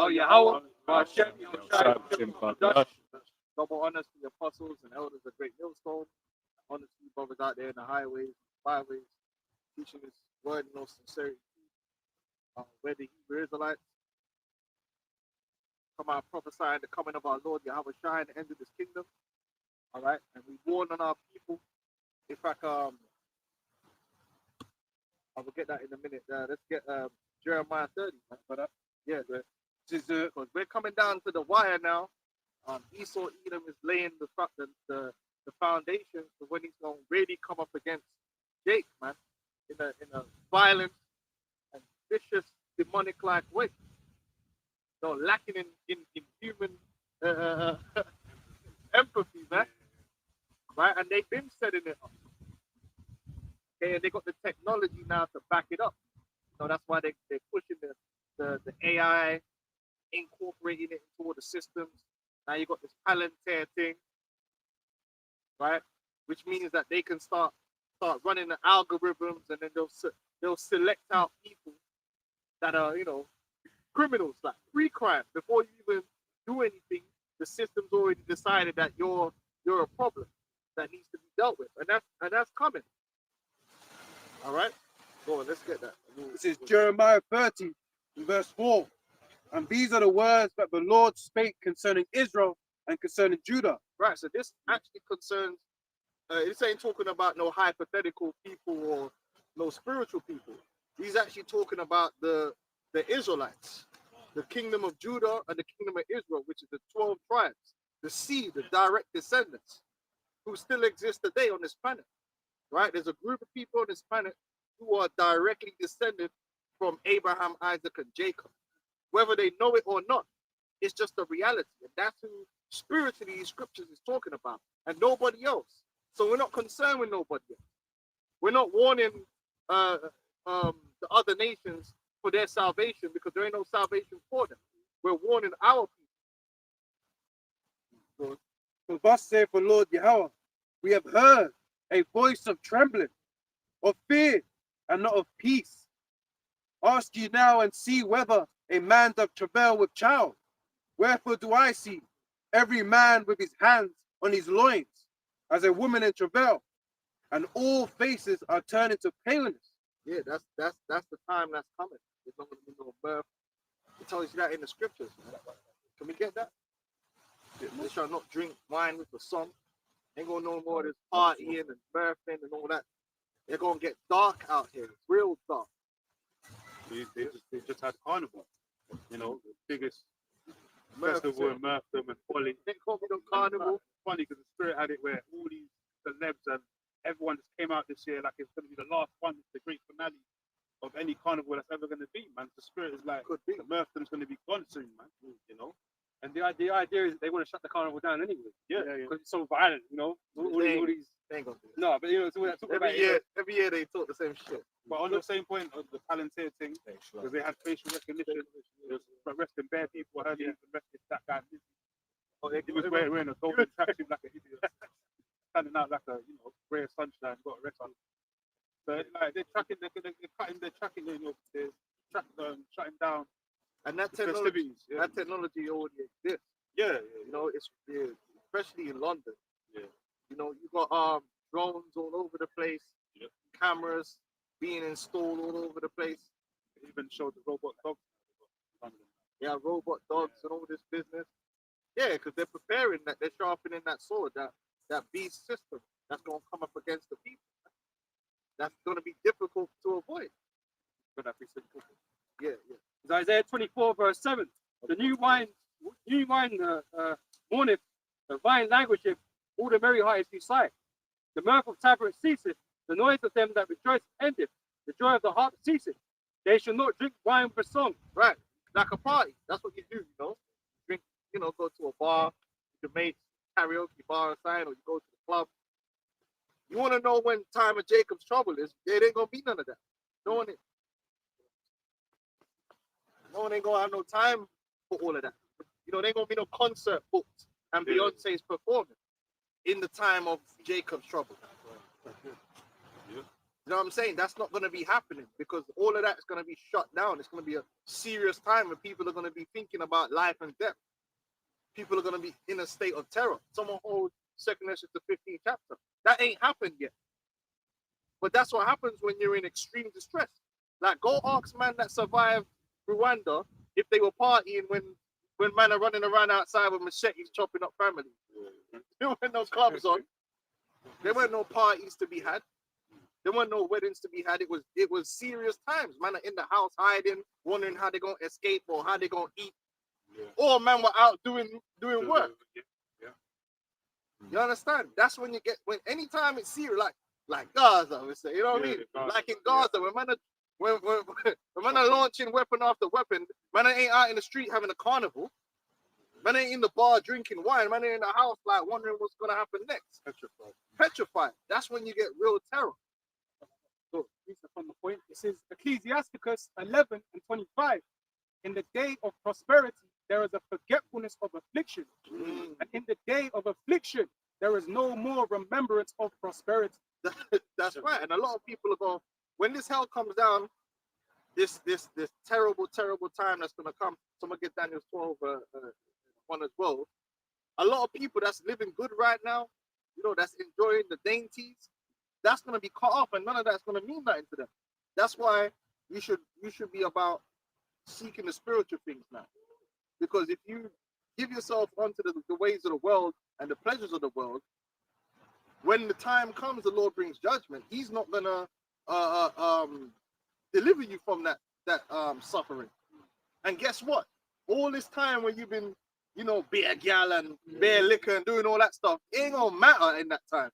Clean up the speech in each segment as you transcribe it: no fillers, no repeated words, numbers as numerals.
Yahweh, Hashem, Double honors to the apostles and elders of Great Millstone. Honors to you brothers out there in the highways, byways, teaching this word in all sincerity. Where the Hebrew Israelites come out prophesying the coming of our Lord Yahweh Shai and the end of this kingdom. All right, and we warn on our people. In fact, I will get that in a minute. Let's get Jeremiah 30. But yeah, because we're coming down to the wire now. Esau Edom is laying the foundation for when he's going to really come up against Jake, man, in a violent and vicious, demonic-like way. So lacking in human empathy, man. Right? And they've been setting it up. Okay, and they got the technology now to back it up. So that's why they're pushing the AI, incorporating it into all the systems. Now you got this Palantir thing, right? Which means that they can start running the algorithms, and then they'll select out people that are, criminals, like pre-crime. Before you even do anything, the system's already decided that you're a problem that needs to be dealt with, and that's coming. All right, go on, let's get that. This is Jeremiah 30, verse 4. And these are the words that the Lord spake concerning Israel and concerning Judah. Right, so this actually concerns, this ain't talking about no hypothetical people or no spiritual people. He's actually talking about the Israelites, the kingdom of Judah and the kingdom of Israel, which is the 12 tribes, the seed, the direct descendants, who still exist today on this planet. Right, there's a group of people on this planet who are directly descended from Abraham, Isaac, and Jacob. Whether they know it or not, it's just a reality. And that's who spiritually these scriptures is talking about, and nobody else. So we're not concerned with nobody else. We're not warning the other nations for their salvation, because there ain't no salvation for them. We're warning our people. For thus saith the Lord Yahweh, we have heard a voice of trembling, of fear, and not of peace. Ask ye now and see whether a man doth travail with child. Wherefore do I see every man with his hands on his loins, as a woman in travail, and all faces are turned into paleness. Yeah, that's the time that's coming. There's not going to be no birth. It tells you that in the scriptures. Can we get that? They shall not drink wine with the song. Ain't gonna no more of this partying and birthing and all that. They're gonna get dark out here. It's real dark. They just had Carnival, the biggest festival in Murpham and Folly. They call me the Carnival. Funny because the Spirit had it where all these celebs and everyone just came out this year like it's going to be the last one, it's the great finale of any carnival that's ever going to be, man. The Spirit is like, the Murpham's going to be gone soon, man. And the idea is they want to shut the carnival down anyway. Yeah. Because it's so violent, all these. They ain't gonna do it. No, but every year they talk the same shit. But on the same point of the Palantir thing, because they had facial recognition, it was arresting bare people. I heard they arrested that guy. He was wearing a golden tracksuit like an idiot, standing out like a ray of sunshine. Got arrested. So like they're tracking, they're tracking, they're shutting down. And that technology already exists. Yeah. It's especially in London. Yeah. You got drones all over the place, cameras being installed all over the place. They even showed the robot dogs. Yeah, robot dogs and all this business. Yeah, because they're preparing that, they're sharpening that sword, that beast system that's going to come up against the people. That's going to be difficult to avoid. But that be simple. Yeah. It's Isaiah 24, verse 7. The new wine mourneth, the vine languisheth, all the merry hearts do sigh. The mirth of taverns ceaseth, the noise of them that rejoice endeth, the joy of the harp ceaseth. They shall not drink wine with song. Right, like a party. That's what you do, Drink, go to a bar, with your mates, karaoke bar or something, or you go to the club. You want to know when time of Jacob's trouble is? There ain't gonna be none of that. No one ain't gonna have no time for all of that. There ain't gonna be no concert booked and Beyonce's performing in the time of Jacob's trouble. You know what I'm saying? That's not going to be happening because all of that is going to be shut down. It's going to be a serious time where people are going to be thinking about life and death. People are going to be in a state of terror. Someone holds 2nd Ezra the 15th chapter. That ain't happened yet. But that's what happens when you're in extreme distress. Like, go ask man that survived Rwanda if they were partying when man are running around outside with machetes chopping up families. There weren't no clubs on. There weren't no parties to be had. There weren't no weddings to be had. It was serious times. Man are in the house hiding, wondering how they're gonna escape or how they're gonna eat. Or man were out doing work. You understand? That's when you get anytime it's serious, like Gaza, we say, you know what I mean? Like in Gaza, when man are launching weapon after weapon, man ain't out in the street having a carnival. Man ain't in the bar drinking wine. Man ain't in the house like wondering what's gonna happen next. Petrified. That's when you get real terror. So, from the point, it says Ecclesiasticus 11 and 25. In the day of prosperity, there is a forgetfulness of affliction. And in the day of affliction, there is no more remembrance of prosperity. That's right. And a lot of people are going, when this hell comes down, this terrible time that's going to come. So I'm going to get Daniel 12 one as well. A lot of people that's living good right now, you know, that's enjoying the dainties, that's going to be cut off, and none of that's going to mean nothing to them. That's why you should be about seeking the spiritual things now. Because if you give yourself onto the ways of the world and the pleasures of the world, when the time comes, the Lord brings judgment. He's not gonna deliver you from that suffering. And guess what? All this time when you've been, you know, beer gal and beer liquor and doing all that stuff, it ain't gonna matter in that time.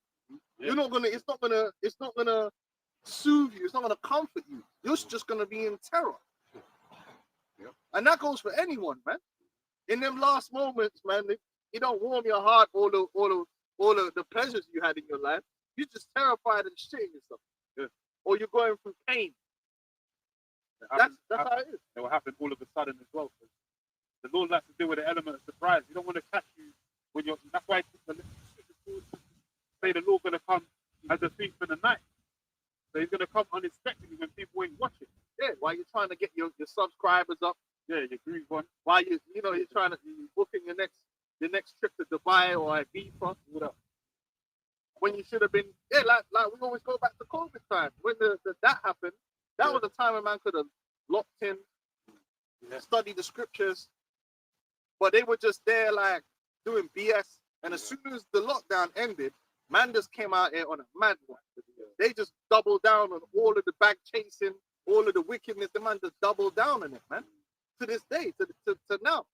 You're not gonna. It's not gonna soothe you. It's not gonna comfort you. You're just gonna be in terror. And that goes for anyone, man. In them last moments, man, you don't warm your heart all the pleasures you had in your life. You're just terrified and shitting yourself. Or you're going through pain. That's how it is. It will happen all of a sudden as well. The Lord likes to deal with the element of surprise. He don't want to catch you when you're. That's why the say the Lord's gonna come as a thief in the night. So he's gonna come unexpectedly when people ain't watching. Yeah, while you're trying to get your subscribers up. Yeah, your groove on. While you're trying to booking your next trip to Dubai or Ibiza, whatever. When you should have been, like we always go back to COVID time. When that happened, that was a time when man could have locked in, studied the scriptures, but they were just there like doing BS. And as soon as the lockdown ended, man just came out here on a mad one. They just doubled down on all of the bag chasing, all of the wickedness. The man just doubled down on it, man. To this day, to now.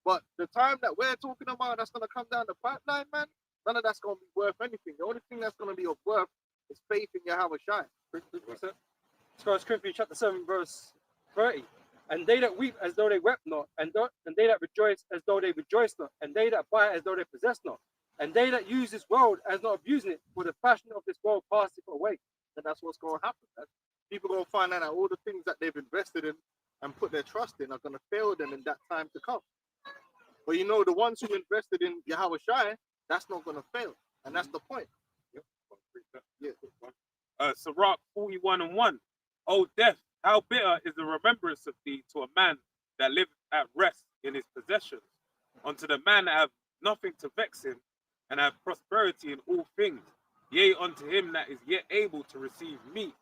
But the time that we're talking about that's going to come down the pipeline, man, none of that's going to be worth anything. The only thing that's going to be of worth is faith in Yahweh Shai. 1 Corinthians chapter 7, verse 30. And they that weep as though they wept not, and they that rejoice as though they rejoice not, and they that buy as though they possess not, and they that use this world as not abusing it, for the fashion of this world passeth away. And that's what's going to happen. People are going to find out that all the things that they've invested in and put their trust in are going to fail them in that time to come. But you know, the ones who invested in Yahweh Shai, that's not going to fail. And that's the point. Sirach 41:1. O death, how bitter is the remembrance of thee to a man that liveth at rest in his possessions, unto the man that have nothing to vex him, and have prosperity in all things, yea, unto him that is yet able to receive meat.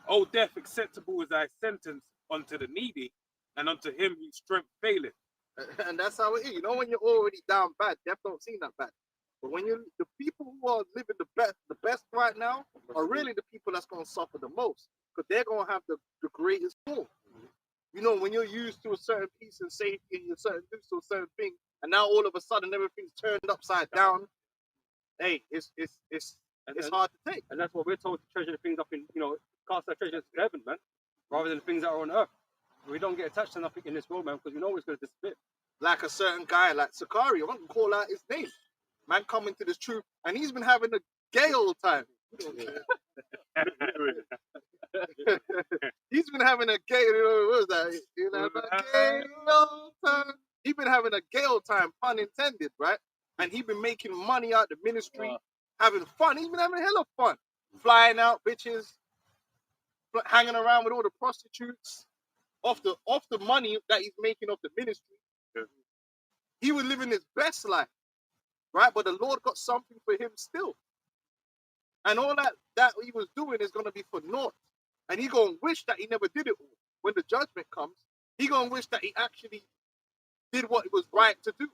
O death, acceptable is thy sentence unto the needy, and unto him whose strength faileth. And that's how it is. You know, when you're already down bad, death don't seem that bad. But when the people who are living the best right now are really the people that's going to suffer the most, because they're going to have the greatest fall. You know, when you're used to a certain peace and safety and you're used to a certain thing, and now all of a sudden everything's turned upside down, hey, it's hard to take. And that's what we're told to treasure the things up in, cast our treasures in heaven, man, rather than the things that are on earth. We don't get attached to nothing in this world, man, because we know it's going to disappear. Like a certain guy, like Sakari, I want to call out his name. Man coming to this truth, and he's been having a gay old time. He's been having a gay, what was that? He's been having a gay old time, pun intended, right? And he's been making money out the ministry, having fun. He's been having a hell of fun. flying out bitches, hanging around with all the prostitutes, off the money that he's making off the ministry. Yeah. He was living his best life, right? But the Lord got something for him still. And all that he was doing is going to be for naught. And he going to wish that he never did it all. When the judgment comes, he going to wish that he actually did what it was right to do,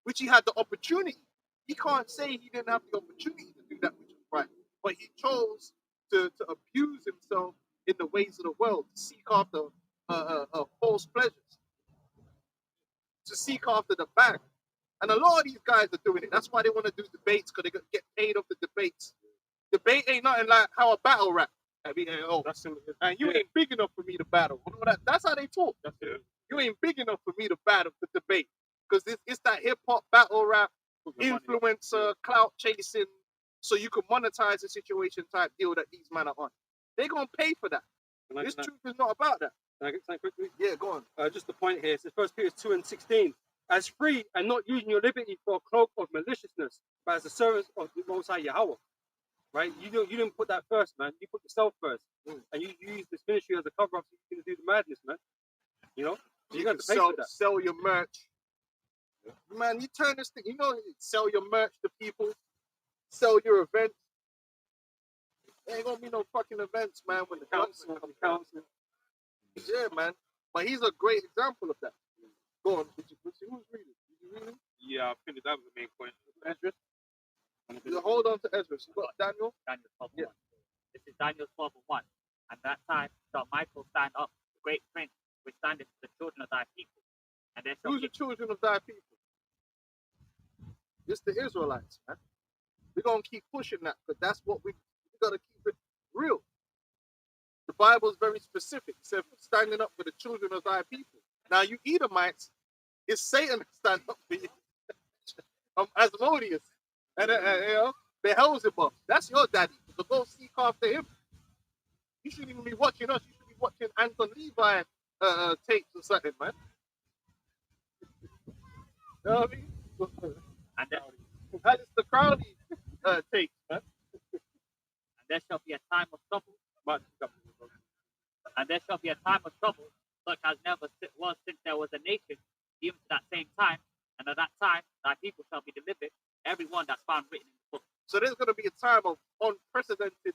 which he had the opportunity. He can't say he didn't have the opportunity to do that which was right. But he chose to abuse himself in the ways of the world, to seek after false pleasures, to seek after the bag. And a lot of these guys are doing it. That's why they want to do debates, because they get paid off the debates. Debate ain't nothing like how a battle rap. I mean, That's it. and you ain't big enough for me to battle. You know, that's how they talk. That's it. You ain't big enough for me to battle, to debate. Because it's that hip hop battle rap, Put your money up. influencer, clout chasing, so you can monetize the situation type deal that these men are on. They're going to pay for that. This truth is not about that. Can I get something quickly? Yeah, go on. Just the point here. It says 1 Peter 2:16. As free and not using your liberty for a cloak of maliciousness, but as the servants of the Most High Yahweh. Right? You didn't put that first, man. You put yourself first. And you use this ministry as a cover up so you can do the madness, man. You know? So You got can to pay for that. sell your merch. Man, you turn this thing, sell your merch to people, sell your events. There ain't gonna be no fucking events, man, when the council comes down. Yeah, man. But he's a great example of that. Go on, who's reading? Did you read him? Yeah, I think that was the main point. Ezra? Hold on to Ezra. You got Daniel? Daniel 12:1. Yeah. This is Daniel 12:1. And that time shall Michael stand up, the great prince, which standeth for the children of thy people. And there shall Who's be the children of thy people? It's the Israelites, man. We're going to keep pushing that, because that's what we got to keep it real. The Bible is very specific. It said, standing up for the children of thy people. Now, you Edomites, it's Satan that stand up for you. Asmodeus. And, Beelzebub. That's your daddy. So go seek after him. You shouldn't even be watching us. You should be watching Anton Levi tapes or something, man. You know what I mean? and there, That is the Crowley tapes, man. and there shall be a time of trouble. And there shall be a time of trouble, such as never was since there was a nation, even to that same time. And at that time, thy people shall be delivered, every one that's found written in the book. So there's going to be a time of unprecedented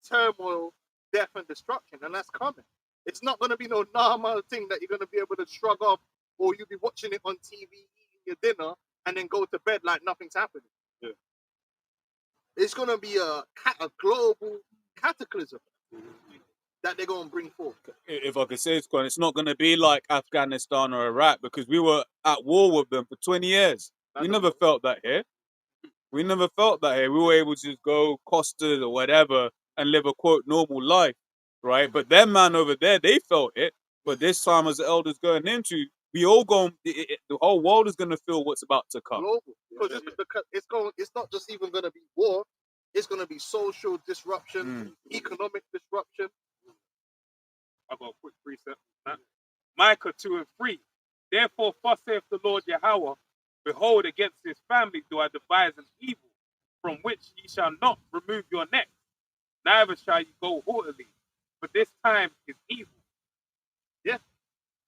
turmoil, death, and destruction, and that's coming. It's not going to be no normal thing that you're going to be able to shrug off, or you'll be watching it on TV, eating your dinner, and then go to bed like nothing's happening. Yeah. It's going to be a global cataclysm that they're going to bring forth. If I could say it's not going to be like Afghanistan or Iraq, because we were at war with them for 20 years. We never felt that here. We never felt that here. We were able to just go Costas or whatever and live a quote normal life, right? But them man over there, they felt it. But this time, as the elders going into, we all going. The whole world is going to feel what's about to come. Global, because it's not just even going to be war. It's going to be social disruption, economic disruption. I got a quick precept. Micah 2:3. Therefore, thus saith the Lord Yahweh, behold, against his family do I devise an evil, from which ye shall not remove your neck, neither shall you go haughtily, for this time is evil.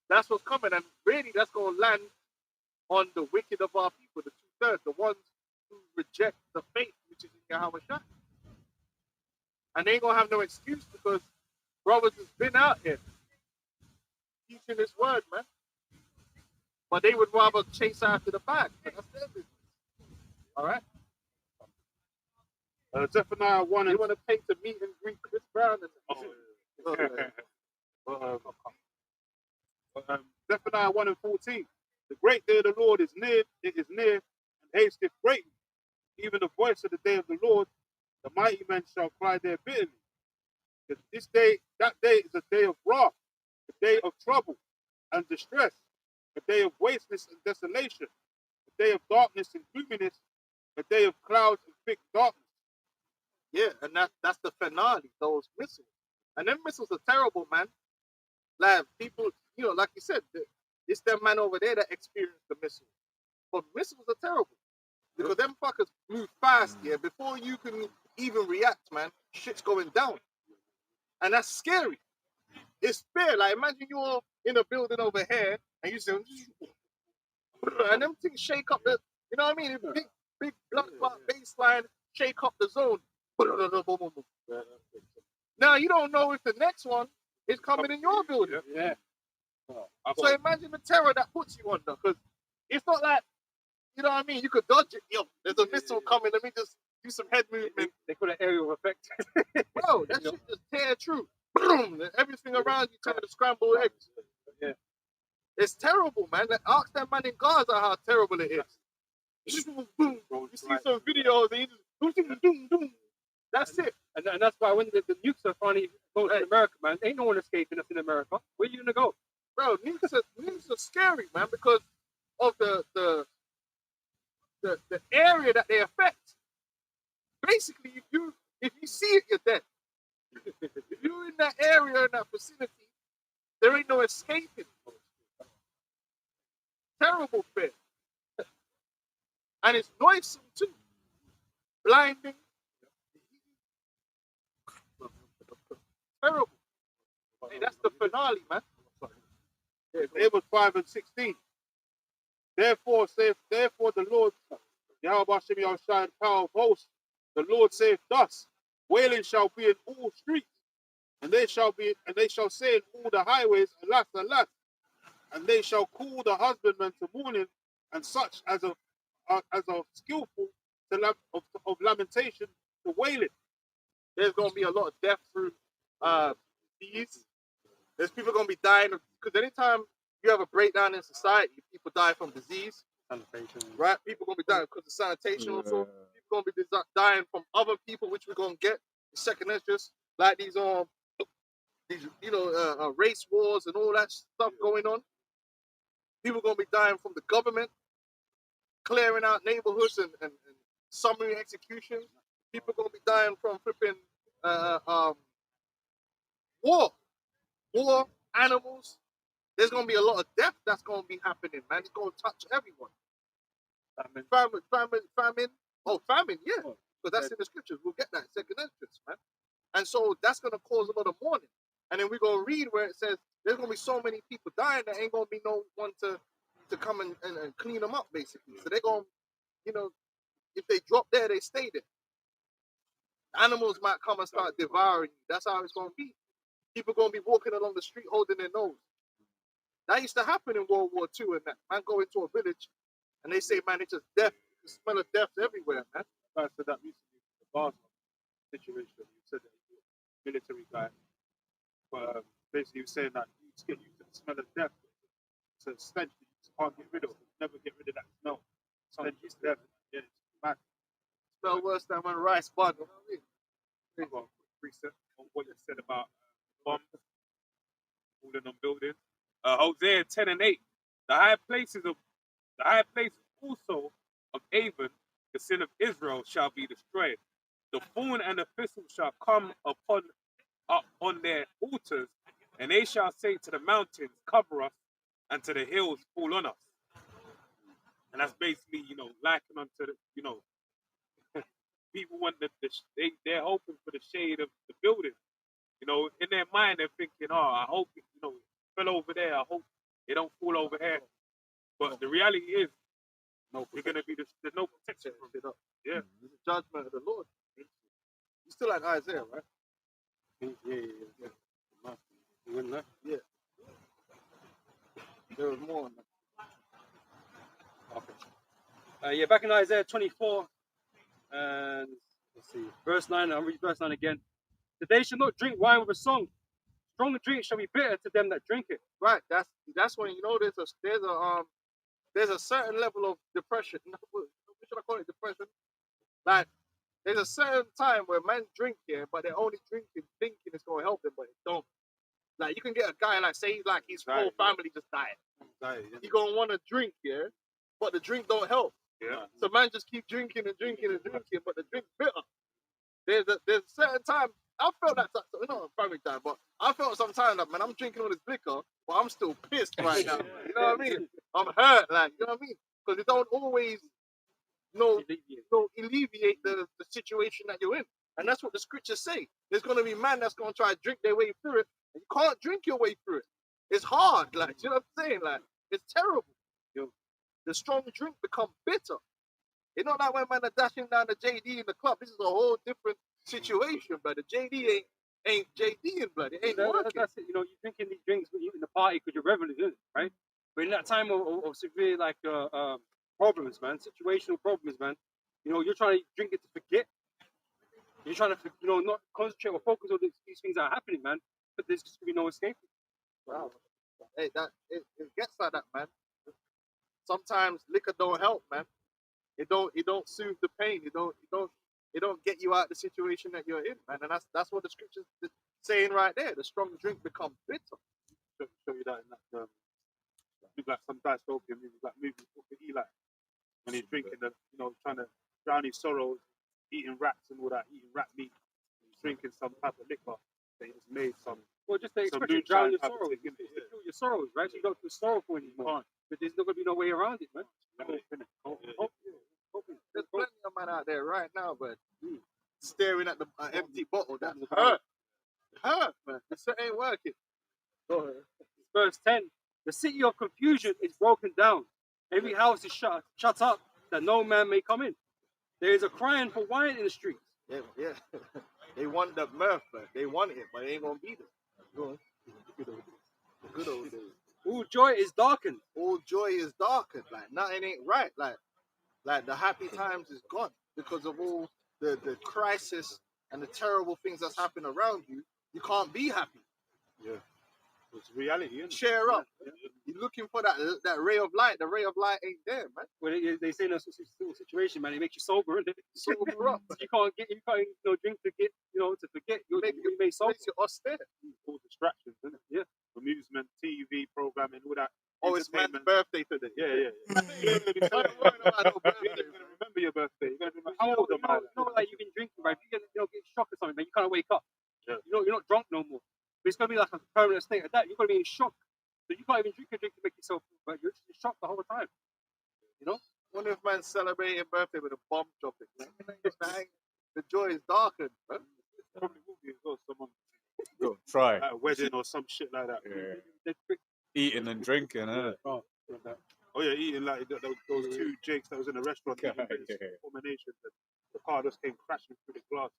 That's what's coming, and really that's going to land on the wicked of our people, the 2/3, the ones who reject the faith which is in Yahweh Shai. And they ain't going to have no excuse, because brothers has been out here teaching this word, man. But they would rather chase after the bag. But that's their business. All right? Zephaniah 1 They and want to pay to meet and greet Chris Brown. Zephaniah 1 and 14. The great day of the Lord is near, it is near, and hasteth greatly. Even the voice of the day of the Lord, the mighty men shall cry there bitterly. Because this day, that day is a day of wrath, a day of trouble and distress, a day of wasteness and desolation, a day of darkness and gloominess, a day of clouds and thick darkness. Yeah, and that's the finale, those missiles. And them missiles are terrible, man. Like, people, like you said, it's them man over there that experienced the missiles. But missiles are terrible. Because them fuckers move fast, yeah. Before you can even react, man. Shit's going down. And that's scary. It's fair. Like, imagine you're in a building over here and you say, and them things shake up the, you know what I mean? Big blood bass line, shake up the zone. Now you don't know if the next one is coming in your building. Yeah. So imagine the terror that puts you under, because it's not like, you know what I mean, you could dodge it. Yo, there's a missile coming, let me just do some head movement. They call it aerial effect. Bro, that shit just tear through. Boom, and everything around you turn to scrambled eggs. Yeah. It's terrible, man. Ask that man in Gaza how terrible it is. Boom, you see some videos and you just boom. That's it. And that's why when the nukes are finally going to America, man, ain't no one escaping us in America. Where you gonna go? Bro, nukes are scary, man, because of the area that they affect. Basically, if you see it, you're dead. If you're in that area, in that vicinity, there ain't no escaping. Terrible fear. And it's noisome too. Blinding. Terrible. Hey, that's the finale, man. Amos 5:16. Therefore the Lord, Yahweh Hashem Yahushua, power of hosts, the Lord saith thus: wailing shall be in all streets, and they shall say in all the highways, alas, alas, and they shall call the husbandman to mourning, and such as a skillful of lamentation to wailing. There's gonna be a lot of death through disease. There's people gonna be dying because anytime you have a breakdown in society, people die from disease. Sanitation. Right? People gonna be dying because of sanitation also. People gonna be dying from other people, which we're gonna get second interest, like these race wars and all that stuff going on. People gonna be dying from the government clearing out neighborhoods and summary executions. People gonna be dying from flipping war, animals. There's gonna be a lot of death that's gonna be happening, man. It's gonna touch everyone. Famine. Oh, famine, yeah. Because that's in the scriptures. We'll get that second entrance, man. And so that's gonna cause a lot of mourning. And then we're gonna read where it says there's gonna be so many people dying that ain't gonna be no one to come and clean them up, basically. So they're gonna, if they drop there, they stay there. Animals might come and start devouring you. That's how it's gonna be. People gonna be walking along the street holding their nose. That used to happen in World War II, and that man go into a village and they say, man, it's just death. The smell of death everywhere, man. I said that recently, the Gaza situation. You said that he was a military guy, but basically he was saying that you just get used to the smell of death. It's a stench that you just can't get rid of. You never get rid of that smell. Stench is death. Yeah, it's mad. Smell worse than when rice bun. You know what I mean? I've got a quick precept on what you said about bombs falling on buildings. Hosea 10:8. The high places also of Avon, the sin of Israel, shall be destroyed. The thorn and the thistle shall come up on their altars, and they shall say to the mountains, cover us, and to the hills, fall on us. And that's basically, likened unto the, people want they're hoping for the shade of the building. In their mind, they're thinking, I hope it, fell over there. I hope it don't fall over here. But the reality is, you're going to be there's no protection from it. Yeah. It's a judgment of the Lord. You still like Isaiah, right? Yeah. You wouldn't know? Yeah. There was more on that. Okay. Back in Isaiah 24, and let's see, verse 9. I'll read verse 9 again. That they shall not drink wine with a song. Strong drink shall be bitter to them that drink it. Right. That's when there's a certain level of depression. What should I call it? Depression. Like there's a certain time where men drink here, but they're only drinking thinking it's gonna help them, but it don't. Like you can get a guy say his whole family just died. He gonna want to drink, but the drink don't help. Yeah. So man just keep drinking, but the drink's bitter. There's a certain time. I felt that, not a family time, but I felt sometimes that, man, I'm drinking all this liquor, but I'm still pissed right now. You know what I mean? I'm hurt, you know what I mean? Because it don't always, alleviate the situation that you're in. And that's what the scriptures say. There's going to be man that's going to try to drink their way through it. And you can't drink your way through it. It's hard. Like, you know what I'm saying? Like, it's terrible. The strong drink become bitter. It's not like when man are dashing down the JD in the club. This is a whole different situation, brother. JD ain't JD in blood. It ain't working. That's it. You know, you're drinking these drinks when you're in the party because you're reveling, isn't it? Right? But in that time of severe like problems, man, situational problems, man, you know, you're trying to drink it to forget. You're trying to, you know, not concentrate or focus on these things that are happening, man. But there's just gonna be no escape. Wow. Hey, it gets like that, man. Sometimes liquor don't help, man. It don't soothe the pain. It don't get you out of the situation that you're in, man. And that's what the scriptures is saying right there. The strong drink becomes bitter. Show you that in that like some dystopian movies, like movies with Eli, when he's drinking the, you know, trying to drown his sorrows, eating rats and all that, eating rat meat, he's drinking some type of liquor that has made some. Well, just the some expression, drown your moonshine type of sorrows. thing, It's innit? to kill your sorrows, right? So you don't feel sorrowful anymore. But there's not gonna be no way around it, man. There's plenty of man out there right now, but staring at the empty bottle. That hurt, man. This ain't working. Verse 10, the city of confusion is broken down. Every house is shut up, that no man may come in. There is a crying for wine in the streets. Yeah. They want the mirth, but they want it, but it ain't gonna be there. The good old days. All joy is darkened. All joy is darkened. Like nothing ain't right. Like the happy times is gone because of all the crisis and the terrible things that's happening around you. You can't be happy. Yeah. It's reality, isn't it? Cheer up. You're looking for that ray of light. The ray of light ain't there, man. When they say in a situation, man, it makes you sober, isn't it? Sober up. You can't drink to get, you know, to forget. You may sober. Makes you austere. All distractions, isn't it? Yeah. Amusement, TV programming, all that. Oh, it's man's entertainment. birthday today. Yeah. You're gonna worry about no birthday, You're man. gonna remember your birthday. You're gonna remember How how old am I? you know, like you've been drinking, right? If you get shock or something, man, you can't wake up. Yeah. You're not drunk no more. But it's gonna be like a permanent state of that. You're gonna be in shock. So you can't even drink a drink to make yourself, but you're just in shock the whole time. You know? Wonder if man's celebrating birthday with a bomb dropping. The joy is darkened, man. Probably will be as well. Someone Go try at a wedding or some shit like that. eating and drinking. Oh yeah, eating like those two Jakes that was in a restaurant. Yeah, eating this yeah. combination. The car just came crashing through the glass.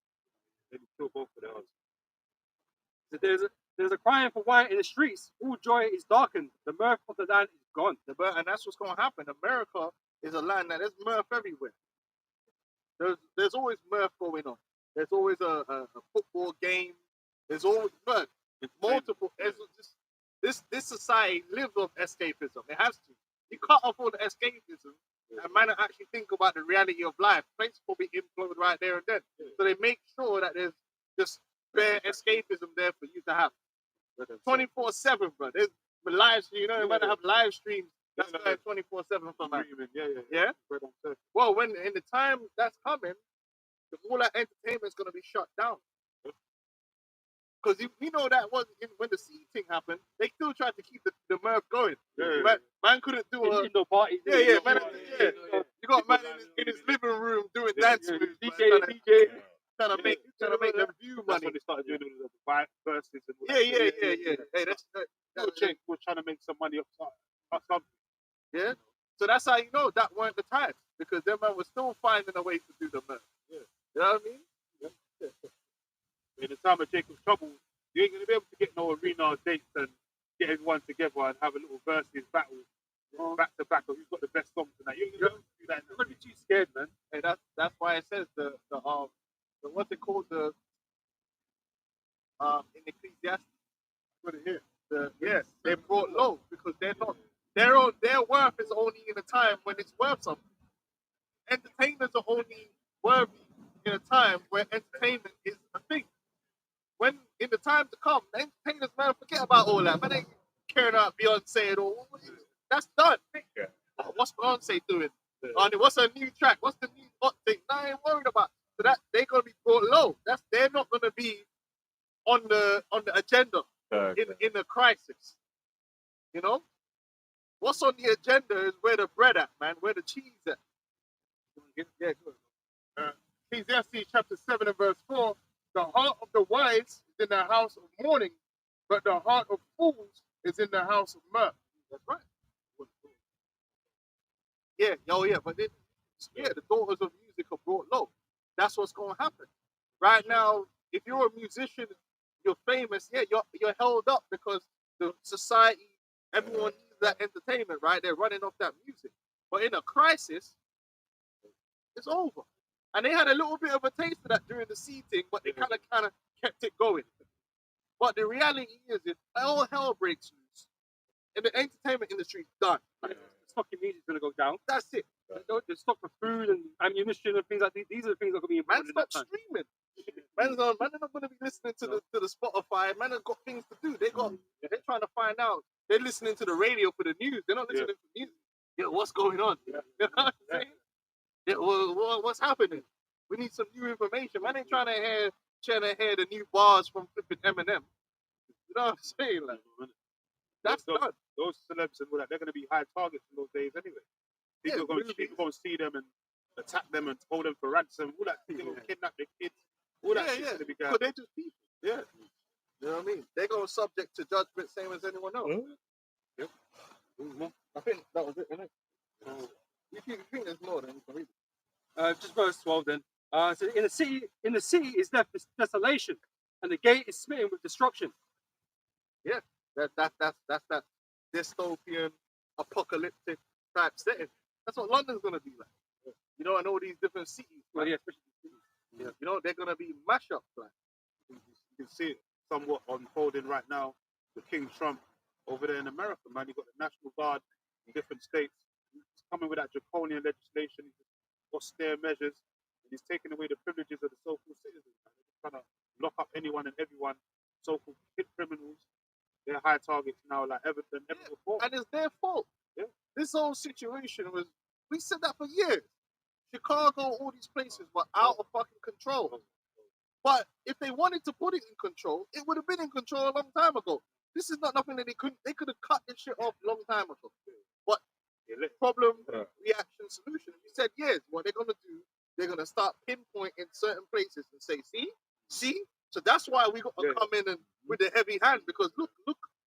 Then he killed both of their husbands. So there's a crying for wine in the streets. All joy is darkened. The mirth of the land is gone. And that's what's going to happen. America is a land that there's mirth everywhere. There's always mirth going on. There's always a football game. There's always mirth. It's multiple. This society lives off escapism. It has to. You cut off all the escapism and man actually think about the reality of life. Places will be imploded right there and then. So they make sure that there's just bare escapism there for you to have. 24/7, bro. There's live, you know, man have live streams. That's 24/7 for man. Yeah. Well, when in the time that's coming, all that entertainment's gonna be shut down. Because you know that when the sea thing happened, they still tried to keep the mirth going. Man couldn't do a no parties. You got man in his living room doing dance moves. DJ. Trying to make them view That's money. when they started doing all the verses and all Yeah. that. Hey, that's Jake was trying to make some money off something. yeah. So that's how you know that weren't the times, because them man was still finding a way to do the mirth. Yeah. You know what I mean? In the time of Jacob's trouble, you ain't gonna be able to get no arena dates and get everyone together and have a little versus battle back to back of who's got the best songs tonight. You ain't gonna be able to do that. You're gonna be too scared, man. Hey, that's why it says the what's it called, the in Ecclesiastes. Put it here. They're brought low because they're not their worth is only in a time when it's worth something. Entertainers are only worthy in a time where entertainment is a thing. When in the time to come, the entertainers, man, forget about all that. Man, they ain't caring about Beyonce and all. That's done. Yeah. Oh, what's Beyonce doing? What's her new track? What's the new hot thing? I ain't worried about. So that they're gonna be brought low. They're not gonna be on the agenda in the crisis. You know? What's on the agenda is where the bread at, man, where the cheese at. Yeah, good. Ecclesiastes chapter 7 and verse 4, the heart of the wise is in the house of mourning, but the heart of fools is in the house of mirth. That's right. Yeah, oh yeah, but then, yeah, the daughters of music are brought low. That's what's going to happen. Right now, if you're a musician, you're famous, yeah, you're held up because the society, everyone needs that entertainment, right? They're running off that music. But in a crisis, it's over. And they had a little bit of a taste of that during the seating, but they kind of kept it going. But the reality is, if all hell breaks loose, and the entertainment industry is done, The stock in music is going to go down. that's it. The stock for food and ammunition and things like these are the things that are going to be Man, important in that stop time. streaming. Man are not going to be listening to the Spotify. Man have got things to do. They're trying to find out. They're listening to the radio for the news. They're not listening to music. Yeah, what's going on? You know what I'm saying? Yeah, what's happening? We need some new information. Man ain't trying to hear the new bars from flipping Eminem. You know what I'm saying? Like, that's done. Those celebs and all that, they're going to be high targets in those days anyway. People are going to see them and attack them and hold them for ransom. All that, they're going to kidnap their kids. All that shit's going to be going. But they're just people. Yeah. You know what I mean? They're going subject to judgment same as anyone else. Yep. I think that was it, innit? If you think there's more, then you can read it. Just verse 12 then. So in the city is left desolation, and the gate is smitten with destruction. That's that dystopian, apocalyptic type setting. That's what London's gonna be like. You know, and all these different cities. Well, Like, yeah, especially the city. you know, they're gonna be mashups. Like, You can see it somewhat unfolding right now. The King Trump over there in America, man. You got the National Guard in different states. He's coming with that draconian legislation. He's austere measures. And he's taking away the privileges of the so-called citizens. Man. They're just trying to lock up anyone and everyone. So-called hit criminals. They're high targets now, like ever before. and it's their fault. Yeah. This whole situation was. We said that for years. Chicago, all these places were out of fucking control. But if they wanted to put it in control, it would have been in control a long time ago. This is not nothing that they couldn't. They could have cut this shit off a long time ago. But problem, reaction, solution. We said yes. What they're gonna do? They're gonna start pinpointing certain places and say, see. So that's why we got to come in and with the heavy hand because look,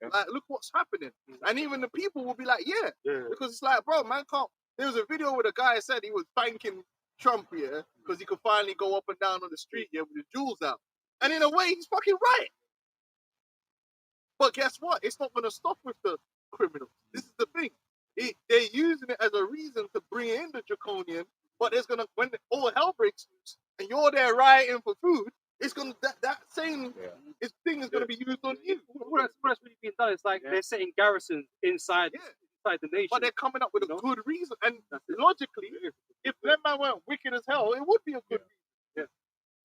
like look what's happening. And even the people will be like, yeah, because it's like, bro, man can't. There was a video where the guy said he was thanking Trump, yeah, because he could finally go up and down on the street, yeah, with his jewels out. And in a way, he's fucking right. But guess what? It's not going to stop with the criminals. This is the thing. They're using it as a reason to bring in the draconian, but it's going to, when all hell breaks loose and you're there rioting for food, it's going to, that same thing is going to be used on you. What that's really being done is like they're setting garrisons inside the nation. But they're coming up with a good reason. And logically, if that man weren't wicked as hell, it would be a good reason. Yeah.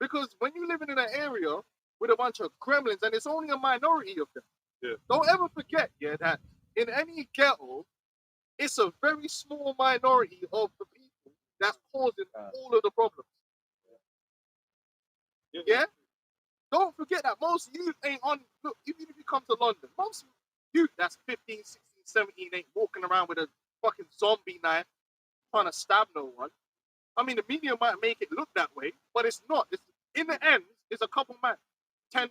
Because when you're living in an area with a bunch of gremlins, and it's only a minority of them, Yeah. don't ever forget, that in any ghetto, it's a very small minority of the people that's causing all of the problems. Yeah? Don't forget that most youth ain't on, look, even if you come to London, most youth that's 15, 16, 17 ain't walking around with a fucking zombie knife trying to stab no one. I mean, the media might make it look that way, but it's not. It's, in the end, it's a couple man, 10,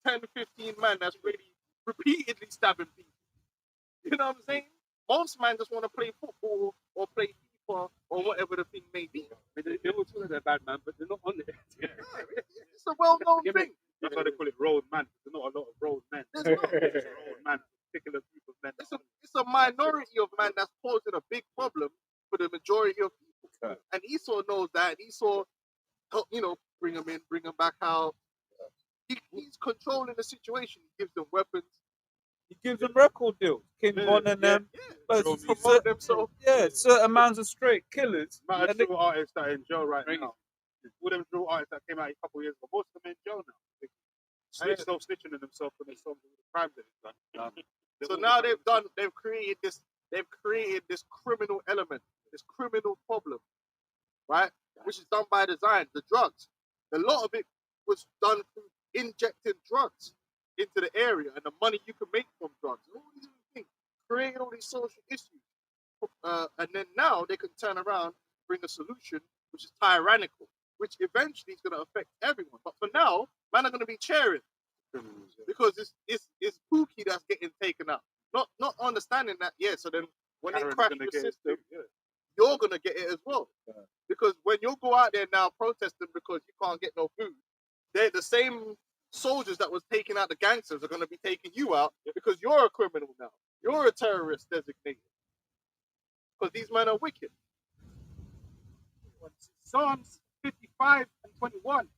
15 man that's really repeatedly stabbing people. You know what I'm saying? Most men just want to play football or play FIFA or whatever the thing may be. I mean, they all talk like they're bad man, but they're not on it. It's a well-known thing. That's why they call it road man. There's not a lot of road men. There's not. It's a road man, a particular group of men. It's a minority of man that's causing a big problem for the majority of people. And Esau knows that. And Esau, bring them in, bring them back out. He's controlling the situation. He gives them weapons. He gives them record deals. King Von and them. But To promote themselves. certain amounts of straight killers. Man, And they- drill artists that are in jail right now. All them drill artists that came out a couple of years ago, most of them in jail now. Snitching on themselves for their songs and the crimes that they've done. So now they've created this criminal element, this criminal problem, right? Which is done by design. The drugs, a lot of it was done through injecting drugs into the area and the money you can make from drugs. All these things, creating all these social issues, and then now they can turn around, bring a solution which is tyrannical. which eventually is going to affect everyone. But for now, man are going to be cheering because it's Pookie that's getting taken out. Not understanding that, yeah. So then when they Karen's crash gonna the get it system, too, yeah. you're going to get it as well. Because when you go out there now protesting because you can't get no food, they're the same soldiers that was taking out the gangsters are going to be taking you out because you're a criminal now. You're a terrorist designated. Because these men are wicked. Psalms 55 and 21.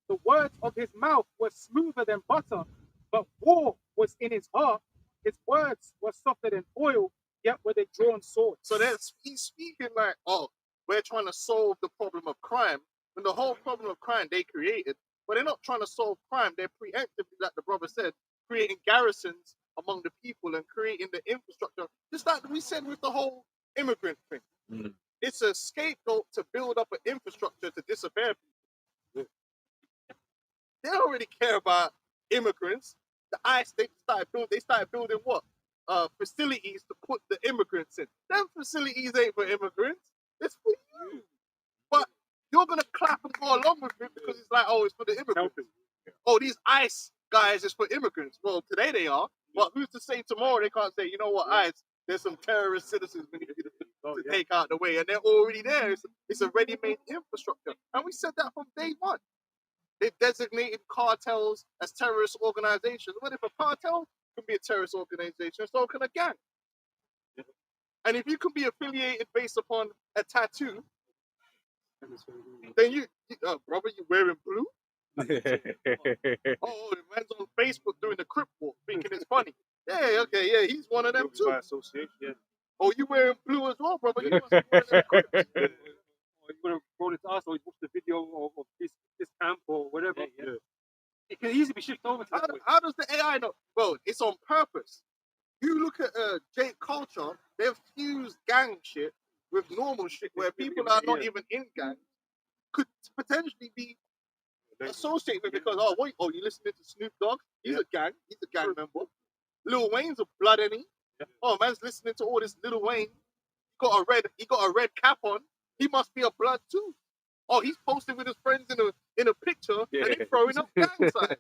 The words of his mouth were smoother than butter, but war was in his heart. His words were softer than oil, yet were they drawn swords. So he's speaking like, oh, we're trying to solve the problem of crime. When the whole problem of crime they created, but they're not trying to solve crime. They're preemptively, like the brother said, creating garrisons among the people and creating the infrastructure. Just like we said with the whole immigrant thing. It's a scapegoat to build up an infrastructure to disappear people. They don't really care about immigrants. The ICE, they started building what? Facilities to put the immigrants in. Them facilities ain't for immigrants. It's for you. But you're gonna clap and go along with it because it's like, oh, it's for the immigrants. Oh, these ICE guys is for immigrants. Well, today they are. But who's to say tomorrow they can't say, you know what, ICE, there's some terrorist citizens we need to take out the way, and they're already there. It's a ready-made infrastructure. And we said that from day one. They designated cartels as terrorist organizations. What if a cartel can be a terrorist organization? So can a gang. And if you can be affiliated based upon a tattoo, then you brother, you wearing blue? Oh, the man's on Facebook doing the Crip walk, thinking it's funny. Yeah, okay, yeah, he's one of them too. By association, yeah. Oh, you wearing blue as well, brother? You must be one of them Crips. Or you want to roll it to us, or you watch the video of this camp or whatever. Yeah. It can easily be shifted over to that way. How does the AI know? Well, it's on purpose. You look at Jake Culture, they've fused gang shit with normal shit where people are not even in gangs could potentially be associated with because, you listening to Snoop Dogg? He's a gang member. Lil Wayne's a blood enemy. Oh, man's listening to all this Lil Wayne. He got a red cap on. He must be a blood too. Oh, he's posting with his friends in a picture and he's throwing up gang signs.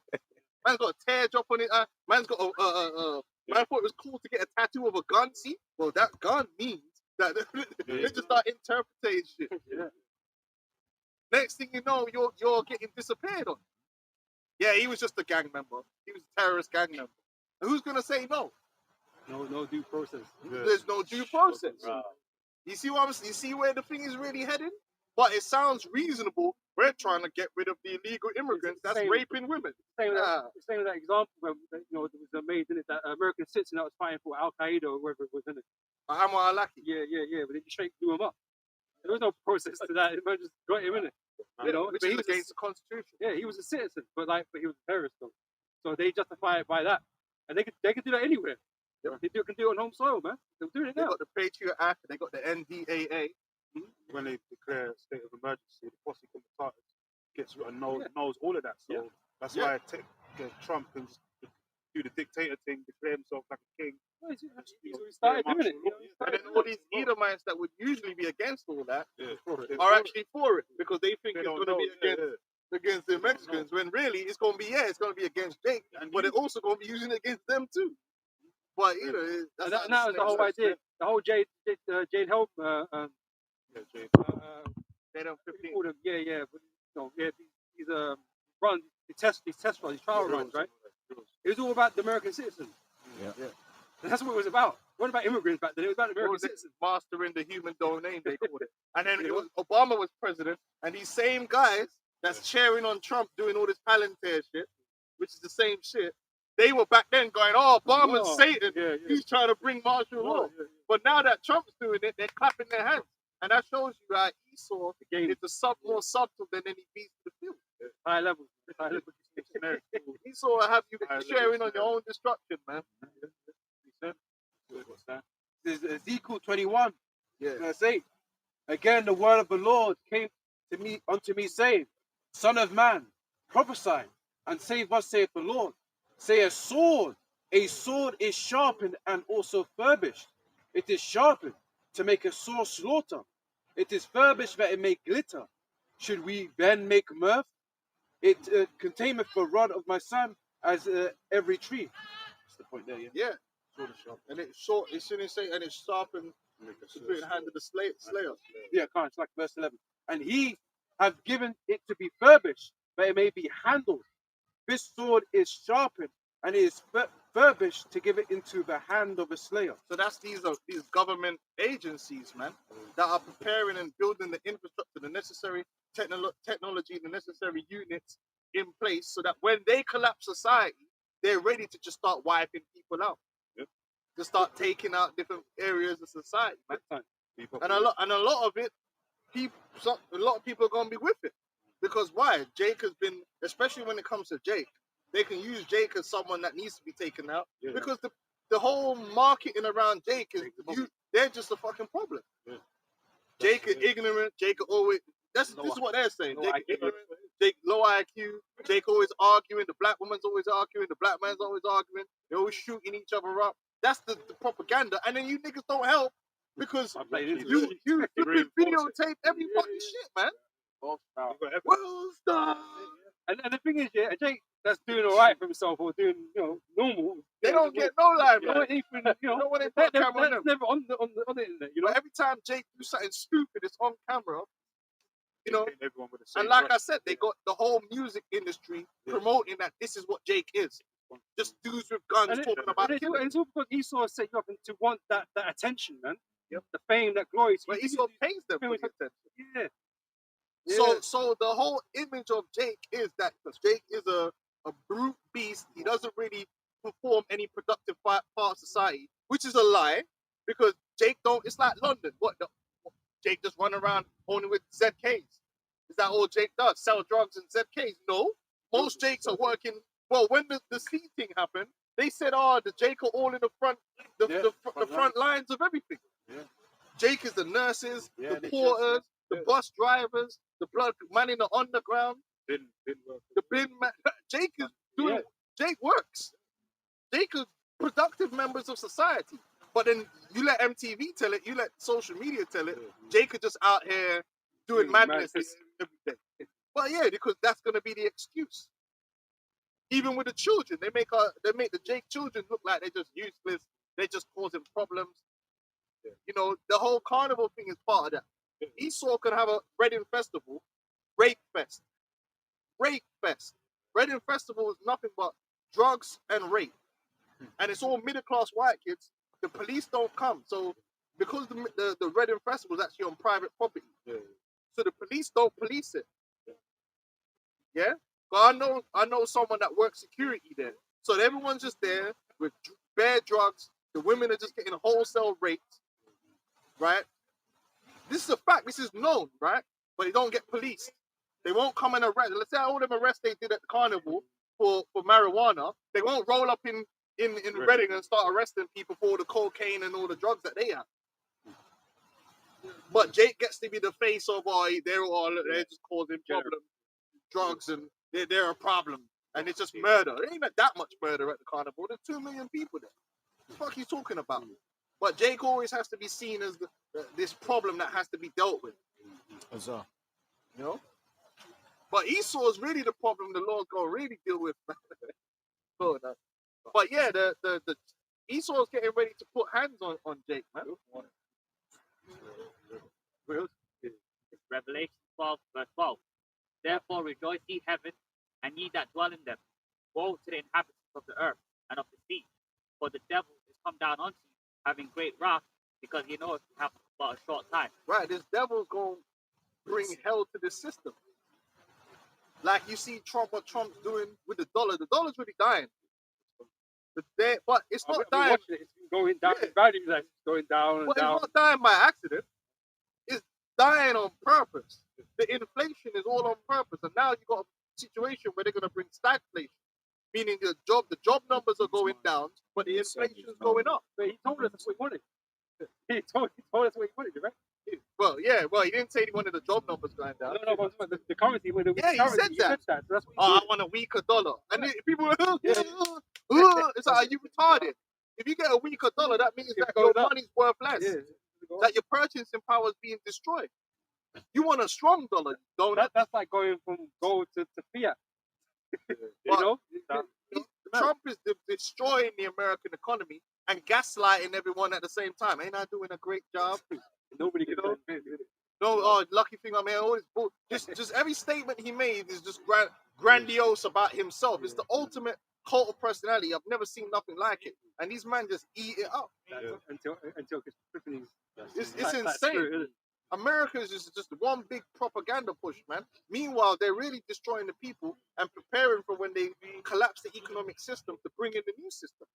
Man's got a tear drop on it. Man's got man thought it was cool to get a tattoo of a gun. See, well, that gun means that they just start interpreting shit. Yeah. Next thing you know, you're getting disappeared on. Yeah, he was just a gang member. He was a terrorist gang member. And who's gonna say no? No due process. There's no due process. Right. You see what you see where the thing is really heading? But it sounds reasonable. We're trying to get rid of the illegal immigrants that's raping women. Same with that example where there was amazing that American citizen that was fighting for Al Qaeda or whoever it was in it. Ammar al-Awlaki. Yeah, but they just straight blew him up. There was no process to that. Man just got him in it. You know, which but is he was against the Constitution. Yeah, he was a citizen, but he was a terrorist though. So they justify it by that, and they could do that anywhere. Yep. They can do it on home soil, man. They're doing it They now. got the Patriot Act. They got the NDAA. When they declare a state of emergency, the posse comitatus gets and knows all of that. So that's why Trump can just do the dictator thing, declare himself like a king. He's started doing it. And then all these Edomites that would usually be against all that Yeah. are actually for it because they think They it's don't going to be know. against the Mexicans when really it's going to be against Jake, but they're also going to be using it against them too. But you know, that's That was the whole idea. The whole Jade Help. They don't 15. These runs, these test runs, these trial runs, right? It was all about the American citizen. Yeah. And that's what it was about. What about immigrants back then? It was about the What American was it? citizen. Mastering the human domain, they called it. And then Obama was president, and these same guys that's cheering on Trump doing all this Palantir shit, which is the same shit, they were back then going, oh, Obama's Satan. Yeah. He's trying to bring martial law. But now that Trump's doing it, they're clapping their hands. And that shows you that Esau is more subtle than any beast in the field. High level. Esau will have you sharing on your own destruction, man. This is Ezekiel 21, Yeah. verse 8. Again, the word of the Lord came unto me, saying, Son of man, prophesy, and say, thus saith the Lord. Say, a sword is sharpened and also furbished. It is sharpened to make a sore slaughter. It is furbished that it may glitter. should we then make mirth? It containeth the rod of my son as every tree. That's the point there, yeah. Yeah. And it's short, it shouldn't say, and it's sharpened to put in the hand of the slayer. Yeah, can't. It's like verse 11. And he hath given it to be furbished, that it may be handled. This sword is sharpened, and it is furbished to give it into the hand of a slayer. So that's these government agencies, man, that are preparing and building the infrastructure, the necessary technology, the necessary units in place, so that when they collapse society, they're ready to just start wiping people out. Yep. To start taking out different areas of society, man. And a lot of it, a lot of people are gonna be with it. Because why? Jake has been, especially when it comes to Jake, they can use Jake as someone that needs to be taken out. Yeah. Because the whole marketing around Jake is they're just a fucking problem. Yeah. Jake is ignorant. Jake always. This is what they're saying. Jake is ignorant. Jake low IQ. Jake always arguing. The black woman's always arguing. The black man's always arguing. They're always shooting each other up. That's the propaganda. And then you niggas don't help because you videotape every fucking shit, man. Well, stop. And the thing is, yeah, Jake that's doing all right for himself or doing, normal. They don't get no life, No, man. even, No one they put a camera on them. that's never on the internet, But every time Jake do something stupid, it's on camera. Everyone with the same And like right. I said, they got the whole music industry promoting that this is what Jake is. Just dudes with guns And talking about it's killing. all because Esau set you up to want that attention, man. The fame, that glory. So But you Esau do- pays them for People- the attention. Yeah. So the whole image of Jake is that Jake is a brute beast. He doesn't really perform any productive part of society, which is a lie because Jake don't. It's like London. Jake just run around only with ZKs. Is that all Jake does? Sell drugs and ZKs? No. Most Jakes are working. Well, when the sea thing happened, they said, the Jake are all in the front, the front lines of everything. Yeah. Jake is the nurses, Yeah, the they porters, the yeah. bus drivers, the blood man in the underground, Bin work. the bin man. Jake is doing. Jake works. Jake is productive members of society. But then you let MTV tell it, you let social media tell it. Jake is just out here doing madness every day. Well, yeah, because that's gonna be the excuse. Even with the children, they make the Jake children look like they're just useless. They're just causing problems. The whole carnival thing is part of that. Esau can have a Reading festival, rape fest. Rape fest. Reading festival is nothing but drugs and rape. And it's all middle class white kids. The police don't come. So because the Reading festival is actually on private property. Yeah. So the police don't police it. Yeah? But I know someone that works security there. So everyone's just there with bare drugs. The women are just getting wholesale raped. Right? This is a fact. This is known, right? But they don't get policed. They won't come and arrest. Let's say all them arrests they did at the carnival for marijuana. They won't roll up in Reading and start arresting people for all the cocaine and all the drugs that they have. But Jake gets to be the face of, they're just causing problems, drugs, and they're a problem. And it's just murder. There ain't that much murder at the carnival. There's 2 million people there. What the fuck are you talking about? But Jake always has to be seen as this problem that has to be dealt with. But Esau is really the problem the Lord's gonna really deal with. But yeah, the Esau's getting ready to put hands on Jake, man. Revelation 12, verse 12. Therefore rejoice ye heaven, and ye that dwell in them. Woe to the inhabitants of the earth and of the sea, for the devil is come down unto you, having great wrath, because he knows you have but a short time. Right, this devil's gonna bring hell to this system. Like you see what Trump's doing with the dollar. The dollar's really dying. But it's not dying. It's going down. Yeah. The value is like going down and But down. it's not dying by accident. It's dying on purpose. The inflation is all on purpose. And now you've got a situation where they're going to bring stagflation, meaning the job numbers are going down, but the inflation is going up. But he told us that's what he wanted. He told us what he wanted, right? Well, he didn't say he wanted the job numbers going down. No, but the currency. Yeah, he said that. So that's what he I did. want a weaker dollar. And then people are, it's like, are you retarded? If you get a weaker dollar, that means that your money's worth less. Yeah. That your purchasing power is being destroyed. You want a strong dollar, don't That's going from gold to fiat. You But- know, Trump is destroying the American economy and gaslighting everyone at the same time. Ain't I doing a great job? nobody can know? do it. No, lucky thing I'm here. Just every statement he made is just grandiose about himself. It's the ultimate cult of personality. I've never seen nothing like it. And these men just eat it up. Until Epiphanies. It's That insane. spirit, isn't it? America is just one big propaganda push, man. Meanwhile, they're really destroying the people and preparing for when they collapse the economic system to bring in the new system.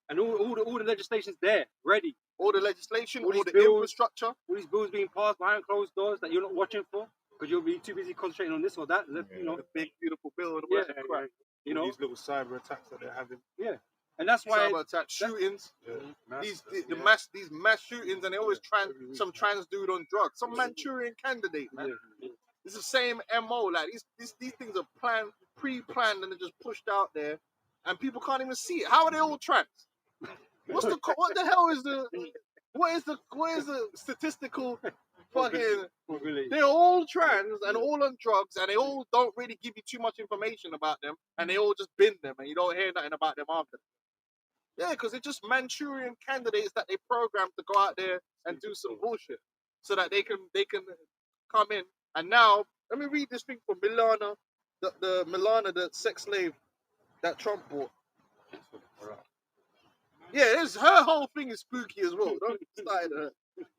And all the legislation's there, ready. All the legislation, All all these the bills. infrastructure. All these bills being passed behind closed doors that you're not watching for because you'll be too busy concentrating on this or that. You know, The big, beautiful bill. And Yeah, crap. you know, these little cyber attacks that they're having. and that's why. Cyber attacks, shootings. These mass shootings, and they always some trans dude on drugs, some Manchurian candidate, man. It's the same MO. Like these things are planned, pre-planned, and they're just pushed out there, and people can't even see it. How are they all trans? What the hell is what is the statistical fucking? They're all trans and all on drugs, and they all don't really give you too much information about them, and they all just bin them, and you don't hear nothing about them after. Yeah, because they're just Manchurian candidates that they program to go out there and do some bullshit, so that they can come in. And now, let me read this thing from Milana, the Milana, the sex slave that Trump bought. Yeah, her whole thing is spooky as well. Don't start at her.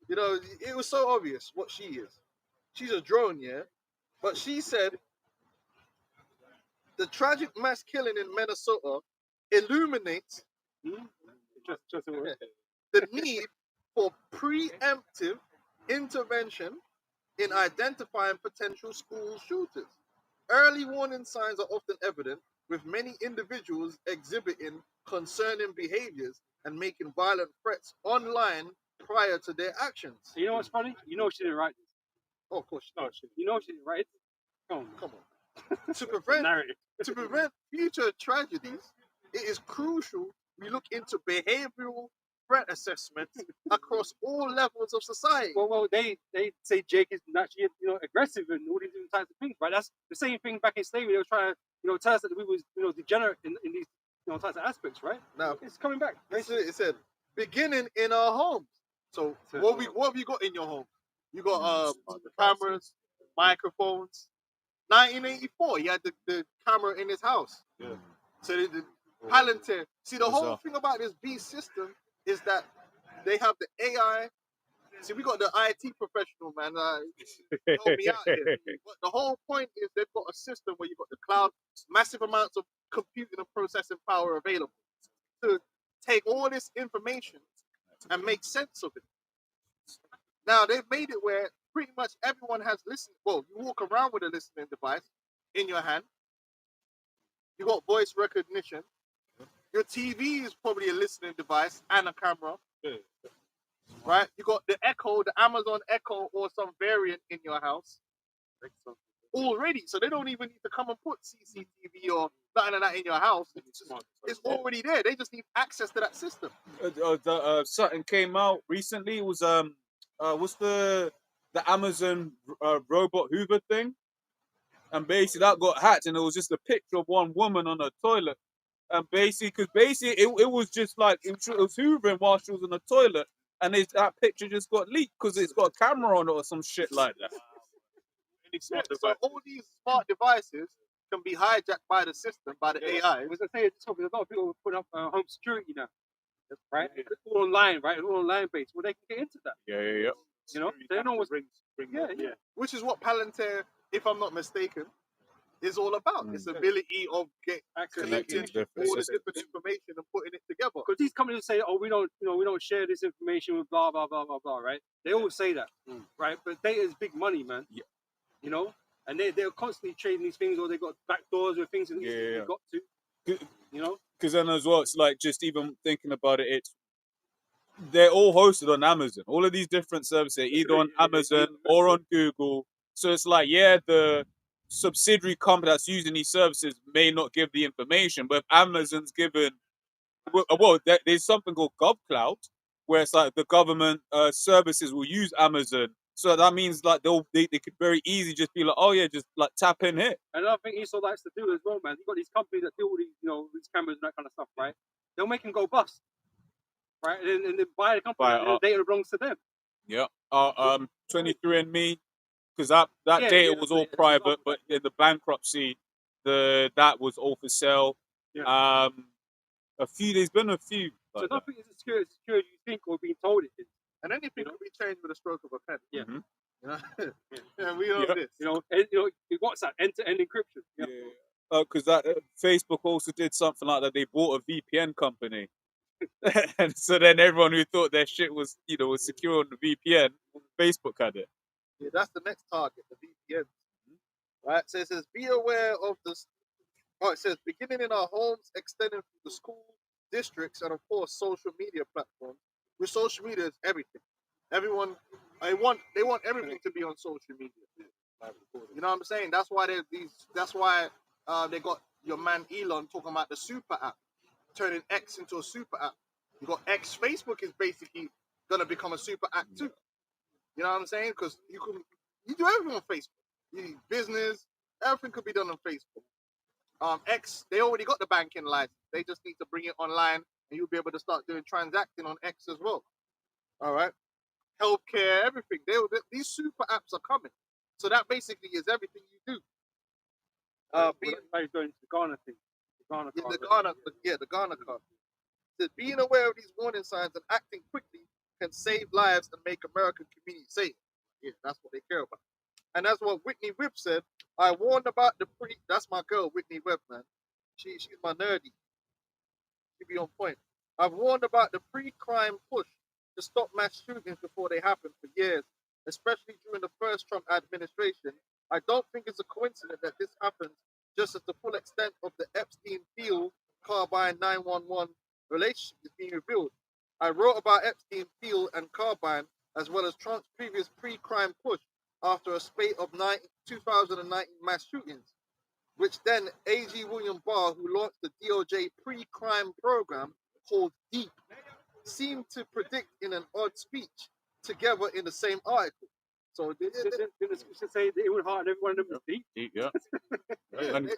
You know, it was so obvious what she is. She's a drone, yeah? But she said the tragic mass killing in Minnesota illuminates the need for preemptive intervention in identifying potential school shooters. Early warning signs are often evident, with many individuals exhibiting concerning behaviors and making violent threats online prior to their actions. You know what's funny? You know she didn't write this. Oh, of course. No, You know she didn't write it. Come on. to on. prevent future tragedies, it is crucial we look into behavioral threat assessments across all levels of society. Well, they say Jake is naturally, aggressive and all these different types of things, right? That's the same thing back in slavery. They were trying to, tell us that we was, degenerate in these, types of aspects, right? Now, It's coming back. it said, beginning in our homes. So what have you got in your home? You got cameras, microphones. 1984, he had the camera in his house. Yeah. So the Palantir. See, the whole Bizarre. thing about this beast system is that they have the AI. See, we got the IT professional, man. Help me out here. But the whole point is they've got a system where you've got the cloud, massive amounts of computing and processing power available to take all this information and make sense of it. Now, they've made it where pretty much everyone has listening. Well, you walk around with a listening device in your hand. You got voice recognition. Your TV is probably a listening device and a camera. Right? You got the Echo, the Amazon Echo, or some variant in your house already. So they don't even need to come and put CCTV or nothing like that in your house. It's already there. They just need access to that system. Something came out recently. It was what's the Amazon robot Hoover thing, and basically that got hacked, and it was just a picture of one woman on a toilet, and basically it was just like it was hoovering while she was in the toilet, and that picture just got leaked because it's got a camera on it or some shit like that. So all these smart devices can be hijacked by the system, by the AI. I was gonna say it's because a lot of people put up home security now, right? It's all online, right? It's all online based. Well, they can get into that. Yeah. They know what's Yeah. Which is what Palantir, if I'm not mistaken, is all about. Its ability of collecting all the different information and putting it together. Because these companies say, "Oh, we don't share this information with blah blah blah blah blah," right? They always say that, right? But data is big money, man. Yeah. And they're constantly trading these things, or they got back doors with things that they've got to, Because then as well, it's like just even thinking about it, they're all hosted on Amazon. All of these different services, either on Amazon or on Google. So it's like, the subsidiary company that's using these services may not give the information, but if Amazon's given, there's something called GovCloud, where it's like the government services will use Amazon So that means like they could very easily just be like, oh yeah, just like tap in here. And another thing Esau likes to do as well, man. You've got these companies that do all these, these cameras and that kind of stuff, right? They'll make them go bust, right? And then buy the company, Buy it and the up. data belongs to them. Yeah. 23andMe, because that Yeah, data yeah, was that's all it. It's private, all but in the bankruptcy, that was all for sale. Yeah. There's been a few. So Like that. nothing is as secure you think or being told it is. And anything can be changed with a stroke of a pen. Yeah. Mhm. You know? And we know Yeah. this. WhatsApp end-to-end encryption. Yeah. Because that Facebook also did something like that. They bought a VPN company, and so then everyone who thought their shit was was secure on the VPN, Facebook had it. Yeah, that's the next target, the VPN. Right? So it says, be aware of this. Oh, it says, beginning in our homes, extending through the school, districts, and of course, social media platforms. With social media, is everything. Everyone, they want everything to be on social media. You know what I'm saying? That's why they got your man Elon talking about the super app, turning X into a super app. You got X. Facebook is basically gonna become a super app too. You know what I'm saying? Because you do everything on Facebook. You business, everything could be done on Facebook. X, they already got the banking license. They just need to bring it online, and you'll be able to start doing transacting on X as well. All right, healthcare, everything. These super apps are coming. So that basically is everything you do. He's going to the Ghana thing. The Ghana Yeah, card, the Ghana card. Says, being aware of these warning signs and acting quickly can save lives and make American communities safe. Yeah, that's what they care about. And that's what Whitney Webb said. I warned about that's my girl, Whitney Webb, man. She's my nerdy. She be on point. I've warned about the pre-crime push to stop mass shootings before they happen for years, especially during the first Trump administration. I don't think it's a coincidence that this happens just as the full extent of the Epstein-Thiel Carbine 911 relationship is being revealed. I wrote about Epstein-Thiel and Carbine as well as Trump's previous pre-crime push after a spate of 2019 mass shootings, which then A.G. William Barr, who launched the DOJ pre-crime program called DEEP, seemed to predict in an odd speech together in the same article. So Didn't the scripture say that it would hard every one of them was deep? Yeah.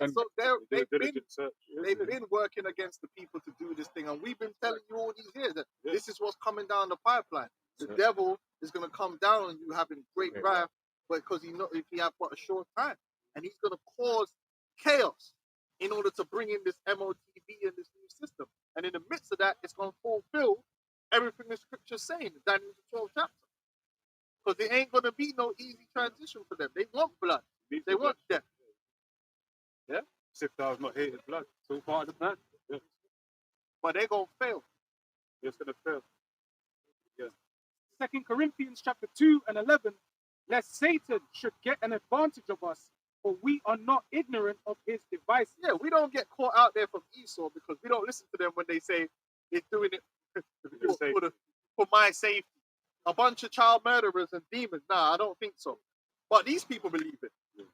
so they've been Diligent search. they've been working against the people to do this thing, and we've been telling you all these years that this is what's coming down the pipeline. The devil is going to come down on you having great wrath, but because if he have but a short time, and he's going to cause chaos in order to bring in this MOTB and this new system. And in the midst of that, it's going to fulfill everything the scripture's saying, Daniel the 12th chapter. Because it ain't going to be no easy transition for them. They want blood. They want death. Yeah? As if thou hast not hated blood. It's all part of the plan. Yeah. But they're going to fail. It's going to fail. 2 Corinthians chapter 2 and 11, lest Satan should get an advantage of us, for we are not ignorant of his devices. Yeah, we don't get caught out there from Esau because we don't listen to them when they say they're doing it for my safety. A bunch of child murderers and demons. Nah, I don't think so. But these people believe it.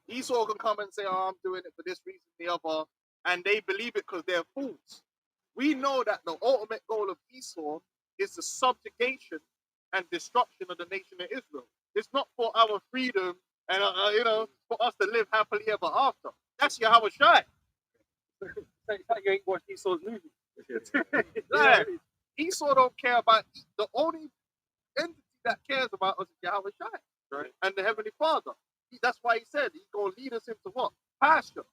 Esau can come and say, oh, I'm doing it for this reason, the other, and they believe it because they're fools. We know that the ultimate goal of Esau is the subjugation and destruction of the nation of Israel. It's not for our freedom and, for us to live happily ever after. That's Yahweh Shai. It's like you ain't watched Esau's movie. Like, Esau don't care about, the only entity that cares about us is Yahweh Shai. Right. And the Heavenly Father. That's why he said he's going to lead us into what? Pasture.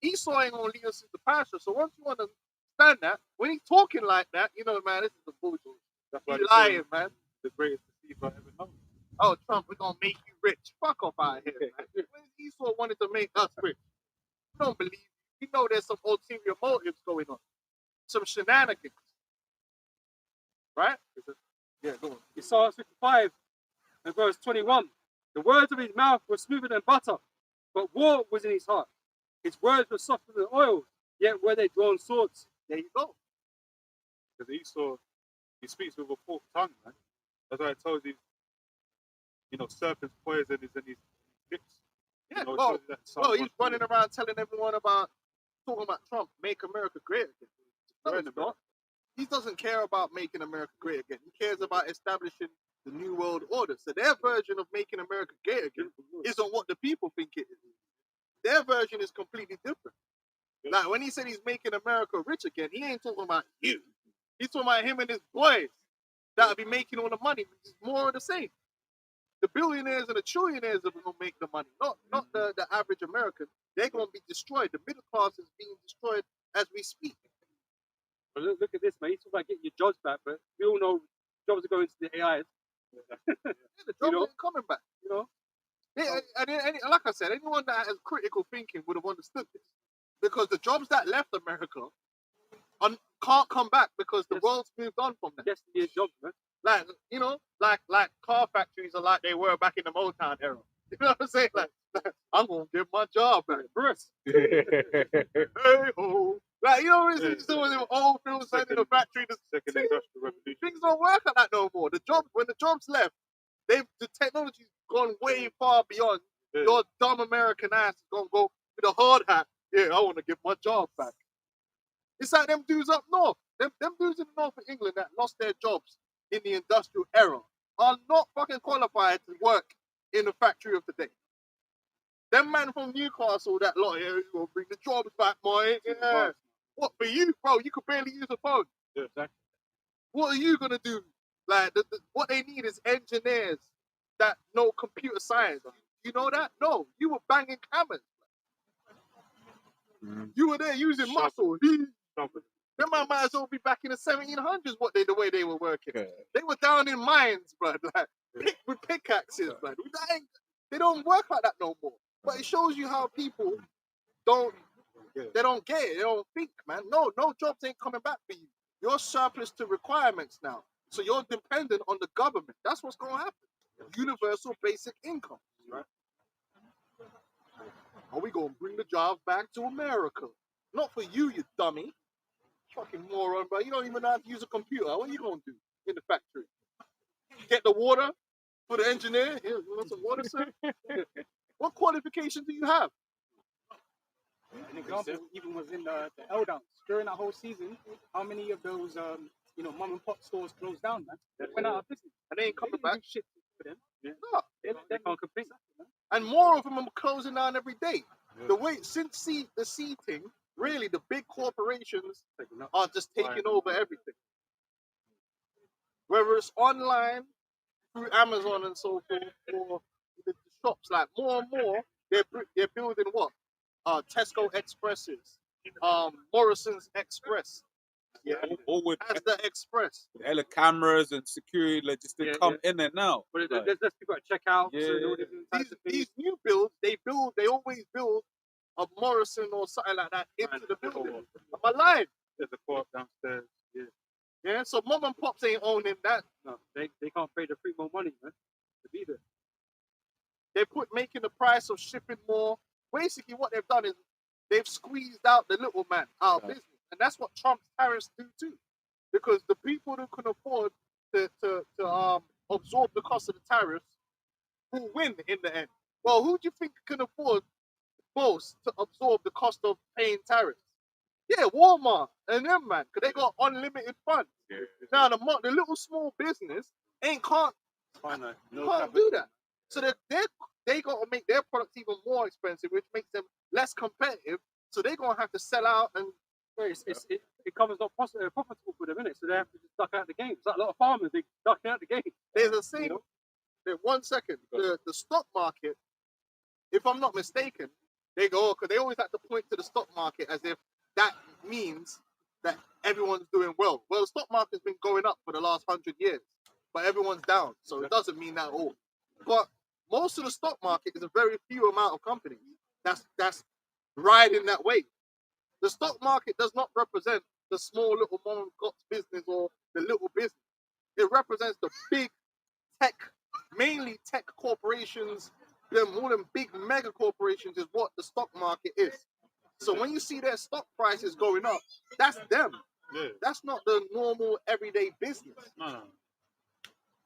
Esau ain't going to lead us into pasture. So once you understand that, when he's talking like that, man, this is the bullshit. That's why He's lying, man. the greatest deceiver ever known. Oh, Trump, we're going to make you rich. Fuck off out here, man. When Esau wanted to make us rich, we don't believe you. We know there's some ulterior motives going on. Some shenanigans. Right? Yeah, go on. Isaiah 55 and verse 21. The words of his mouth were smoother than butter, but war was in his heart. His words were softer than oil, yet were they drawn swords. There you go. Because Esau, he speaks with a forked tongue, man. That's why I told you, serpent's poison is in his lips. Yeah, it well, shows you that Psalm he's running around telling everyone talking about Trump, make America great again. No, it's not. He doesn't care about making America great again. He cares about establishing the New World Order. So their version of making America great again isn't what the people think it is. Their version is completely different. Like when he said he's making America rich again, he ain't talking about you. He's talking about him and his boys that'll be making all the money. It's more of the same. The billionaires and the trillionaires are gonna make the money, not the average American. They're gonna be destroyed. The middle class is being destroyed as we speak. But look at this, man. He's talking about getting your jobs back, but we all know jobs are going to the AIs. Yeah, the jobs ain't coming back. You know, Yeah, and like I said, anyone that has critical thinking would have understood this, because the jobs that left America can't come back because the world's moved on from them. destiny is jobs, man. Like like car factories are like they were back in the Motown era. You know what I'm saying? Like I'm gonna get my job back, Bruce. Hey ho. Like you know, it's still them old films in the factory. Second industrial revolution. Things don't work like that no more. When the jobs left, the technology's gone way far beyond. Your dumb American ass is gonna go with a hard hat. Yeah, I want to get my job back. It's like them dudes up north. Them dudes in the north of England that lost their jobs in the industrial era are not fucking qualified to work in the factory of today. Them man from Newcastle, that lot here, you gonna bring the jobs back, boy. Yeah. What for you, bro? You could barely use a phone. Yeah, exactly. What are you gonna do? Like, what they need is engineers that know computer science. You know that? No, you were banging hammers. You were there using muscle. Them man might as well be back in the 1700s. The way they were working. They were down in mines, bro. Like with pickaxes, man. They don't work like that no more. But it shows you how people don't get it. They don't think, man. No jobs ain't coming back for you. You're surplus to requirements now. So you're dependent on the government. That's what's going to happen. Universal basic income, right? Are we going to bring the jobs back to America? Not for you, you dummy. Fucking moron, bro. You don't even know how to use a computer. What are you going to do in the factory? Get the water for the engineer? Here, you want some water, sir? What qualification do you have? An example even was in the L Downs. During that whole season, how many of those mom and pop stores closed down, man? They went out of business. And they ain't coming back. Shit for them. No. They can't compete. And more of them are closing down every day. The way since the C thing, really the big corporations are just taking over everything. Whether it's online, through Amazon and so forth, or the shops, like more and more, they're building what? Tesco Expresses, Morrison's Express. Yeah, All with as the Express. hella cameras and security, like just to come in there now. But there's less people at checkout. Yeah. So all different types of things. These new builds, they always build a Morrison or something like that into the building. Am I lying? There's a co-op downstairs. Yeah. Yeah, so mom and pops ain't owning that. No, they can't pay the free more money, man, to be there. They making the price of shipping more. Basically, what they've done is they've squeezed out the little man out of business. And that's what Trump's tariffs do too. Because the people who can afford to absorb the cost of the tariffs will win in the end. Well, who do you think can afford most to absorb the cost of paying tariffs? Yeah, Walmart and them, man, because they got unlimited funds. Yeah. Now, the little small business can't do that. So they got to make their products even more expensive, which makes them less competitive. So they're going to have to sell out and It becomes not profitable for them, innit? So they have to just duck out the game. It's like a lot of farmers, they duck out the game. there's a thing. That 1 second, the stock market, if I'm not mistaken, they go, because they always like to point to the stock market as if that means that everyone's doing well. Well, the stock market's been going up for the last 100 years, but everyone's down. So it doesn't mean that at all. But most of the stock market is a very few amount of companies that's riding that wave. The stock market does not represent the small little mom and pop business or the little business. It represents the big tech, mainly tech corporations. All them big mega corporations is what the stock market is. So when you see their stock prices going up, that's them. Yeah. That's not the normal everyday business. No.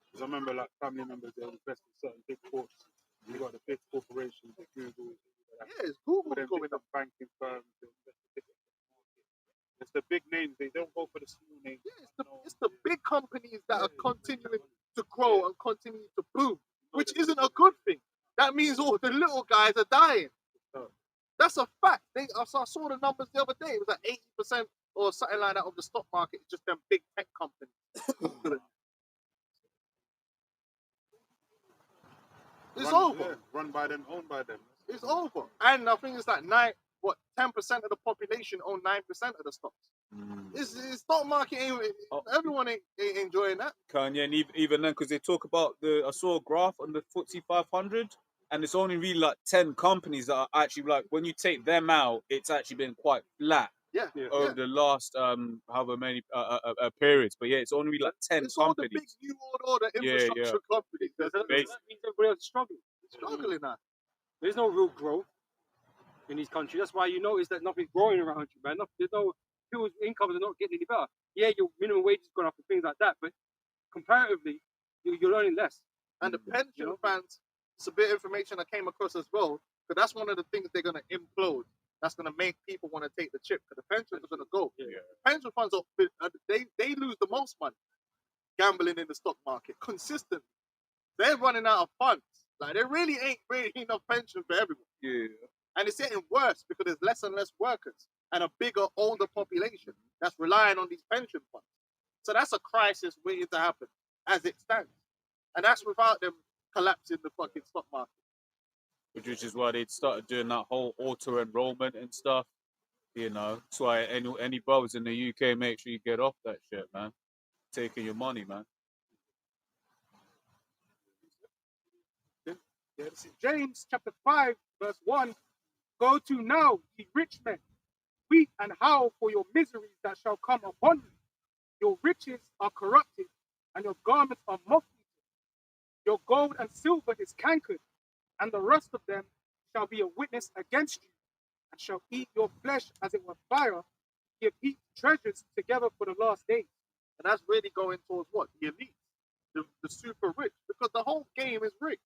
Because I remember like family members, they invest in certain big corps. You got the big corporations, the Google. Yeah, it's Google Them going big up. banking firms. It's the big names. They don't go for the small names. Yeah, it's the big companies that are continuing to grow and continue to boom, which isn't a good thing. That means all the little guys are dying. That's a fact. I saw the numbers the other day. It was like 80% or something like that of the stock market is just them big tech companies. It's over. Run by them, owned by them. It's over. And I think it's like 10% of the population own 9% of the stocks. It's stock market everyone ain't enjoying that. Kanye, and even then, because they talk about I saw a graph on the FTSE 500, and it's only really like 10 companies that are actually like, when you take them out, it's actually been quite flat over the last however many periods. But yeah, it's only really like 10 it's companies. All the big new order infrastructure companies. That means everybody else is struggling. Struggling now. There's no real growth in these countries. That's why you notice that nothing's growing around you, man. There's no people's incomes are not getting any better. Yeah, your minimum wage is going up and things like that, but comparatively, you're earning less. And the pension funds, it's a bit of information I came across as well, because that's one of the things they're going to implode. That's going to make people want to take the chip, because the pensions are going to go. Pension funds, they lose the most money gambling in the stock market consistently. They're running out of funds. Like, there really ain't enough pension for everyone. Yeah. And it's getting worse because there's less and less workers and a bigger, older population that's relying on these pension funds. So that's a crisis waiting to happen as it stands. And that's without them collapsing the fucking stock market. Which is why they started doing that whole auto enrollment and stuff. You know, that's why any brothers in the UK, make sure you get off that shit, man. Taking your money, man. This is James chapter 5, verse 1. Go to now, ye rich men, weep and howl for your miseries that shall come upon you. Your riches are corrupted, and your garments are moth-eaten. Your gold and silver is cankered, and the rust of them shall be a witness against you, and shall eat your flesh as it were fire. Ye have heaped treasures together for the last days. And that's really going towards what? The elite, the super rich, because the whole game is rigged.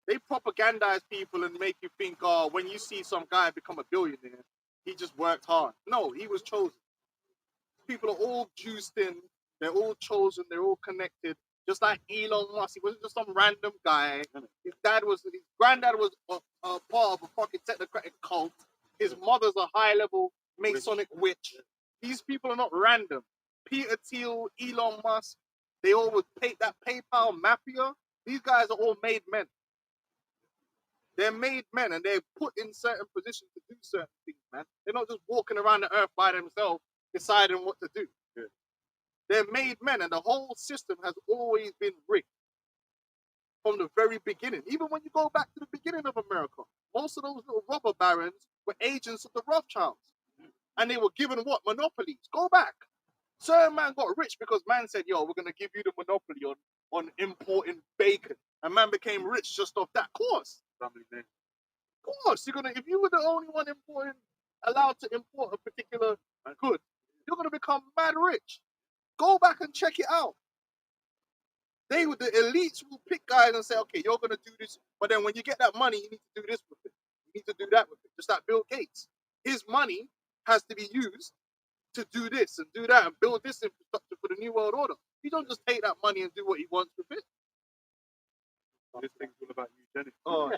They propagandize people and make you think, oh, when you see some guy become a billionaire, he just worked hard. No, he was chosen. People are all juiced in. They're all chosen. They're all connected. Just like Elon Musk, he wasn't just some random guy. His granddad was a part of a fucking technocratic cult. His mother's a high-level Masonic witch. These people are not random. Peter Thiel, Elon Musk, they all would pay that PayPal mafia. These guys are all made men. They're made men, and they're put in certain positions to do certain things, man. They're not just walking around the earth by themselves deciding what to do. Yeah. They're made men, and the whole system has always been rigged from the very beginning. Even when you go back to the beginning of America, most of those little robber barons were agents of the Rothschilds, and they were given what? Monopolies. Go back. Certain man got rich because man said, yo, we're going to give you the monopoly on importing bacon. And man became rich just off that course. Of course, if you were the only one allowed to import a particular good, you're gonna become mad rich. Go back and check it out. The elites will pick guys and say, okay, you're gonna do this, but then when you get that money, you need to do this with it. You need to do that with it. Just like Bill Gates. His money has to be used to do this and do that and build this infrastructure for the New World Order. You don't just take that money and do what he wants with it. This thing's all about eugenics. Oh,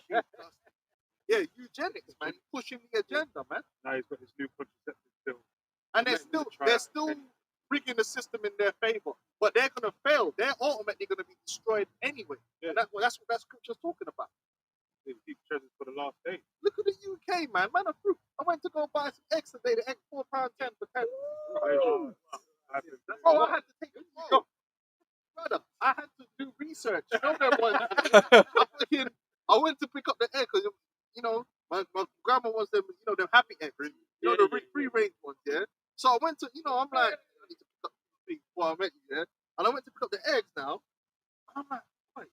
yeah, eugenics, man. Pushing the agenda, man. Now he's got this new contraceptive pill. And they're still rigging the system in their favor. But they're gonna fail. They're ultimately gonna be destroyed anyway. Yeah. And that's what that scripture's talking about. They keep treasures for the last day. Look at the UK, man. Man of fruit. I went to go buy some eggs today. The egg £4.10 for 10. Oh, I had to take a go. Brother, I had to do research. You know that one. I went to pick up the egg because, you know, my grandma wants them, you know, them happy eggs. You know, the free range ones, yeah? So I went to, you know, I'm like, I need to pick up things before I met you, yeah? And I went to pick up the eggs now. I'm like, wait.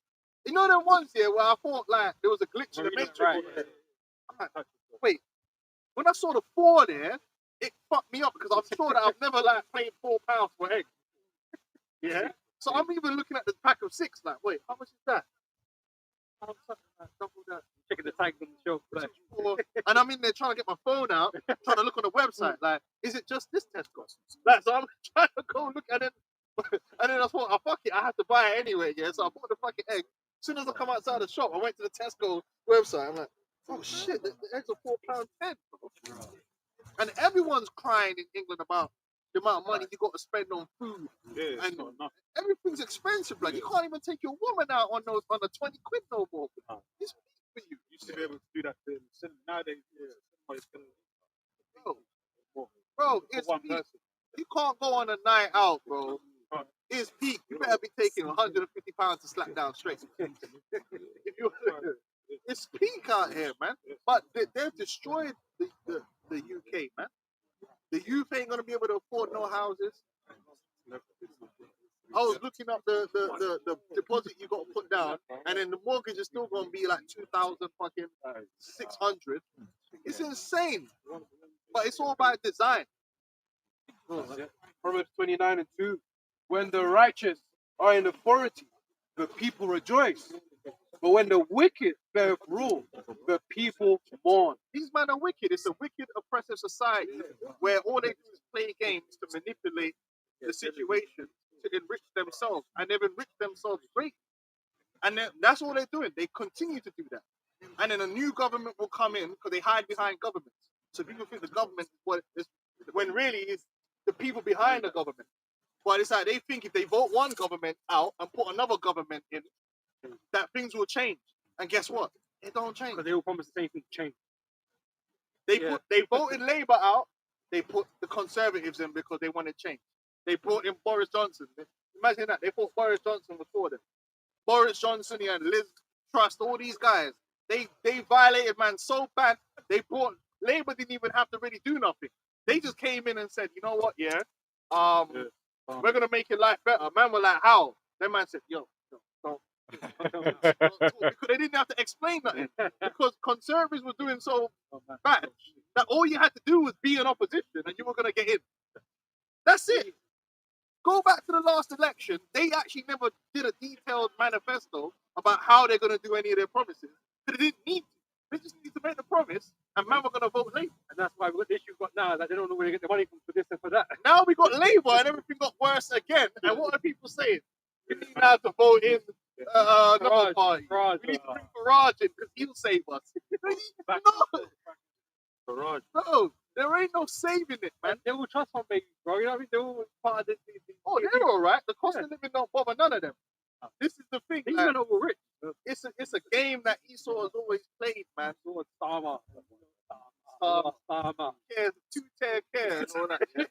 You know them ones here where I thought, like, there was a glitch in the matrix? Right. I'm like, wait. When I saw the 4 there, it fucked me up because I'm sure that I've never, like, paid £4 for eggs. Yeah? So I'm even looking at the pack of 6, like, wait, how much is that? Double that. Checking the tag on the shelf. And I'm in there trying to get my phone out, trying to look on the website, like, is it just this Tesco? Like, so I'm trying to go look at it, and then then I thought, oh, fuck it, I have to buy it anyway. Yeah, so I bought the fucking egg. As soon as I come outside the shop, I went to the Tesco website. I'm like, oh shit, the eggs are £4.10. And everyone's crying in England about the amount of money you got to spend on food. Yeah, And everything's expensive. Like, you can't even take your woman out on those on the 20 quid no more. It's for you. You used to be able to do that in cinema. Nowadays, it's gonna Bro, for it's one peak. person. You can't go on a night out, bro. It's peak. You better be taking £150 to slap down straight. It's peak out here, man. But they've destroyed the UK, man. The youth ain't gonna be able to afford no houses. I was looking up the deposit you got to put down, and then the mortgage is still gonna be like 2,000 fucking 600. It's insane, but it's all about design. Proverbs 29:2. When the righteous are in authority, the people rejoice. But when the wicked bear rule, the people mourn. These men are wicked. It's a wicked, oppressive society where all they do is play games to manipulate the situation to enrich themselves, and they've enriched themselves great. And that's all they're doing. They continue to do that. And then a new government will come in because they hide behind governments. So people think the government is what is, when really it's the people behind the government. But it's like they think if they vote one government out and put another government in, that things will change. And guess what? It don't change. Because they all promise the same thing to change. They voted Labour out. They put the Conservatives in because they wanted change. They brought in Boris Johnson. Imagine that. They thought Boris Johnson was for them. Boris Johnson and Liz Truss, all these guys, they violated man so bad. They brought Labour didn't even have to really do nothing. They just came in and said, you know what, we're gonna make your life better. Man were like, how? That man said, yo, don't because they didn't have to explain nothing because Conservatives were doing so bad that all you had to do was be in opposition and you were gonna get in. That's it. Go back to the last election. They actually never did a detailed manifesto about how they're gonna do any of their promises. But they didn't need to. They just need to make the promise, and man, we're gonna vote Labour. And that's why what the issue you've got now is that they don't know where to get the money from for this and for that. Now we got Labour, and everything got worse again. And what are people saying? We need now to vote in another party. Farage, We need to bring Farage in because he'll save us. No, no, there ain't no saving it, man. And they will trust fund babies, bro. You know what I mean? They're all part of this. Oh, they're all right. The cost of living don't bother none of them. This is the thing. These Like, men are all rich. it's a game that Esau has always played, man. Starmer. Cares, two-tier care and all that. Shit.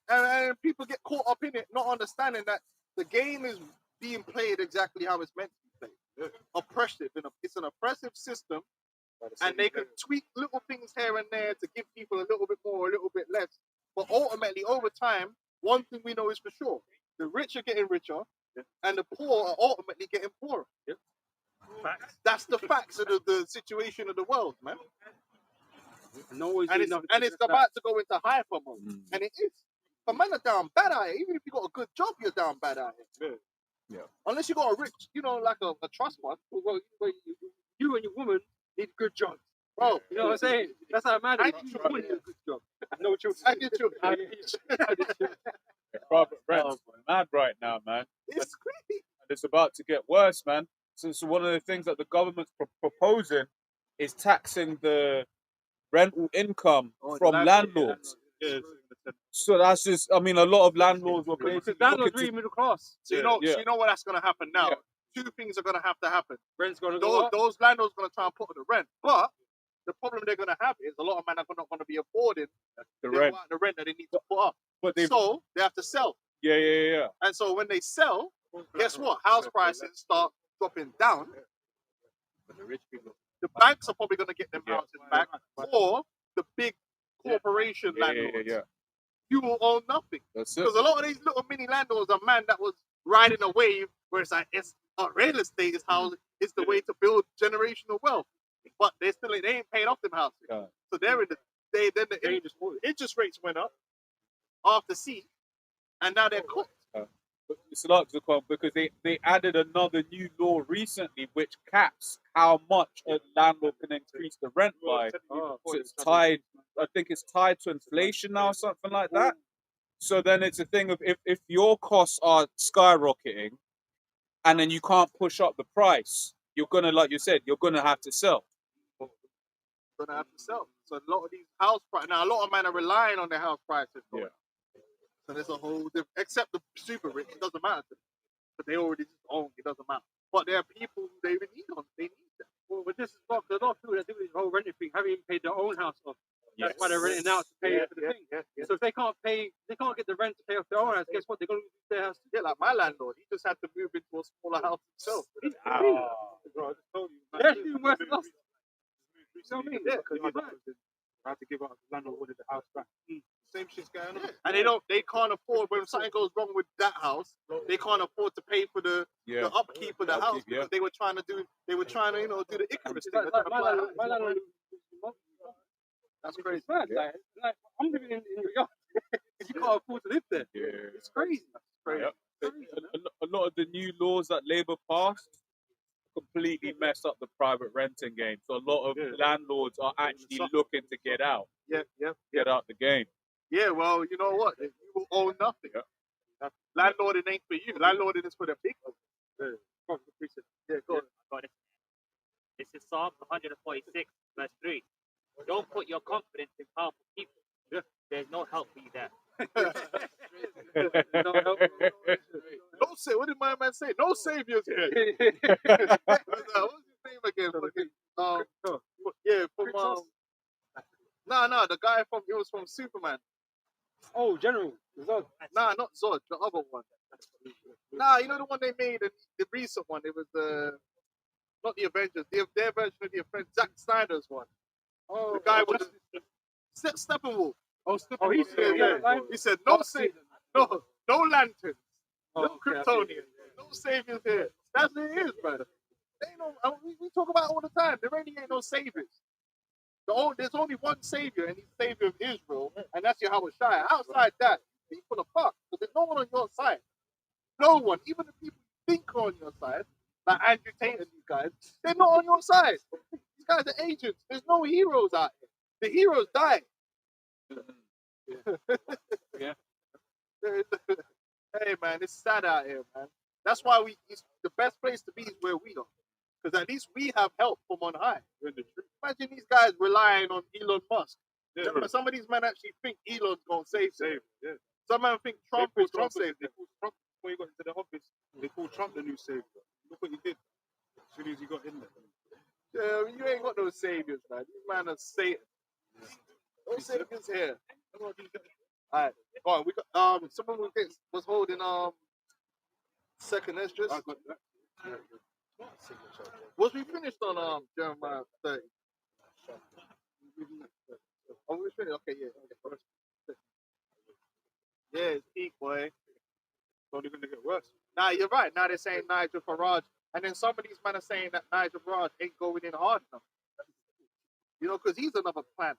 and people get caught up in it, not understanding that the game is being played exactly how it's meant to be played. Oppressive. It's an oppressive system, and they can tweak little things here and there to give people a little bit more, a little bit less. But ultimately, over time, one thing we know is for sure: the rich are getting richer, and the poor are ultimately getting poorer. That's the facts of the situation of the world, man. And it's about to go into hyper mode, and it is. But man are down bad at it. Even if you got a good job, you're down bad at it. Yeah. Unless you got a rich, like a trust fund. Well, you and your woman need good jobs. Bro, You know what I'm saying? That's how mad I it is. need You children. need a good job. No children. I did children. Private rent's mad right now, man. It's crazy. And it's about to get worse, man. So one of the things that the government's proposing is taxing the rental income from landlords. So that's just, I mean, a lot of landlords were basically Because landlords looking really middle class. So you know what that's gonna happen now. Yeah. Two things are gonna have to happen. Rent's gonna go up. Those landlords are gonna try and put on the rent, but the problem they're gonna have is a lot of men are not gonna be affording the rent. the rent that they need to put up. But they, So they have to sell. yeah. And so when they sell, guess what? House prices start dropping down. The banks are probably going to get them houses back, or the big corporation landlords. Yeah. You will own nothing. That's it. Because a lot of these little mini landlords are man that was riding a wave where it's like real estate is how it's the way to build generational wealth. But they ain't paying off them houses. Yeah. So they're in the interest rates went up after C, and now they're cooked. But it's like because they added another new law recently which caps how much a landlord can increase the rent by. So it's tied, I think it's tied to inflation now or something like that. So then it's a thing of if your costs are skyrocketing, and then you can't push up the price, you're gonna, like you said, you're gonna have to sell. Gonna have to sell. So a lot of these house prices now, a lot of men are relying on their house prices. Yeah. So there's a whole different, except the super rich, it doesn't matter to them. But they already just own, it doesn't matter. But there are people who they need them. They need them. Well, but this is not a lot of people that do this whole renting thing haven't even paid their own house off. That's why they're renting out to pay for the thing. So if they can't get the rent to pay off their own house, guess what? They're going to lose their house. Yeah, like my landlord, he just had to move into a smaller house himself. Bro, I just told you. man. They're doing worse than us. You know what I mean? Yeah, because I had to give up the landlord wanted the house back. Same shit's going on. And they can't afford, when something goes wrong with that house, they can't afford to pay for the upkeep of the house because they were trying to do the Icarus thing. My landlord, That's crazy. it's bad. Like, I'm living in your yard. You can't afford to live there. Yeah. It's crazy. Crazy. A lot of the new laws that Labour passed completely messed up the private renting game. So a lot of landlords are actually looking to get out the game. Yeah, well, you know what? You will own nothing. Landlording ain't for you. Landlording is for the big ones. Yeah, go on. Got it. This is Psalm 146, verse 3. Don't put your confidence in powerful people. There's no help for you there. No say. What did my man say? No saviors here. What's his name again? The guy from Superman. Oh, General. Zod. Nah, not Zod, the other one. Nah, you know the one they made, the recent one. It was not the Avengers, their version of the Avengers, Zack Snyder's one. Oh, The guy with Steppenwolf. Oh, he said, He said, no lanterns, no okay, Kryptonians, no saviors here. That's what it is, brother. There ain't no, we talk about it all the time. There really ain't no saviors. There's only one savior, and he's savior of Israel, and that's Yahweh Shai. Outside that, people are fucked. So there's no one on your side. No one, even the people you think are on your side, like Andrew Tate and these guys, they're not on your side. These guys are agents. There's no heroes out here. The heroes die. Hey man, it's sad out here, man. That's why the best place to be is where we are. Because at least we have help from on high. Imagine these guys relying on Elon Musk. Yeah, Some of these men actually think Elon's going to save them. Yeah. Some men think Trump is going to save They them. called Trump before he got into the office. They called Trump the new savior. Look what he did as soon as he got in there. Yeah, you ain't got no saviors, man. These men are Satan. No saviors here. Alright, go on. We got someone was holding second Esdras. I got that. Was we finished on Jeremiah 30? Oh, we finished. Okay, yeah. Yeah, it's peak, boy. It's only going to get worse. Nah, you're right. Now they're saying Nigel Farage, and then some of these men are saying that Nigel Farage ain't going in hard enough. You know, because he's another plant.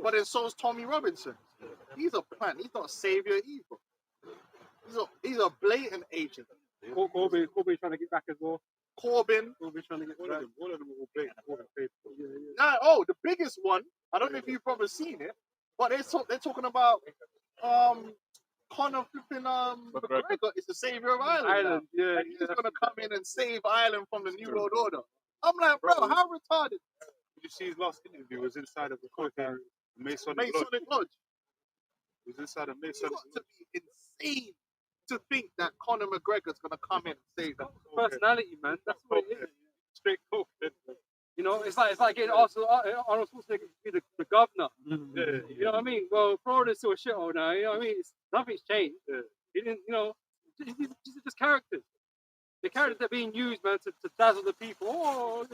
But then so is Tommy Robinson. He's a plant. He's not a savior either. He's a blatant agent. Corbyn's trying to get back as well. Corbyn. Corbyn's trying to get All back. of them are all blatant. All paid for. Now, the biggest one. I don't know if you've probably seen it, but they're talking about Conor flipping McGregor is the savior of Ireland. Yeah, And he's gonna come in and save Ireland from the New World Order. I'm like, bro, how retarded? Did you see his last interview? It was inside of the Masonic Lodge. Masonic Lodge. It was inside of You Masonic got to be insane to think that Conor McGregor's gonna come in and save them. Personality, man. That's what it is. Straight coke. You know, it's like getting Arnold Schwarzenegger to be the governor. You know what I mean? Well, Florida's still a shithole now. You know what I mean? Nothing's changed. He didn't, you know, just characters. The characters that are being used, man, to dazzle the people. Oh,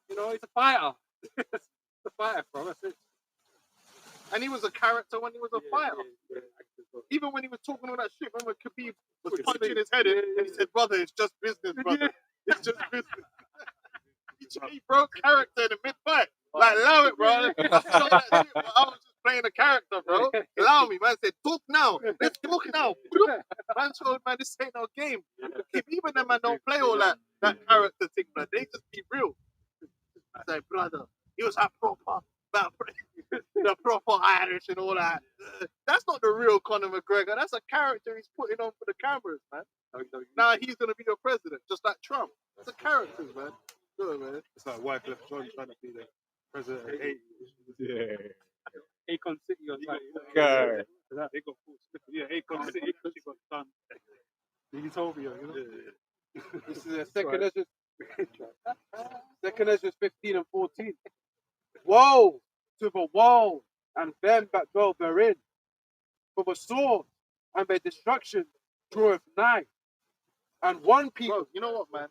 you know, he's a fighter. It's a fighter, bro. That's it. And he was a character when he was a fighter. Even when he was talking all that shit, when Khabib was punching his head in, and he said, "Brother, it's just business, brother. It's just business." He broke character in the mid-fight. Like, allow it, bro. I was just playing a character, bro. Allow me, man. Said, talk now. Let's talk now. Man told, man, this ain't no game. Even them, man, don't play all that character thing, man. They just be real. I said, brother, he was a proper, the proper Irish and all that. That's not the real Conor McGregor. That's a character he's putting on for the cameras, man. Now he's gonna be the president, just like Trump. It's a character, man. Good, man. It's like Wycliffe John trying to be the president of Haiti. Yeah. Akon City or something. Okay. They got full sticker. Yeah, Akon City she got done. Utopia, you know? This is a second Ezra. Second Ezra 15 and 14. Woe to the wall and them that dwell therein. For the sword and the destruction draweth nigh. And one people. Bro, you know what, man?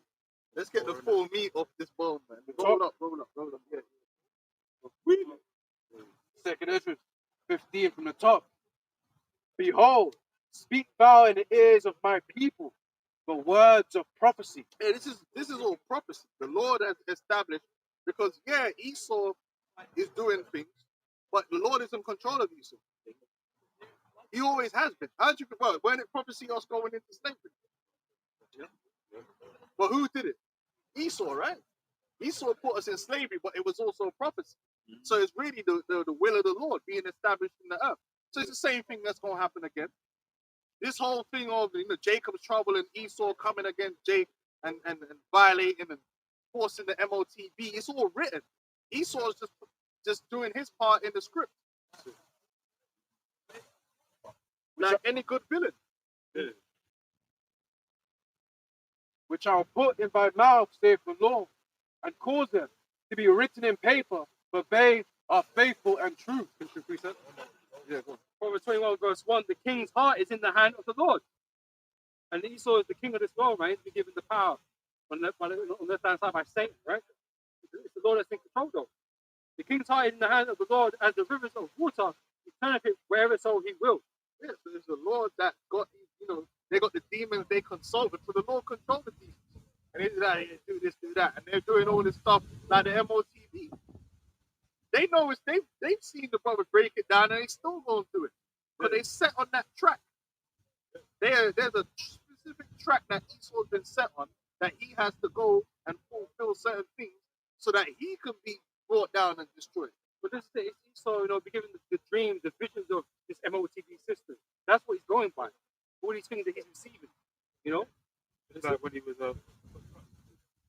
Let's get the full meat off this bone, man. Roll Roll up. Yeah. Second Ezra 15 from the top. Behold, speak thou in the ears of my people the words of prophecy. Hey, this is all prophecy. The Lord has established, because Esau is doing things, but the Lord is in control of Esau. He always has been. How'd you well, when it prophecy us going into slavery? But who did it? Esau, right? Esau put us in slavery, but it was also a prophecy. So it's really the will of the Lord being established in the earth. So it's the same thing that's going to happen again. This whole thing of Jacob's trouble and Esau coming against Jake and violating and forcing the MOTB, it's all written. Esau is just doing his part in the script. Like any good villain. Which I'll put in thy mouth, saith the Lord, and cause them to be written in paper, for they are faithful and true. Yeah, go on. Proverbs 21 verse 1, the king's heart is in the hand of the Lord. And Esau is the king of this world, right? He's been given the power on the left hand side by Satan, right? It's the Lord that's in control, though. The king's heart is in the hand of the Lord as the rivers of water. He turneth it wherever so he will. Yeah, so it's the Lord that got they got the demons they consulted, so the Lord controlled the demons. And they do this, do that, and they're doing all this stuff like the MOTV. They know they've seen the brother break it down, and they still going to do it because they set on that track. There's a specific track that Esau's been set on that he has to go and fulfill certain things so that he can be brought down and destroyed. But this is it. It's Esau, be given the dreams, the visions of this MOTV system. That's what he's going by. All these things that he's receiving, It's like when he was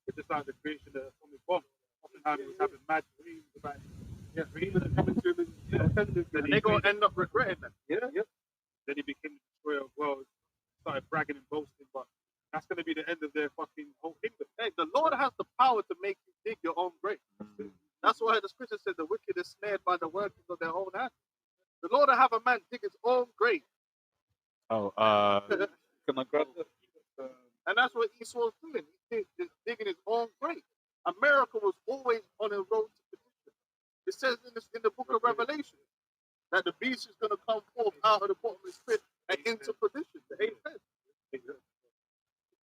it's just like the creation of the atomic bomb. Oftentimes he was having mad dreams about dreams are coming to him And they're going to end up regretting them. Then he became the destroyer of worlds, started bragging and boasting, but that's going to be the end of their fucking whole kingdom. Hey, the Lord has the power to make you dig your own grave. That's why the scripture said the wicked is snared by the workings of their own hands. The Lord will have a man dig his own grave. Oh, can I grab that? And that's what Esau's doing. He's digging his own grave. America was always on a road to perdition. It says in the book of Revelation that the beast is going to come forth out of the bottomless pit and into perdition, the eighth head.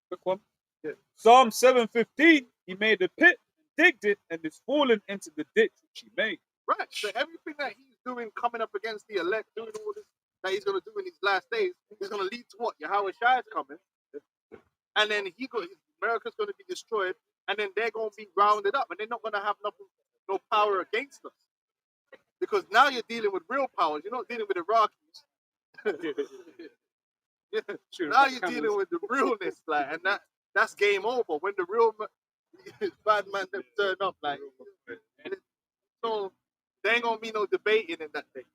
Quick one. Yeah. Psalm 7:15. He made a pit, digged it, and is fallen into the ditch which he made. Right. So everything that he's doing, coming up against the elect, doing all this that he's going to do in these last days, is going to lead to what? Yahweh Shai is coming. And then America's going to be destroyed, and then they're going to be rounded up, and they're not going to have no power against us. Because now you're dealing with real powers. You're not dealing with Iraqis. Now you're dealing with the realness, like, and that's game over. When the real bad man turn up, like, so there ain't gonna be no debating in that thing.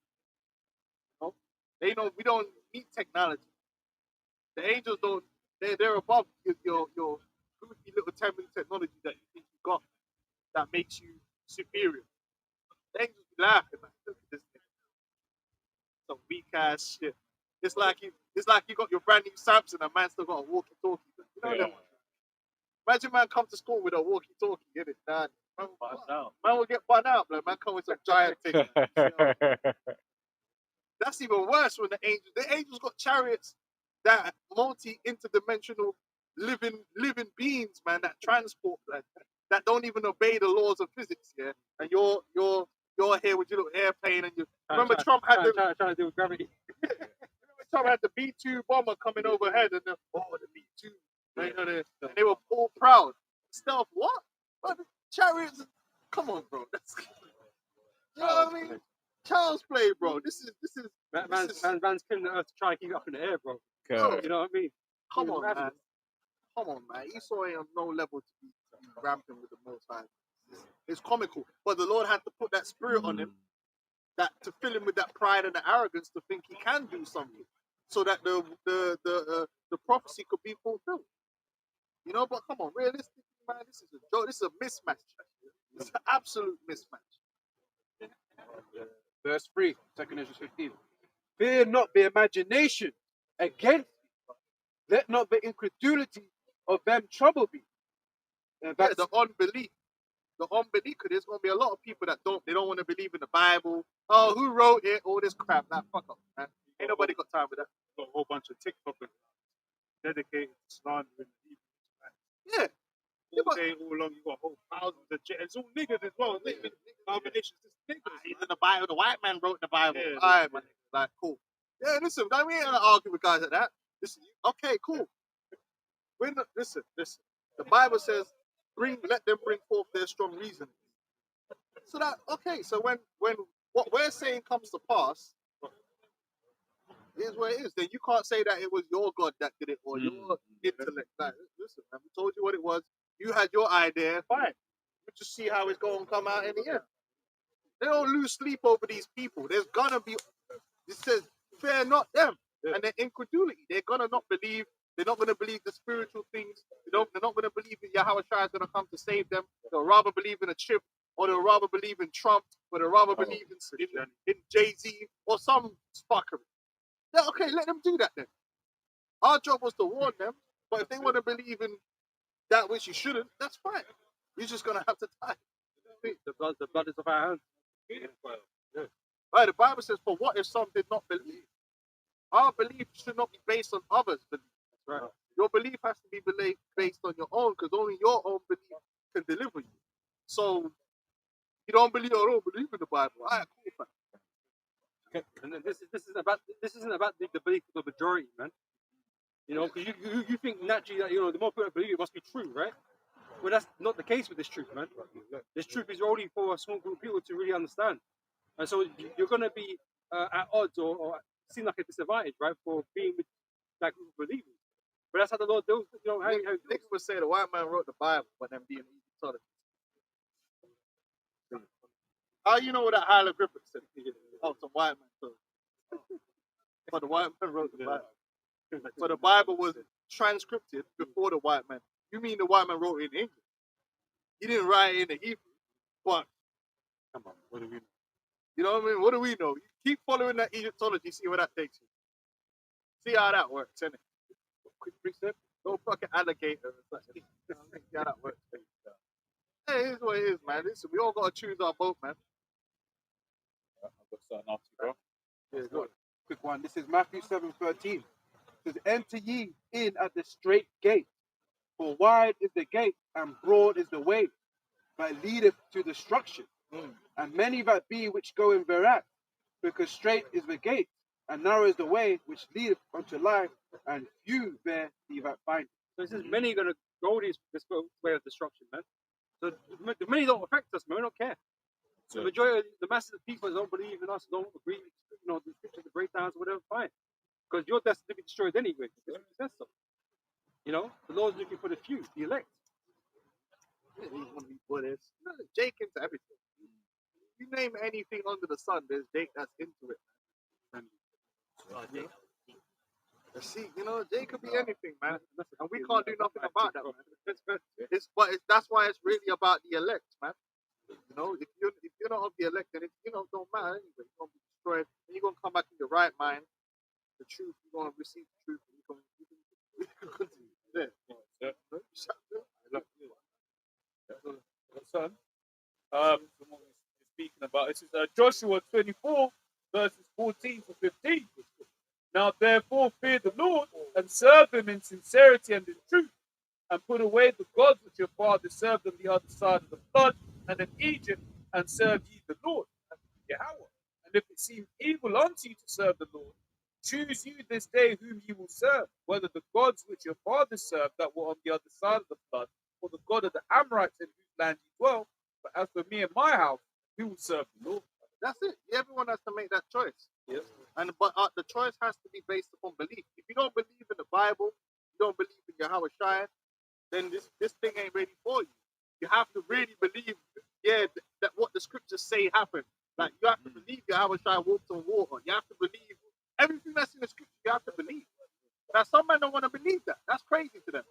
We don't need technology. The angels don't. They're above your goofy little 10-minute technology that you think you got that makes you superior. The angels be laughing, man. Look at this thing. Some weak ass shit. It's like you got your brand new Samsung and man still got a walkie-talkie. You know that one? Imagine man come to school with a walkie-talkie, get it done. Man will get fun out, man come with some giant thing. That's even worse when the angels got chariots that multi-interdimensional living beings, man, that transport, that don't even obey the laws of physics, yeah. And you're here with your little airplane, and remember Trump had trying to deal with gravity. Trump had the B-2 bomber coming overhead, and the B-2, and they were all proud. Stealth, what? But the chariots, come on, bro. You know what I mean? Child's play, bro. This is Man's killing the earth to try and keep it up in the air, bro. Okay. You know what I mean? come It's on, madness. man. Come on, man. Esau ain't on no level to be ramping with the Most High. It's comical, but the Lord had to put that spirit on him, that to fill him with that pride and the arrogance to think he can do something, so that the prophecy could be fulfilled. You know, but come on, realistically, man, this is a joke. This is a mismatch. It's an absolute mismatch. Verse 3, 2 Ezra 15. Fear not the imagination against me. Let not the incredulity of them trouble me. And Yeah, that's the unbelief. The unbelief, because there's going to be a lot of people that don't want to believe in the Bible. Oh, who wrote it? All this crap. Nah, fuck up, man. Ain't nobody got time for that. Got a whole bunch of TikTokers dedicated to slandering the Hebrews. Yeah. All but- day, all long, you got whole thousands of it's all niggas as well. Isn't it? Combinations of niggas. It's in the Bible. The white man wrote the Bible. Yeah, All right, man. Like, cool. Yeah, listen, we ain't gonna argue with guys like that. Listen, okay, cool. We're not, listen. The Bible says, let them bring forth their strong reason. So that, okay, so when what we're saying comes to pass, here's what it is. Then you can't say that it was your God that did it or your intellect. Like, listen, man, we told you what it was. You had your idea, fine. We just see how it's going to come out in the end. They don't lose sleep over these people. There's gonna be. It says, fear not them, and their incredulity. They're gonna not believe. They're not gonna believe the spiritual things. They're not gonna believe that Yahweh Shai is gonna come to save them. They'll rather believe in a chip, or they'll rather believe in Trump, or they'll rather believe in Jay-Z or some fuckery. Yeah, okay, let them do that then. Our job was to warn them, but if they want to believe in that which you shouldn't, that's fine. You're just gonna have to die. The blood is of our hands. Right, the Bible says, for what if some did not believe? Our belief should not be based on others' belief. Right. Your belief has to be based on your own, because only your own belief can deliver you. So, you don't believe or don't believe in the Bible. All right, cool, man. And then this isn't about the belief of the majority, man. You know, because you think naturally that, you know, the more people believe it must be true, right? Well, that's not the case with this truth, man. This truth is only for a small group of people to really understand. And so you're going to be at odds or seem like a disadvantage, right, for being with that group of believers. But that's how the Lord deals, you know, how Niggas would say the white man wrote the Bible, but them being Egyptologist. How you know what that hieroglyphic said? Oh, some white man. So. But the white man wrote the Bible. So the Bible was transcripted before the white man. You mean the white man wrote it in English? He didn't write it in the Hebrew. But Come on, what do we know? you know what I mean? What do we know? You keep following that Egyptology, see where that takes you. See how that works, innit? Quick precept. No fucking alligator. See how that works. Hey, here's what it is, man. Listen, we all gotta choose our boat, man. I've got something after you, bro. Yeah, good. quick one. This is Matthew 7:13. It says, enter ye in at the straight gate, for wide is the gate and broad is the way that leadeth to destruction, and many that be which go in thereat, because straight is the gate and narrow is the way which leadeth unto life, and few there be that find it. So it says many are going to go this way of destruction, man. So the many don't affect us, man. We don't care. The majority, the masses of people that don't believe in us, don't agree, you know, the scriptures, the breakdowns, whatever, fine. Because you're destined to be destroyed anyway. Because it says so. You know, the Lord's looking for the few, the elect. Jake into everything. You name anything under the sun, there's Jake that's into it. See, you know, Jake could be anything, man, and we can't do nothing about that, man. That's why it's really about the elect, man. You know, if you're not of the elect, then it, you know, don't matter anyway. You're gonna be destroyed, and you're gonna come back in your right mind. The truth, you're gonna receive the truth, and you can continue. Yeah. Son, from what we're speaking about, this is Joshua 24, verses 14 to 15. Now, therefore, fear the Lord and serve him in sincerity and in truth, and put away the gods which your fathers served on the other side of the flood and in Egypt, and serve ye the Lord and Yahweh. And if it seem evil unto you to serve the Lord, choose you this day whom you will serve, whether the gods which your fathers served that were on the other side of the flood, or the God of the Amorites in whose land you dwell. But as for me and my house, we will serve the Lord. That's it. Everyone has to make that choice. Yes. But the choice has to be based upon belief. If you don't believe in the Bible, you don't believe in Yahweh Shai, then this thing ain't ready for you. You have to really believe, that what the scriptures say happened. Like you have to believe Yahweh Shai walked on water. You have to believe everything that's in the scripture. You have to believe. Now some men don't want to believe that. That's crazy to them.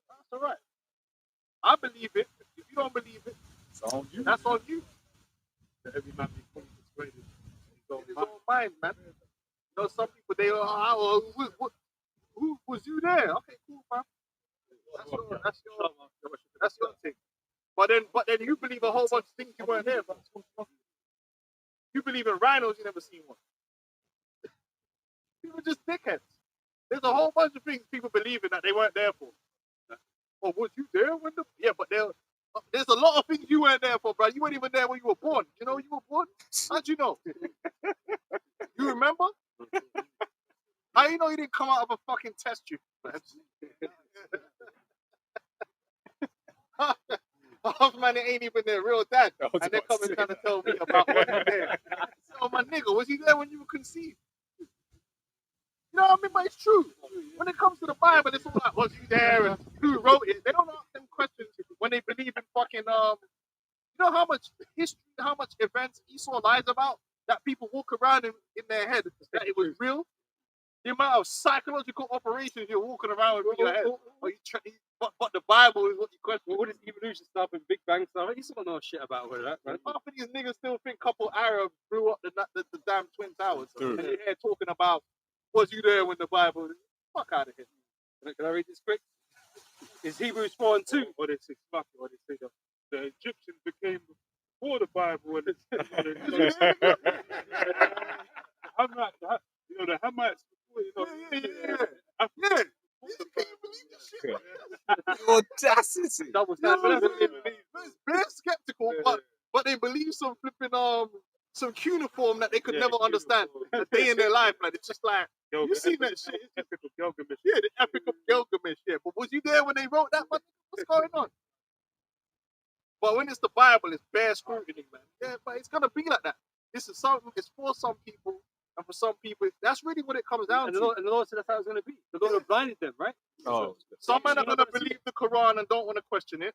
That's all right. I believe it. If you don't believe it, It's on you. that's on you. Every man be fully persuaded. In his own mind, man. You know, some people they are, who was you there? Okay, cool, man. That's your thing. But then you believe a whole bunch of things you weren't there, but you believe in rhinos, you never seen one. People are just dickheads. There's a whole bunch of things people believe in that they weren't there for. Well, was you there when but there's a lot of things you weren't there for, bro. You weren't even there when you were born. You know you were born? How'd you know? You remember? How you know you didn't come out of a fucking test tube? Half man ain't even their real dad. And they're coming trying to tell me about what you there. So my nigga, was he there when you were conceived? You know what I mean? But it's true. When it comes to the Bible, it's all like, was you there and who wrote it? They don't ask them questions when they believe in fucking you know how much history, how much events Esau lies about that people walk around in their head that it was real? The amount of psychological operations you're walking around with in your head. But the Bible is what you question. All this evolution stuff and Big Bang stuff, you still don't know shit about all that, man. Half of these niggas still think couple Arabs blew up the damn Twin Towers. True. And you're here talking about, was you there when the Bible? Fuck out of here. Can I read this quick? It's Hebrews 4 and 2. Or they say fuck it, or they say the Egyptians became before the Bible and the Hamites before, Yeah. Audacity. Double Yeah, standard. they're skeptical, but they believe some flipping some cuneiform that they could never understand a day in their life. Like it's just like you seen that shit. Epic of Gilgamesh. Yeah, the Epic of Gilgamesh. Yeah, but was you there when they wrote that? What's going on? But when it's the Bible, it's bare scrutiny, man. Yeah, but it's gonna be like that. This is something. It's for some people, and for some people, that's really what it comes down And to. the Lord said that's how it's going to be. The Lord have blinded them, right? Oh, Some men are going to believe the Quran and don't want to question it,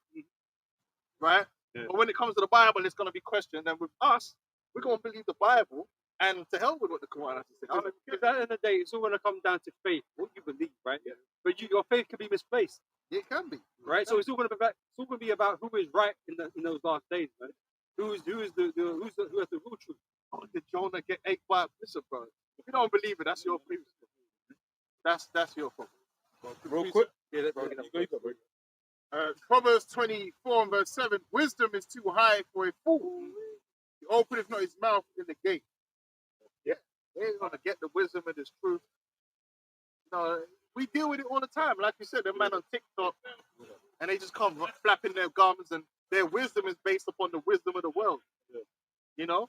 right? Yeah. But when it comes to the Bible, it's going to be questioned. And with us, we're going to believe the Bible and to hell with what the Quran has to say. Because at the end of the day, it's all going to come down to faith, what you believe, right? Yeah. But your faith can be misplaced, It can be, right? So it's all going to be about who is right in those last days, man. Who has the real truth? Oh, did Jonah get 8 by listen, bro? If you don't believe it, that's your problem. That's your problem. real quick. Yeah, Bro, you go, bro. Proverbs 24 and verse 7. Wisdom is too high for a fool. He openeth not his mouth in the gate. They ain't gonna get the wisdom and this truth. You know, we deal with it all the time. Like you said, the man on TikTok, and they just come flapping their gums, and their wisdom is based upon the wisdom of the world. You know,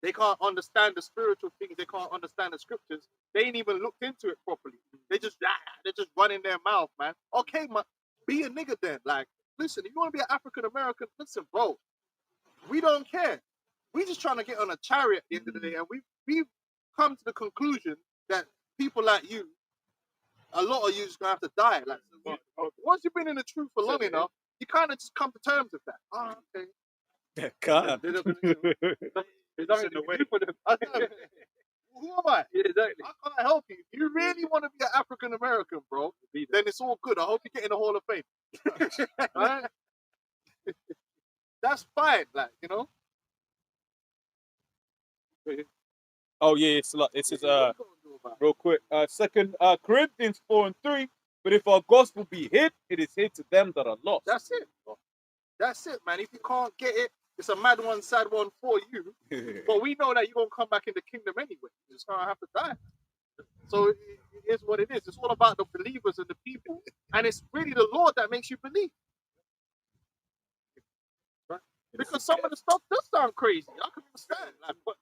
they can't understand the spiritual things. They can't understand the scriptures. They ain't even looked into it properly. They're just running their mouth, man. Okay, man, be a nigga then. Like, listen, if you want to be an African American, listen, bro. We don't care. We just trying to get on a chariot at the end of the day, and we've come to the conclusion that people like you, a lot of you, just gonna have to die. Like, once you've been in the truth for long enough, you kind of just come to terms with that. Oh, okay. God. There's nothing to do for them. Who am I? Yeah, exactly. I can't help you. If you really want to be an African American, bro, then it's all good. I hope you get in the Hall of Fame. Right? That's fine, like, you know. Oh yeah, it's like this is What you gonna do about it? real quick. Second Corinthians 4 and 3. But if our gospel be hid, it is hid to them that are lost. That's it. That's it, man. If you can't get it, it's a mad one, sad one for you. But we know that you're gonna come back in the kingdom anyway. You're just gonna have to die. So it is what it is. It's all about the believers and the people, and it's really the Lord that makes you believe. Right? Because some of the stuff does sound crazy. I can understand. Like, but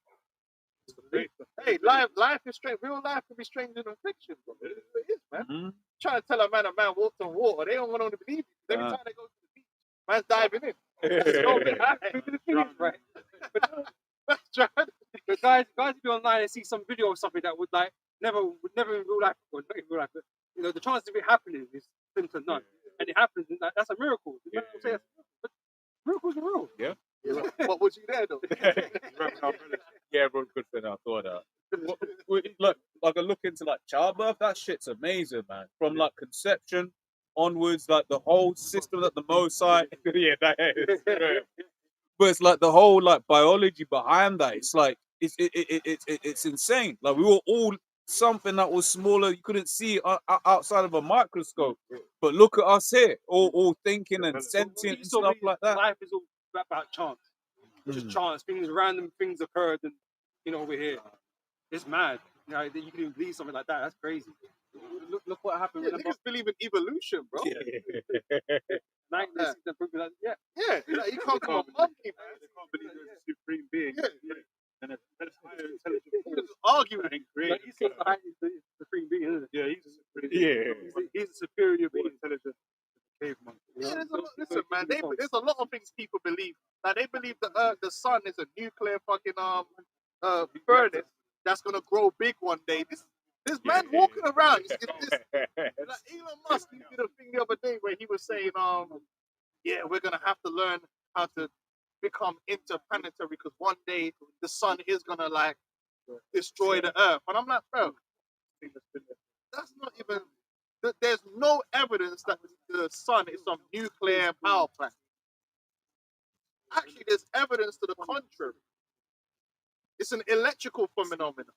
hey, life is strange. Real life can be stranger than fiction, bro. It is, man. Mhm. Trying to tell a man walked on water, they don't want to believe it. Every time they go to the beach, man's diving in. Right. Man's trying. guys would be online and see some video or something that would never in real life, or not in real life, but the chances of it happening is slim to none, and it happens. And that's a miracle. You know what I'm saying? But miracles are real. Yeah, what was you there though? Yeah, bro, good thing I thought that. Look, like I look into like childbirth, that shit's amazing, man. From like conception onwards, like the whole system that the Mosai, yeah, that is. But it's like the whole like biology behind that. It's like it's insane. Like we were all something that was smaller, you couldn't see outside of a microscope. But look at us here, all thinking and sentient and stuff like that. Life is all about chance. Just chance. Random things occurred, and we're here. It's mad. That you can even believe something like that. That's crazy. Look what happened. Yeah, niggas believe in evolution, bro. Yeah, like, you can't come a monkey, man. They can't believe there's a supreme being. Yeah. And that's higher intelligent. Arguing. And creative. he's the supreme being, isn't it? Yeah, he's a supreme Yeah. He's a superior more being. intelligent than a caveman. Yeah, listen, man. There's a lot of things people believe. Like they believe the sun is a nuclear fucking furnace that's gonna grow big one day. This man walking around. Like Elon Musk, he did a thing the other day where he was saying, yeah, we're gonna have to learn how to become interplanetary because one day the sun is gonna like destroy the Earth. And I'm like, bro, that's not even. There's no evidence that the sun is some nuclear power plant. Actually, there's evidence to the contrary. It's an electrical phenomenon.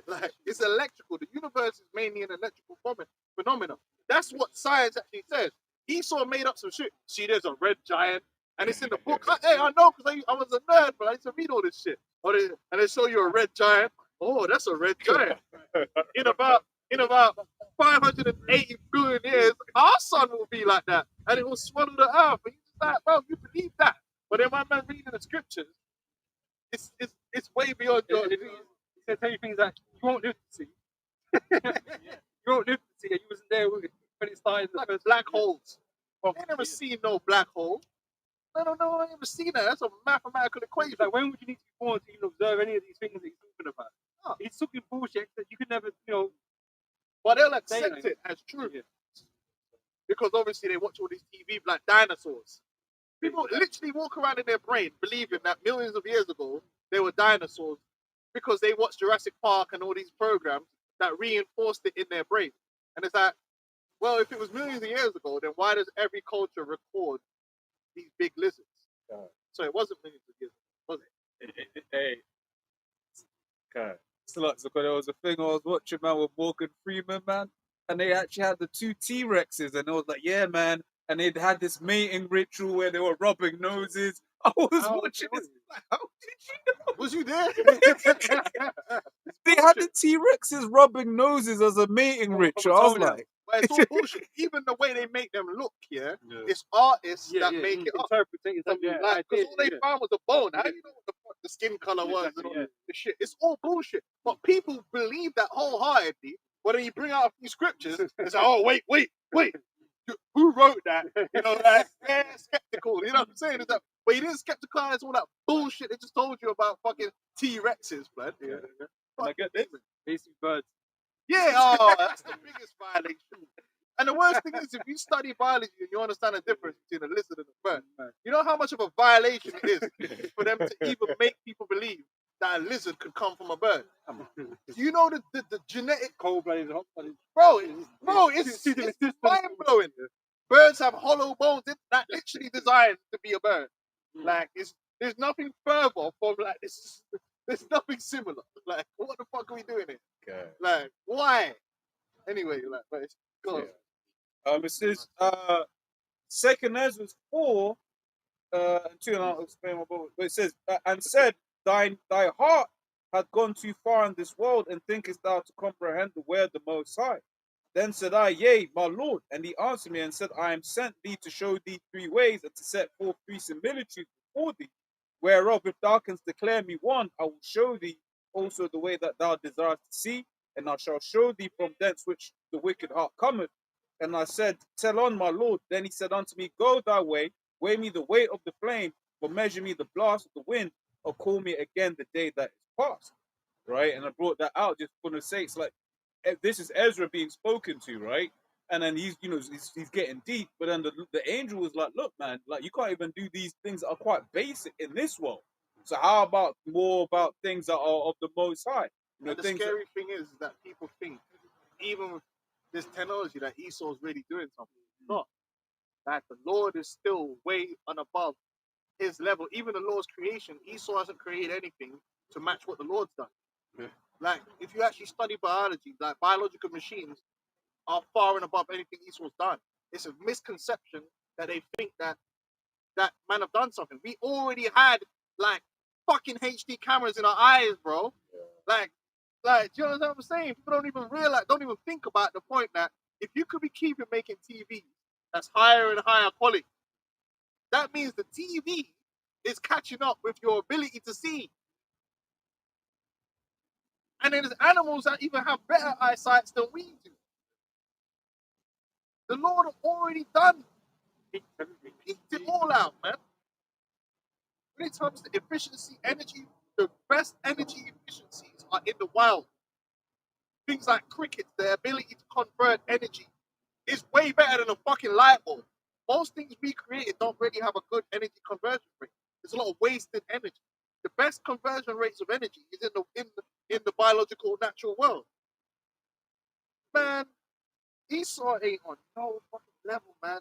Like, it's electrical. The universe is mainly an electrical phenomenon. That's what science actually says. Esau made up some shit. See, there's a red giant, and it's in the book. Hey, I know because I was a nerd, but I used to read all this shit. And they show you a red giant. Oh, that's a red giant. In about 580 billion years, our sun will be like that, and it will swallow the earth. And you're just like, bro, you believe that? But then when man reading the scriptures, it's way beyond your. They tell you things that you won't live to see. You won't live to see it. You wasn't there when it started. Like black holes. I never seen no black hole. No, I never seen that. That's a mathematical equation. Like, when would you need to be born to even observe any of these things that he's talking about? Oh. He's talking bullshit that you could never, But they'll accept it as true. Yeah. Because obviously they watch all these TV like dinosaurs. People literally walk around in their brain believing that millions of years ago they were dinosaurs because they watched Jurassic Park and all these programs that reinforced it in their brain. And it's like, well, if it was millions of years ago, then why does every culture record these big lizards? So it wasn't millions of years ago, was it? Hey. Okay. So there was a thing I was watching, man, with Morgan Freeman, man, and they actually had the two T-Rexes, and I was like, yeah, man, and they'd had this mating ritual where they were rubbing noses. I was watching this, like, how did you know? Was you there? They had the T-Rexes rubbing noses as a mating ritual. I was like, but it's all bullshit. Even the way they make them look, it's artists that make it up. Like, because all they found was a bone. How do you know what the skin color was and all the shit? It's all bullshit. But people believe that wholeheartedly. But then you bring out a few scriptures, it's like, oh, wait. Who wrote that? Like, they're skeptical. You know what I'm saying? It's like, but you didn't skepticalize all that bullshit they just told you about fucking T-Rexes, blood. I get this. Basic birds. Yeah, that's the biggest violation. And the worst thing is, if you study biology and you understand the difference between a lizard and a bird, you know how much of a violation it is for them to even make people believe that a lizard could come from a bird. Do you know the genetic cold-blooded, hot-blooded? Bro, it's mind-blowing. Birds have hollow bones. That literally designed to be a bird. Like, there's nothing further from like this. There's nothing similar. Like, what the fuck are we doing here? Okay. Like, why? Anyway, like, but it's good. It says, Second Ezra 4, and 2, and I'll explain more about it. But it says, and said, thy heart hath gone too far in this world, and thinkest thou to comprehend the way of the Most High. Then said I, yea, my Lord. And he answered me and said, I am sent thee to show thee 3 ways, and to set forth 3 similitudes before thee, whereof if thou canst declare me one, I will show thee also the way that thou desirest to see, and I shall show thee from thence which the wicked heart cometh. And I said, tell on, my Lord. Then he said unto me, go thy way, weigh me the weight of the flame, but measure me the blast of the wind, or call me again the day that is past, right? And I brought that out just for the sakes, like, this is Ezra being spoken to, right? And then he's, he's getting deep, but then the angel was like, look, man, like, you can't even do these things that are quite basic in this world. So how about more about things that are of the Most High? And the scary thing is that people think, even with this technology, that Esau's really doing something. It's not. That the Lord is still way and above his level. Even the Lord's creation, Esau hasn't created anything to match what the Lord's done. Yeah. Like, if you actually study biology, like, biological machines are far and above anything Esau's done. It's a misconception that they think that man have done something. We already had, like, fucking HD cameras in our eyes, bro. Like, do you know what I'm saying? People don't even realize, don't even think about the point that if you could be keeping making TV that's higher and higher quality, that means the TV is catching up with your ability to see. And then there's animals that even have better eyesight than we do. The Lord have already done. He picked it all out, man. When it comes to efficiency, energy, the best energy efficiencies are in the wild. Things like cricket, the ability to convert energy is way better than a fucking light bulb. Most things we created don't really have a good energy conversion rate. There's a lot of wasted energy. The best conversion rates of energy is in the biological natural world. Man, Esau ain't on no fucking level, man.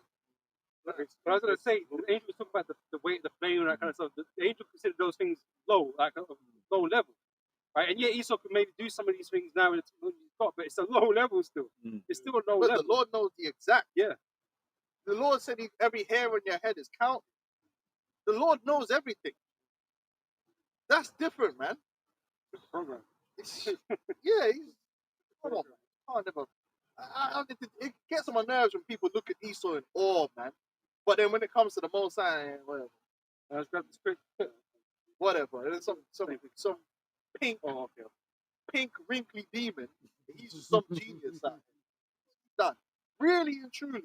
But I was gonna say, the angel was talking about the weight, the flame, and that kind of stuff. The angel considered those things low, like a low level, right? And yeah, Esau could maybe do some of these things now in the technology he's got, but it's a low level still. It's still a low But level. the Lord knows the exact. Yeah. The Lord said every hair on your head is counted. The Lord knows everything. That's different, man. Program. Yeah, come on, man. It gets on my nerves when people look at Esau in awe, man. But then when it comes to the Most High, whatever. Let's grab the script. Whatever. And then some pink wrinkly demon. He's some genius. Done. Really and truly,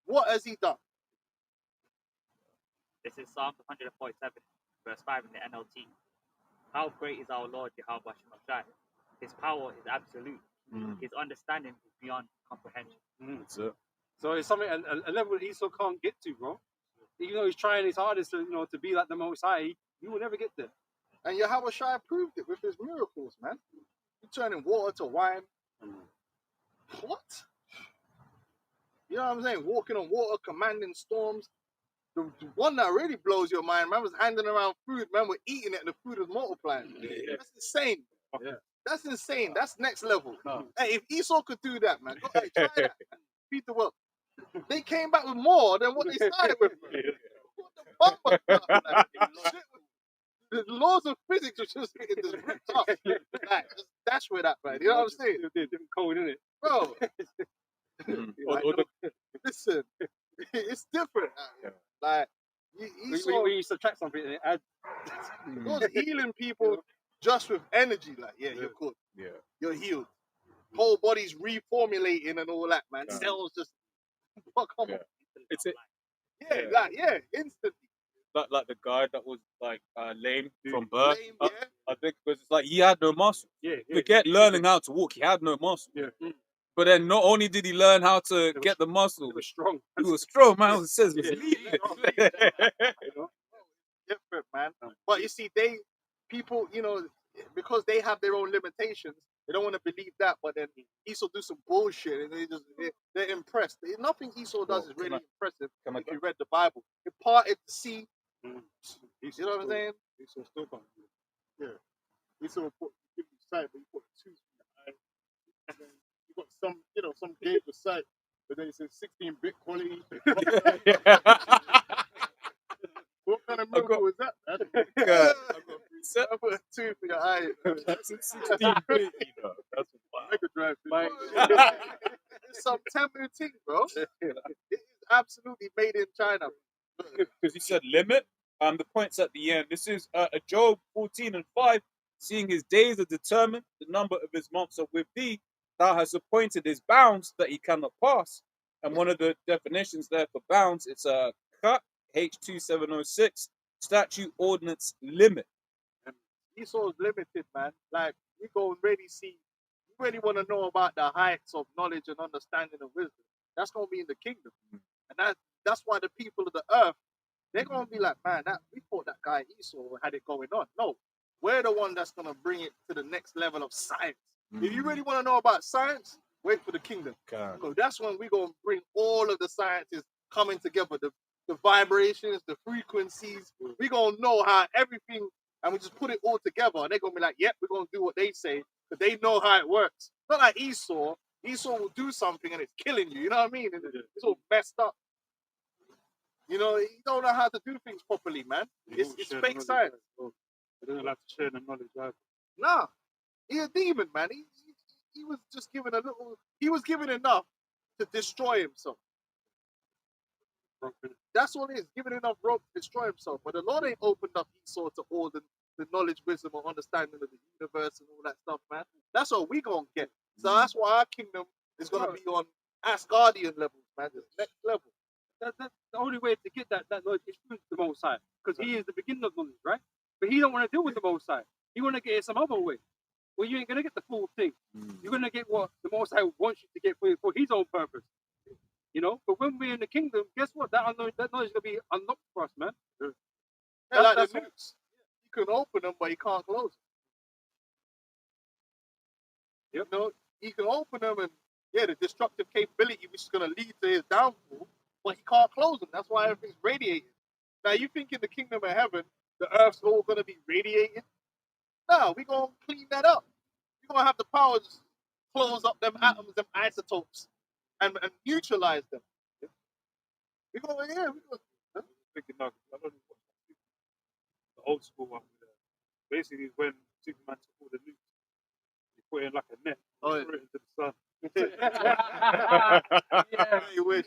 what has he done? This is Psalm 147, verse 5 in the NLT. How great is our Lord Jehovah Shemashai. His power is absolute. His understanding is beyond comprehension. That's it. So it's something a level that Esau can't get to, bro. Even though he's trying his hardest to be like the Most High, he will never get there. And Yahweh Shai proved it with his miracles, man. He turning water to wine. What? You know what I'm saying? Walking on water, commanding storms. The one that really blows your mind, man, was handing around food. Man, we're eating it and the food is multiplying. That's insane. Yeah. That's insane. That's next level. Hey, if Esau could do that, man, go ahead, try that. Feed the world. They came back with more than what they started with. What the fuck? The laws of physics are just getting this ripped off. Like, just dash with that, man. You know what I'm saying? Different code, isn't it? Bro. Or Listen, it's different. Like, Esau When you subtract something, it adds. was healing people just with energy. Like, yeah, you're good. Yeah. You're healed. Whole body's reformulating and all that, man. Yeah. Cells just fuck on. Yeah. It's it. Yeah, instantly. Like the guy that was like lame from birth. Lame, yeah. I think because it's like he had no muscle. Forget learning how to walk. He had no muscle. Yeah. But then not only did he learn how to get the muscle, It was strong. he was strong, man. It says it's Different, man. But you see, people, because they have their own limitations, they don't want to believe that. But then Esau do some bullshit, and they're impressed. Nothing Esau does is really impressive. If you read the Bible, he parted the sea. You know what I'm saying? Esau still can't do it. Yeah. Esau will give you sight, but you put a tooth in the eye. And then you got some gave the sight, but then it says 16-bit quality. What kind of miracle is that, man? I put a tooth in your eye. That's 16-bit, you know. That's wild. Mega Drive. It's some temporary thing, bro. It is absolutely made in China. Because he said limit. The points at the end. This is Job 14:5. Seeing his days are determined, the number of his months are with thee. Thou hast appointed his bounds that he cannot pass. And one of the definitions there for bounds, it's a cut, H2706, statute, ordinance, limit. Esau's limited, man. Like, we go and really see, you really want to know about the heights of knowledge and understanding and wisdom. That's going to be in the kingdom. And that's why the people of the earth, they're going to be like, man, we thought that guy Esau had it going on. No, we're the one that's going to bring it to the next level of science. If you really want to know about science, wait for the kingdom. So that's when we're going to bring all of the sciences coming together, the vibrations, the frequencies. We're going to know how everything, and we just put it all together. And they're going to be like, yep, we're going to do what they say, because they know how it works. Not like Esau. Esau will do something and it's killing you. You know what I mean? And it's all messed up. You know, you don't know how to do things properly, man. It's fake science. They don't like to share the knowledge, right? Nah, he's a demon, man. He was just given a little. He was given enough to destroy himself. That's all it is. Given enough rope to destroy himself. But the Lord ain't opened up Esau to all the knowledge, wisdom, or understanding of the universe and all that stuff, man. That's all we gonna get. So that's why our kingdom is gonna be on Asgardian levels, man. The next level. That's the only way to get that knowledge is through the Most High, because He is the beginning of knowledge, right? But He don't want to deal with the Most High. He want to get it some other way. Well, you ain't gonna get the full thing. You're gonna get what the Most High wants you to get for His own purpose. You know. But when we're in the kingdom, guess what? That knowledge is gonna be unlocked for us, man. Yeah, like the nukes. You can open them, but you can't close them. Yep. You know, he can open them, and the destructive capability, which is gonna lead to his downfall. But he can't close them. That's why everything's radiating. Now, you think in the kingdom of heaven, the earth's all going to be radiating? No, we're going to clean that up. We're going to have the power to close up them atoms, them isotopes, and neutralize them. We're going to, Thinking now, I don't know what the old school one. Basically, when Superman took all the nukes, he put it in like a net, threw it into the sun. yeah, you wish.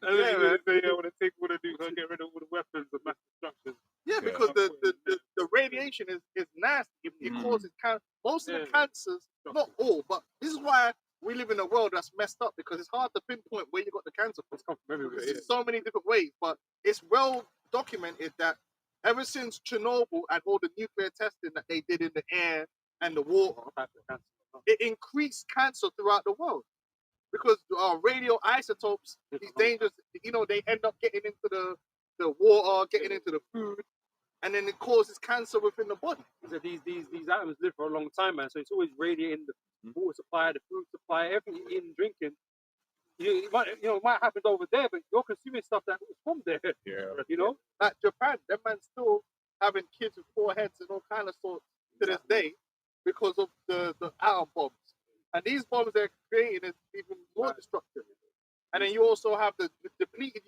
And then he would say, I want to take all the nukes and get rid of all the weapons of mass destruction. Yeah, because the radiation is nasty. It causes cancer. Most of the cancers, not all, but this is why we live in a world that's messed up, because it's hard to pinpoint where you got the cancer from. It's come from everywhere. There's so many different ways, but it's well documented that ever since Chernobyl and all the nuclear testing that they did in the air and the water, it increased cancer throughout the world. Because radioisotopes, these dangerous, they end up getting into the water, getting into the food, and then it causes cancer within the body. So these atoms live for a long time, man. So it's always radiating the water supply, the food supply, everything you're eating, drinking. It might happen over there, but you're consuming stuff that was from there. Yeah. You know? Like Japan, that man's still having kids with 4 heads and all kind of sorts to this day because of the atom bombs. And these bombs they're creating is even more destructive. And then you also have the depleted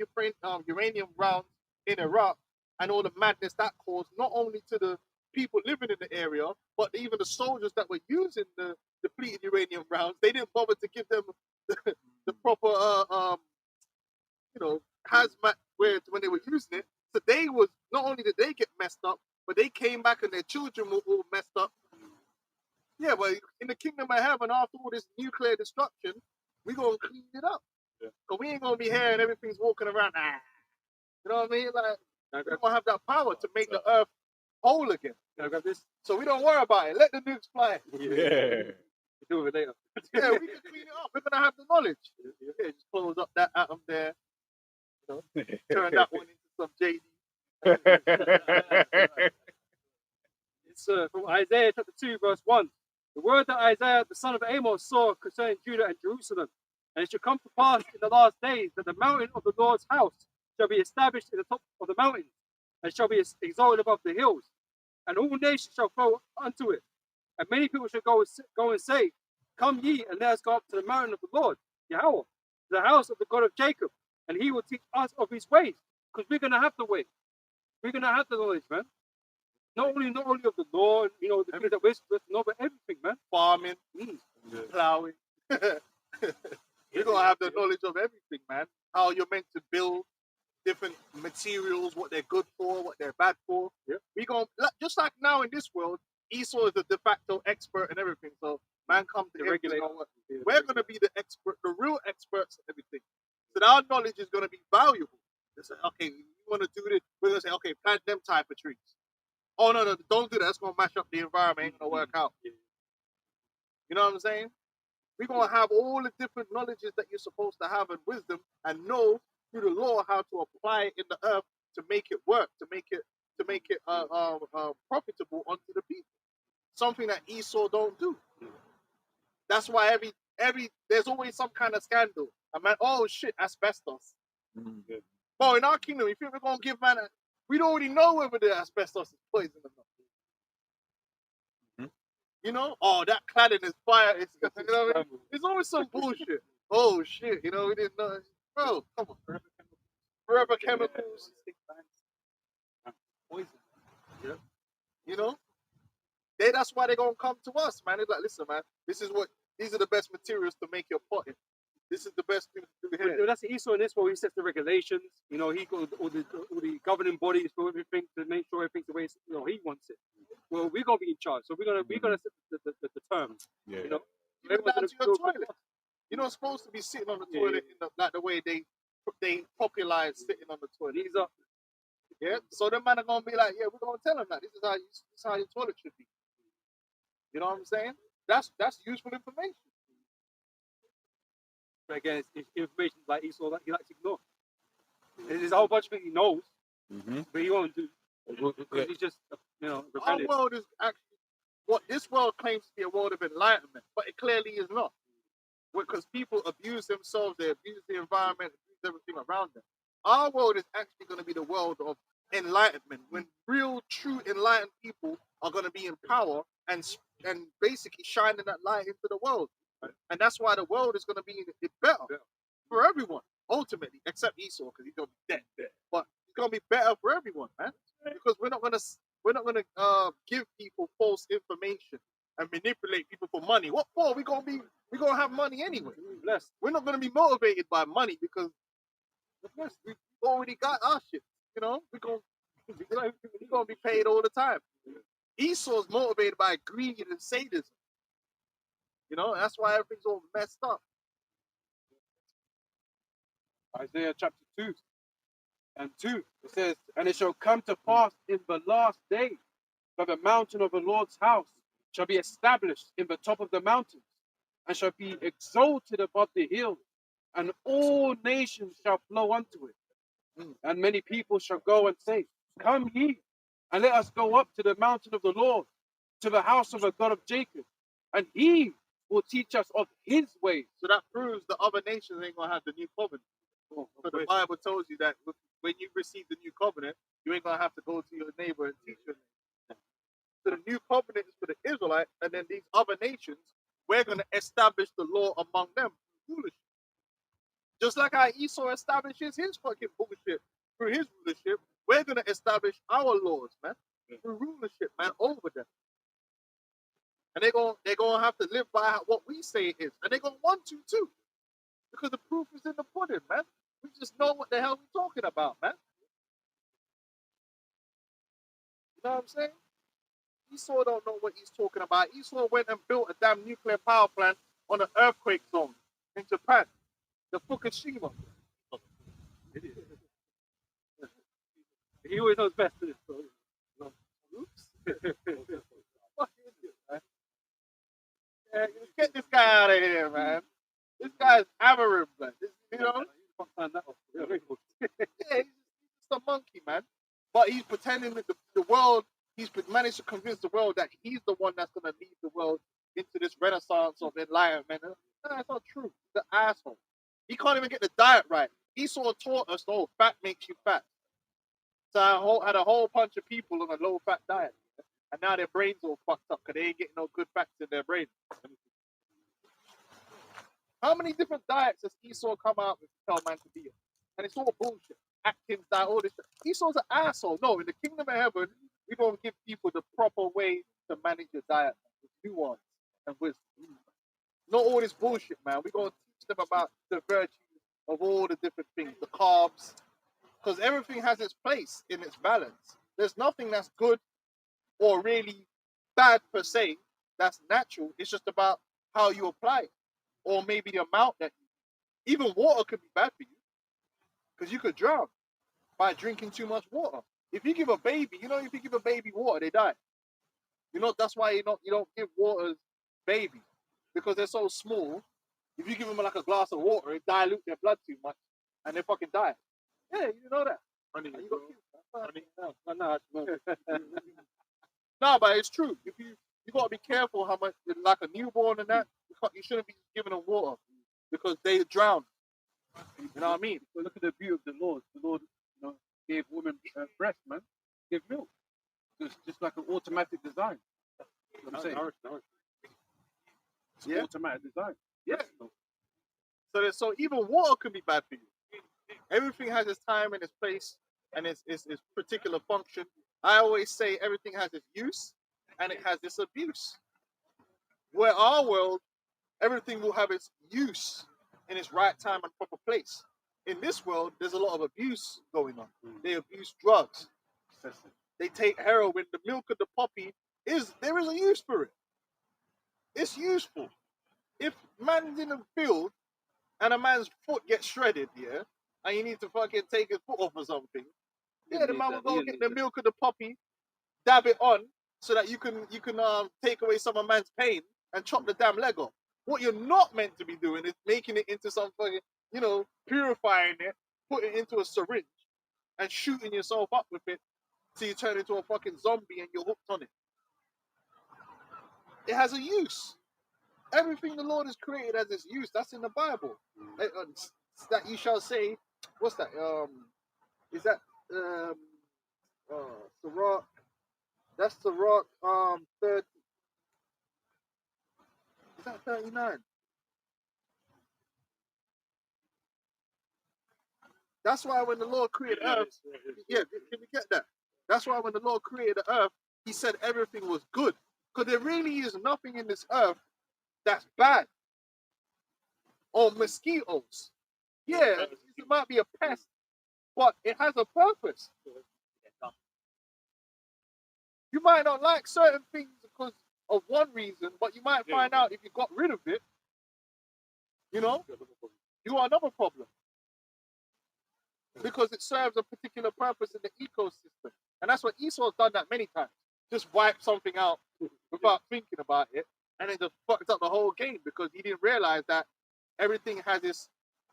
uranium rounds in Iraq and all the madness that caused, not only to the people living in the area, but even the soldiers that were using the depleted uranium rounds. They didn't bother to give them the proper, hazmat when they were using it. So not only did they get messed up, but they came back and their children were all messed up. Yeah, but in the kingdom of heaven, after all this nuclear destruction, we're going to clean it up. So we ain't going to be here and everything's walking around. You know what I mean? Like, we're going to have that power to make the earth whole again. So we don't worry about it. Let the nukes fly. Yeah. Do it later. Yeah, we can clean it up. We're going to have the knowledge. Yeah, just close up that atom there. Turn that one into some JD. It's from Isaiah chapter 2, verse 1. The word that Isaiah, the son of Amos, saw concerning Judah and Jerusalem. And it shall come to pass in the last days that the mountain of the Lord's house shall be established in the top of the mountains, and shall be exalted above the hills. And all nations shall flow unto it. And many people shall go and say, Come ye, and let us go up to the mountain of the Lord, Yahweh, to the house of the God of Jacob, and he will teach us of his ways. Because we're going to have the way. We're going to have the knowledge, man. Not only of the law, the things that we're supposed to know, but everything, man. Farming, plowing. You're going to have the knowledge of everything, man. How you're meant to build different materials, what they're good for, what they're bad for. Yeah. We going just like now in this world, Esau is the de facto expert and everything. So man comes to regulate. We're going to be the expert, the real experts in everything. So our knowledge is going to be valuable. It's like, okay, you want to do this, we're gonna say, okay, plant them type of trees. Oh no, don't do that. That's gonna mash up the environment. Ain't gonna work out. You know what I'm saying? We're gonna have all the different knowledges that you're supposed to have and wisdom, and know through the law how to apply it in the earth to make it work, to make it profitable unto the people. Something that Esau don't do. That's why every there's always some kind of scandal. A man, oh shit, asbestos. But in our kingdom, you think we're gonna give man we don't already know whether the asbestos is poison or not. You know, oh that cladding is fire. It's you know what I mean? There's always some bullshit. Oh shit, you know, we didn't know. Bro, come on. Forever chemicals. Poison. Yeah. You know? That's why they're gonna come to us, man. It's like, listen, man, these are the best materials to make your pot in. This is the best thing to do here. That's Esau in this where he sets the regulations. You know, he got all the governing bodies for everything to make sure everything's the way he wants it. Well, we're gonna be in charge, so we're gonna set the terms. Yeah. You know, Even down to your toilet. You're not supposed to be sitting on the toilet in like the way they popularize sitting on the toilet. These are So the man are gonna be like, yeah, we're gonna tell them that this is how your toilet should be. You know what I'm saying? That's useful information. But again, it's information like Esau that he likes to ignore. There's a whole bunch of things he knows, but he won't do. Because he's just, Our rebellious. world is actually what this world claims to be a world of enlightenment, but it clearly is not. Because people abuse themselves, they abuse the environment, abuse everything around them. Our world is actually going to be the world of enlightenment, when real, true enlightened people are going to be in power and basically shining that light into the world. And that's why the world is going to be better for everyone, ultimately, except Esau, because he's going to be dead. But it's going to be better for everyone, man, because we're not going to give people false information and manipulate people for money. What for? We're going to have money anyway. We're not going to be motivated by money because we've already got our shit. You know, we're going to be paid all the time. Esau's motivated by greed and sadism. You know, that's why everything's all messed up. Isaiah chapter 2 and 2. It says, and it shall come to pass in the last day that the mountain of the Lord's house shall be established in the top of the mountains, and shall be exalted above the hills, and all nations shall flow unto it. And many people shall go and say, come ye, and let us go up to the mountain of the Lord, to the house of the God of Jacob, and he will teach us of his ways. So that proves the other nations ain't gonna have the new covenant. So the Bible tells you that when you receive the new covenant, you ain't gonna have to go to your neighbor and teach your neighbor. So the new covenant is for the Israelites, and then these other nations, we're gonna establish the law among them through rulership. Just like how Esau establishes his fucking bullshit through his rulership, we're gonna establish our laws, man, through rulership, man, over them. And they're gonna have to live by what we say it is, and they're gonna want to too, because the proof is in the pudding, man. We just know what the hell we're talking about, man. You know what I'm saying? Esau don't know what he's talking about. Esau went and built a damn nuclear power plant on an earthquake zone in Japan, the Fukushima. He always knows best. Oops. Yeah, get this guy out of here, man. This guy's aberrant, man. You know? Yeah, he's just a monkey, man. But he's pretending that the world, he's managed to convince the world that he's the one that's going to lead the world into this renaissance of enlightenment. No, that's not true. He's an asshole. He can't even get the diet right. Esau taught us, oh, fat makes you fat. So I had a whole bunch of people on a low-fat diet. And now their brains all fucked up because they ain't getting no good fats in their brain. How many different diets has Esau come out with to tell man to be on? And it's all bullshit. Atkins diet, all this shit. Esau's an asshole. No, in the kingdom of heaven, we're going to give people the proper way to manage your diet with nuance and wisdom. Not all this bullshit, man. We're going to teach them about the virtues of all the different things, the carbs, because everything has its place in its balance. There's nothing that's good or really bad per se, that's natural. It's just about how you apply it, or maybe the amount that you. Even water could be bad for you, because you could drown. by drinking too much water. If you give a baby, if you give a baby water, they die. That's why you don't give water baby, because they're so small. If you give them like a glass of water, it dilutes their blood too much, and they fucking die. Yeah, you know that. Honey, You bro. got kids. Honey. No, but it's true. If you got to be careful how much, like a newborn and that, you shouldn't be giving them water because they drown. You know what I mean? But look at the beauty of the Lord. The Lord, gave women breast, man. Gave milk. It's just like an automatic design. You know what I'm saying? It's Yeah. automatic design. Yeah. So even water can be bad for you. Everything has its time and its place and its particular function. I always say everything has its use and it has its abuse. Where our world, everything will have its use in its right time and proper place. In this world, there's a lot of abuse going on. They abuse drugs. They take heroin. The milk of the poppy there is a use for it. It's useful. If man's in the field and a man's foot gets shredded, yeah, and you need to fucking take his foot off or something, yeah, the man will go get the milk of the poppy, dab it on, so that you can take away some of man's pain and chop the damn leg off. What you're not meant to be doing is making it into some fucking, purifying it, putting it into a syringe, and shooting yourself up with it till you turn into a fucking zombie and you're hooked on it. It has a use. Everything the Lord has created has its use. That's in the Bible. That you shall say, what's that? Is that Sirach? That's Sirach 30. Is that 39? That's why when the Lord created earth, yeah, can you get that? That's why when the Lord created the earth, he said everything was good. Because there really is nothing in this earth that's bad. Or mosquitoes. Yeah, it might be a pest, but it has a purpose. You might not like certain things because of one reason, but you might find out if you got rid of it, you are another problem. Because it serves a particular purpose in the ecosystem. And that's what Esau's done that many times. Just wipe something out without thinking about it, and it just fucked up the whole game because he didn't realize that everything has its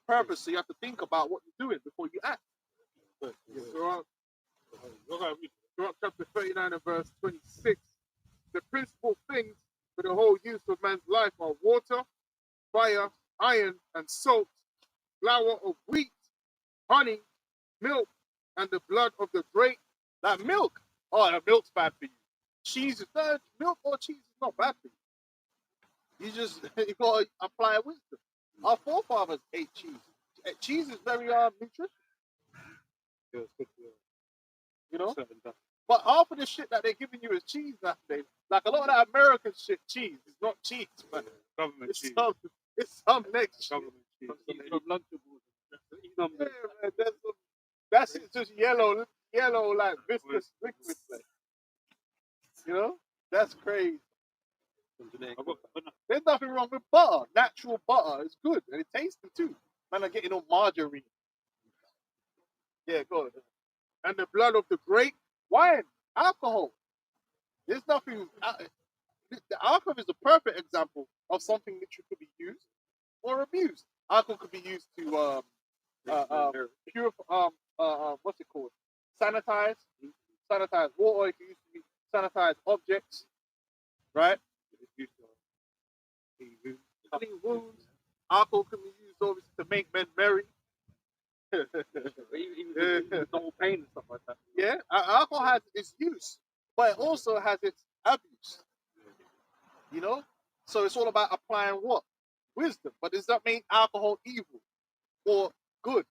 purpose, so you have to think about what you're doing before you act. Sirach chapter 39 and verse 26. The principal things for the whole use of man's life are water, fire, iron, and salt, flour of wheat, honey, milk, and the blood of the grape. Like milk. Oh, the milk's bad for you. Cheese is bad. Milk or cheese is not bad for you. You got to apply wisdom. Our forefathers ate cheese. Cheese is very nutritious. Yeah, it's good for certain stuff. But half of the shit that they're giving you is cheese nowadays. Like a lot of that American shit, cheese. It's not cheese, man. Government It's cheese. some next shit. Government cheese. From Lunchables. Yeah, man, that's just yellow like viscous liquid. Like. That's crazy. There's nothing wrong with butter. Natural butter is good and it tastes good too. Man, I'm getting on margarine. Yeah, go on. And the blood of the grape. Wine, alcohol. There's nothing. The alcohol is a perfect example of something which could be used or abused. Alcohol could be used to purify. What's it called? Sanitize water. It can use to be sanitize objects, right? Clean wounds. Alcohol can be used obviously to make men merry. Even no pain and stuff like that. Yeah, alcohol has its use, but it also has its abuse. So it's all about applying what? Wisdom. But does that mean alcohol evil or good?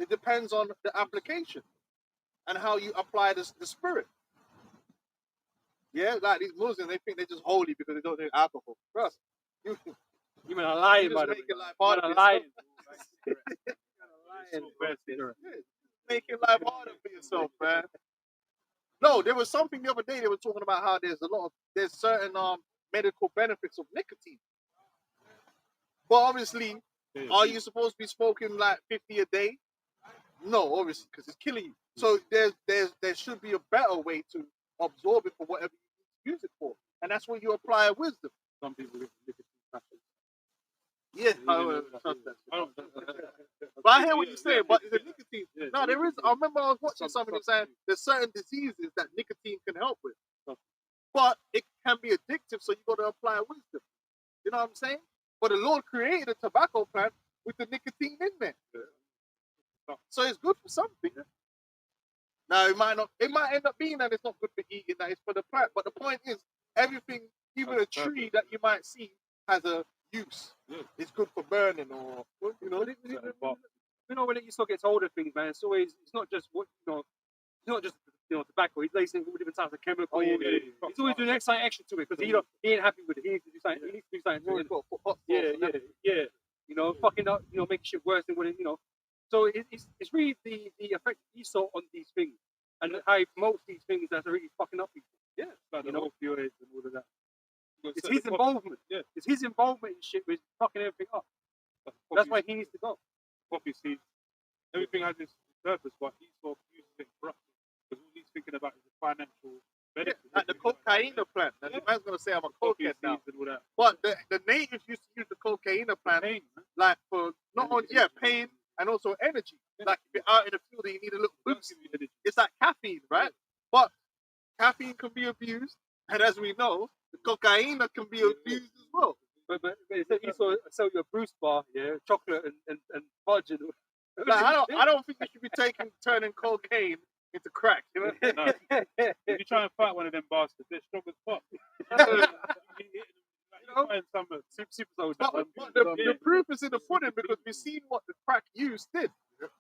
It depends on the application and how you apply the spirit. Yeah, like these Muslims, they think they're just holy because they don't drink alcohol. Trust you mean a lying, just by the making way. life harder. Man, a lying. Making life harder for yourself, man. No, there was something the other day they were talking about how there's certain medical benefits of nicotine. But obviously, are you supposed to be smoking like 50 a day? No, obviously, because it's killing you. So there should be a better way to absorb it for whatever you use it for, and that's when you apply wisdom. Some people live nicotine patches. Yeah, I don't trust that. But I hear what you're saying. But the nicotine, no, there is. I remember I was watching somebody saying there's certain diseases that nicotine can help with, but it can be addictive. So you got to apply wisdom. You know what I'm saying? But the Lord created a tobacco plant with the nicotine in there. So it's good for something. Now it might not. It might end up being that it's not good for eating. That it's for the plant. But the point is, everything, even a tree that you might see, has a use. It's good for burning, or you know. You know, when you still gets older things, man, it's always, it's not just what, you know, it's not just, you know, tobacco. He's lacing all different types of chemicals. He's always doing something extra to it because he ain't happy with it. He needs to do something. He needs to do something to it. Yeah. You know, fucking up, you know, making shit worse than what it, you know. So it's really the effect he saw on these things and how he promotes these things that are really fucking up people. Yeah, like the opioids and all of that. It's his involvement. Yeah. It's his involvement in shit with fucking everything up. That's why he needs to go. Poppy seeds, everything has its purpose, but he sort of uses it corruptly because all he's thinking about is the financial benefit. Like the cocaine plant. Now, the man's gonna say I'm a cokehead now. And all that. But the natives used to use the cocaine plant like for not only pain and also energy. Like if you're out in the field and you need a little boost, it's like caffeine, right? But caffeine can be abused, and as we know, the cocaine can be abused as well. But he sell you a Bruce bar, chocolate and fudge. And like, I don't think you should be turning cocaine into crack. You know? No. If you try and fight one of them bastards, they're strong as fuck. But the proof is in the pudding because we've seen what the crack use did.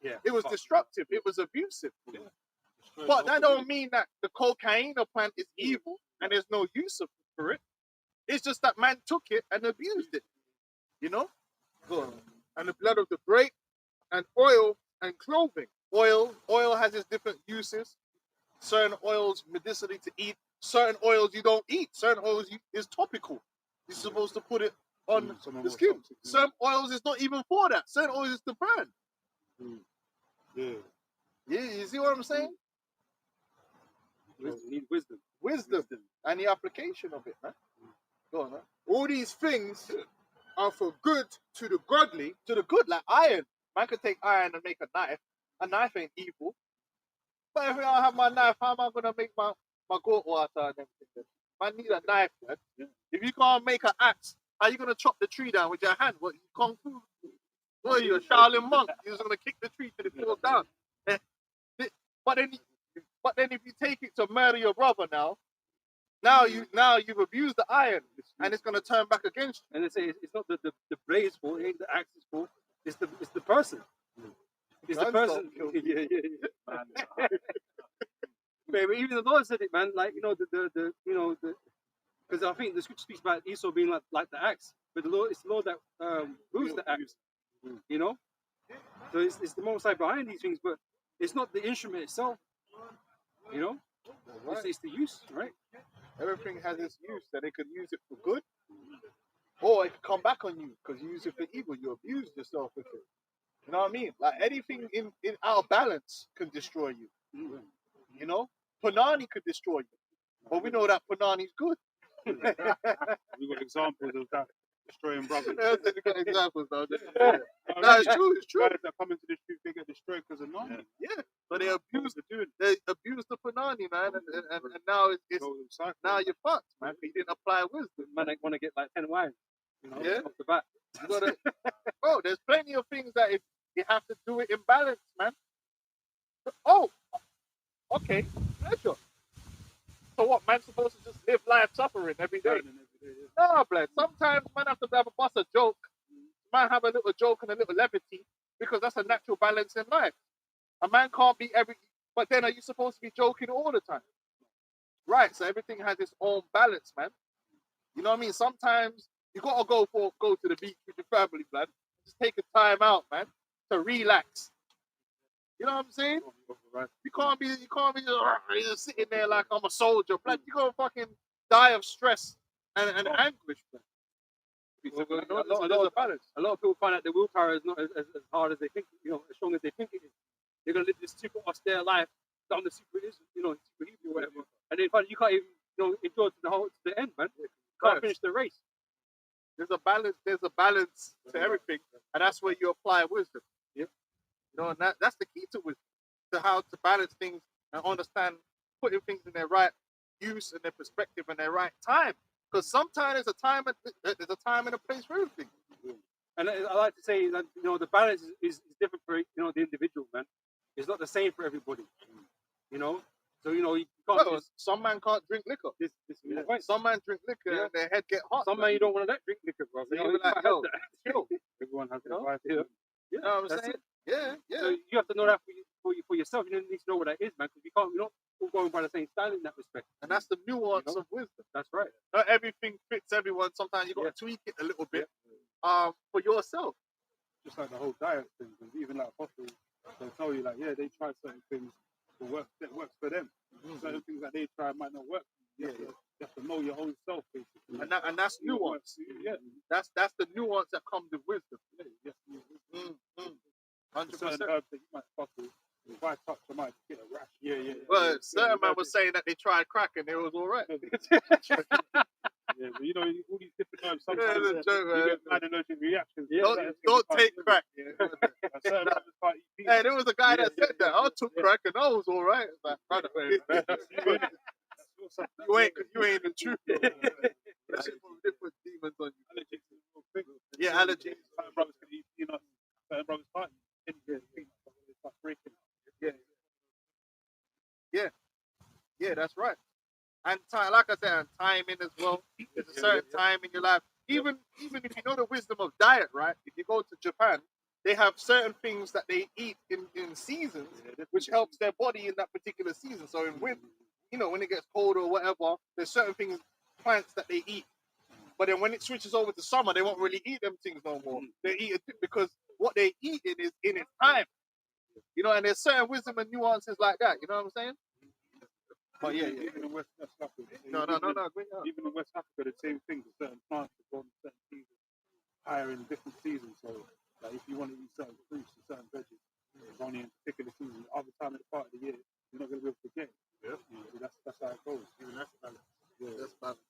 Yeah. It was destructive. It was abusive. But that don't mean that the cocaine plant is evil and there's no use for it. It's just that man took it and abused it. You know? And the blood of the grape and oil and clothing. Oil has its different uses. Certain oils medicinally to eat. Certain oils you don't eat. Certain oils is topical. You're supposed to put it on the skin. Some oils is not even for that. Certain oils is to burn. Yeah, you see what I'm saying? You need wisdom. Wisdom and the application of it, man. Go on, man. All these things are for good to the godly, to the good, like iron. Man could take iron and make a knife. A knife ain't evil. But if I don't have my knife, how am I gonna make my goat water and everything? Man need a knife, man. If you can't make an axe, how you gonna chop the tree down with your hand? What, you kung fu? What, you a Shaolin monk? You're just gonna kick the tree till it falls down. But then if you take it to murder your brother now you've abused the iron and it's gonna turn back against you. And they say it's not the blade's fault, it ain't the axe's fault. It's the person. It's the person. But even the Lord said it, man. Like, you know, because I think the scripture speaks about Esau being like the axe, but it's the Lord that moves the axe. You know, so it's the Most High behind these things, but it's not the instrument itself. You know, it's the use, right? Everything has its use, that they could use it for good, or it could come back on you because you use it for evil. You abuse yourself with it. You know what I mean? Like anything in our balance can destroy you. You know, Punani could destroy you, but we know that Punani's good. We've got examples of that destroying brothers. We've got examples, though. No, it's true. It's true. Guys that come into this truth, they get destroyed because of Nani. Yeah, but they abuse the Punani, man, and now it's now you're fucked, man. You didn't apply wisdom. Man, they want to get like 10 wives. You know, off the bat. You gotta, bro, there's plenty of things that if you have to do it in balance, man. Oh, okay, pleasure. So what, man's supposed to just live life suffering every day? No, blood. Sometimes man have to have a bust a joke. Man have a little joke and a little levity because that's a natural balance in life. A man can't be but then are you supposed to be joking all the time? Right, so everything has its own balance, man. You know what I mean? Sometimes you gotta go to the beach with your family, man. Just take a time out, man, to relax. You know what I'm saying? You can't be just sitting there like I'm a soldier, blood. You're gonna fucking die of stress and anguish, man. A lot of people find out their willpower is not as hard as they think, you know, as strong as they think it is. They're gonna live this super austere life, down the super, super Hebrew or whatever, and then finally you can't even, endure to the end, man. You can't finish the race. There's a balance. There's a balance to everything, and that's where you apply wisdom. Yep. And that's the key to wisdom, to how to balance things and understand putting things in their right use and their perspective and their right time. Because sometimes there's a time and a place for everything. And I like to say that the balance is different for the individual, man. It's not the same for everybody. So you can't. Well, some man can't drink liquor. This is my point. Some man drink liquor and their head get hot. Some man you don't want to let drink liquor, bro. So you be like, yo, chill. Everyone has their vibe here. You know what I'm saying? Yeah. So you have to know that for yourself. You need to know what that is, man, because we're not all going by the same style in that respect. And that's the nuance of wisdom. That's right. Not everything fits everyone. Sometimes you got to tweak it a little bit for yourself. Just like the whole diet thing, and even like apostles, they'll tell you like, yeah, they try certain things that works for them. Certain things that they try might not work. You have to know your own self, basically. And that's nuance. Yeah, that's the nuance that comes with wisdom. 100%. Certain herbs that you might fuck with. If I touch, I might get a rash. Yeah. Well, certain man was saying that they tried crack and it was all right. Yeah, but all these different herbs, sometimes that's a joke, you get bad allergic reactions. Don't take crack. Certain herbs can't eat beef. Hey, there was a guy that said that. I took crack and I was all right. It's like, brother, you ain't the truth. That's just different demons on you. Yeah, allergies. Certain brothers can eat peanuts. Certain brothers can't eat peanuts. They start breaking. Yeah, that's right. And time, like I said, and timing as well. There's a certain time in your life. Even if you know the wisdom of diet, right? If you go to Japan, they have certain things that they eat in seasons, which helps their body in that particular season. So in winter, when it gets colder or whatever, there's certain things, plants that they eat. But then when it switches over to summer, they won't really eat them things no more. They eat it because what they eat is in its time. And there's certain wisdom and nuances like that. You know what I'm saying? But yeah. Even in West Africa. No. Even in West Africa, the same thing. Certain plants that grow in certain seasons, higher in different seasons. So, like if you want to eat certain fruits and certain veggies, it's only in a particular season. Other time of the part of the year, you're not going to be able to get it. That's how it goes. Even that's balance. Yeah. That's balance.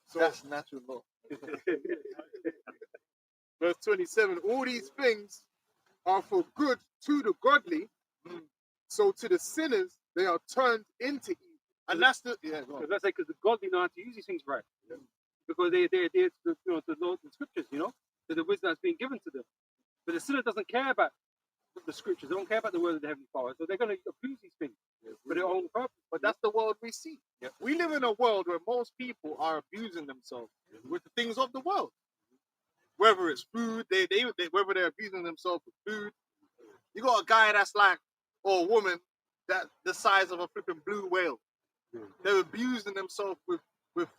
So that's natural law. Verse 27, all these things are for good to the godly, so to the sinners they are turned into evil. And that's the Let's say because the godly know how to use these things right, because they adhere to the law, the scriptures, to the wisdom that's being given to them. But the sinner doesn't care about the scriptures. They don't care about the word of the Heavenly Father, so they're going to abuse these things for their own purpose. But that's the world we see. We live in a world where most people are abusing themselves with the things of the world. Whether it's food, whether they're abusing themselves with food. You got a guy that's like, or a woman that the size of a flipping blue whale. They're abusing themselves with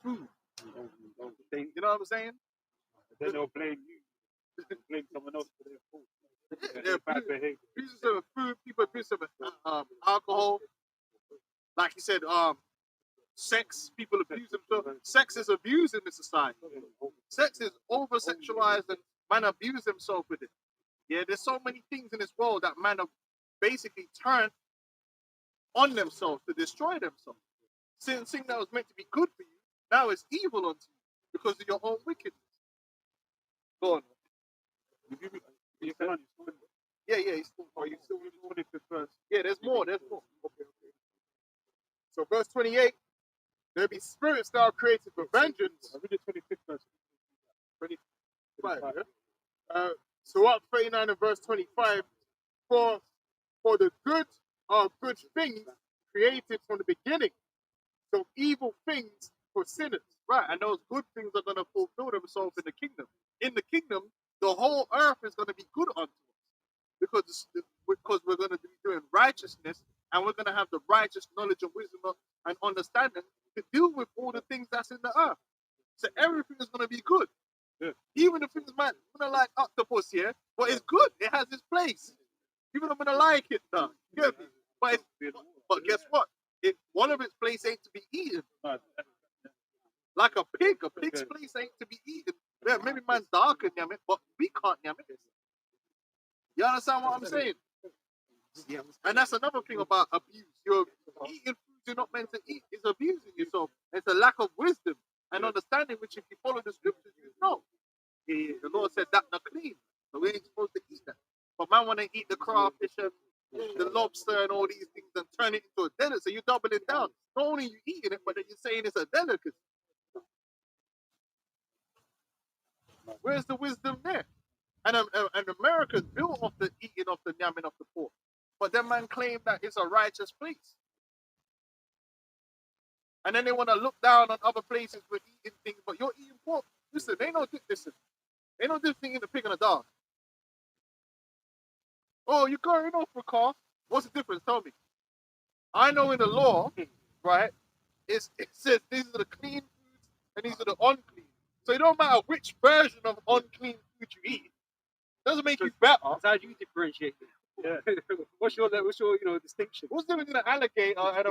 food. You know what I'm saying? Then they'll blame you. Blame someone else for their fault. They're bad behavior. abusing themselves with food. People abuse themselves with alcohol. Like you said, sex. People abuse themselves. Sex is abused in this society. Sex is over-sexualized and man abuse themselves with it. Yeah, there's so many things in this world that man have basically turned on themselves to destroy themselves. Something that was meant to be good for you, now it's evil unto you because of your own wickedness. Go on. Yeah, he's still. Are you still in the first? Yeah, there's more. Okay. So verse 28, there be spirits that are created for vengeance. I read the 25th verse. 25. Yeah? So up 39 and verse 25, for the good are good things created from the beginning. So evil things for sinners. Right, and those good things are going to fulfill themselves in the kingdom. In the kingdom, the whole earth is going to be good unto us. Because we're going to be doing righteousness and we're going to have the righteous knowledge and wisdom and understanding to deal with all the things that's in the earth. So everything is going to be good. Yeah. Even the things might not like octopus here, but it's good. It has its place. Even I'm gonna like it now. Yeah. But guess what? One of its place ain't to be eaten. Like a pig's place ain't to be eaten. Yeah, maybe man's dog can yam it, but we can't yam it. You understand what I'm saying? Yeah, and that's another thing about abuse. You're eating food you're not meant to eat. It's abusing yourself. It's a lack of wisdom and understanding, which if you follow the scriptures, you know. The Lord said that not clean. So we ain't supposed to eat that. But man want to eat the crawfish and the lobster and all these things and turn it into a delicacy. So you're doubling down. Not only you eating it, but then you're saying it's a delicacy. Where's the wisdom there? And America's built off the eating of the yamming of the pork. But them man claim that it's a righteous place. And then they want to look down on other places for eating things, but you're eating pork. Listen, they know this. They know this thing in the pig and the dog. Oh, you're going off for a car? What's the difference? Tell me. I know in the law, right, it says these are the clean foods and these are the unclean. So it don't matter which version of unclean food you eat. It doesn't make you better. So how do you differentiate? Yeah. what's your distinction? What's the difference in an alligator and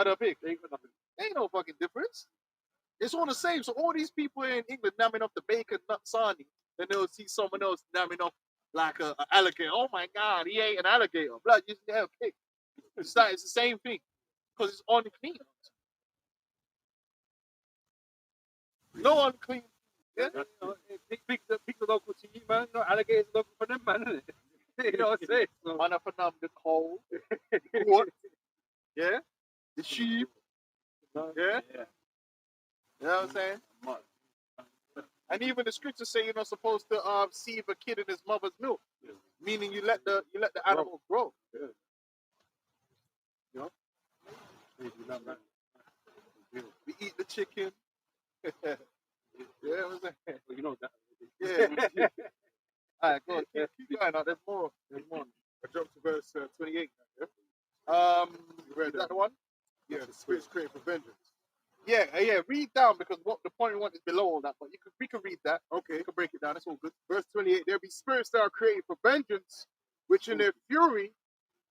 a pig? Ain't no fucking difference. It's all the same. So all these people in England namming off the bacon nut sarnie, then they'll see someone else namming off like an alligator. Oh my God, he ate an alligator. Blood, you have a pig. It's the same thing because it's unclean. No unclean. Yeah. Pigs are local to you, man. No, alligators are local for them, man, isn't it? You know what I'm saying? So, Man up and down the coal. What? Yeah. The sheep. Yeah. You know what I'm saying? And even the scriptures say you're not supposed to sieve a kid in his mother's milk, meaning you let the animal grow. You know? We eat the chicken. Yeah, what I'm saying? well, you know that. Yeah. All right, go on. Keep going. There's more. I jumped to verse 28. Yeah? Is that the one? Yeah, the spirits created for vengeance. Yeah. Read down because what the point we want is below all that, but we can read that. Okay, you can break it down. It's all good. Verse 28, there be spirits that are created for vengeance, which in their fury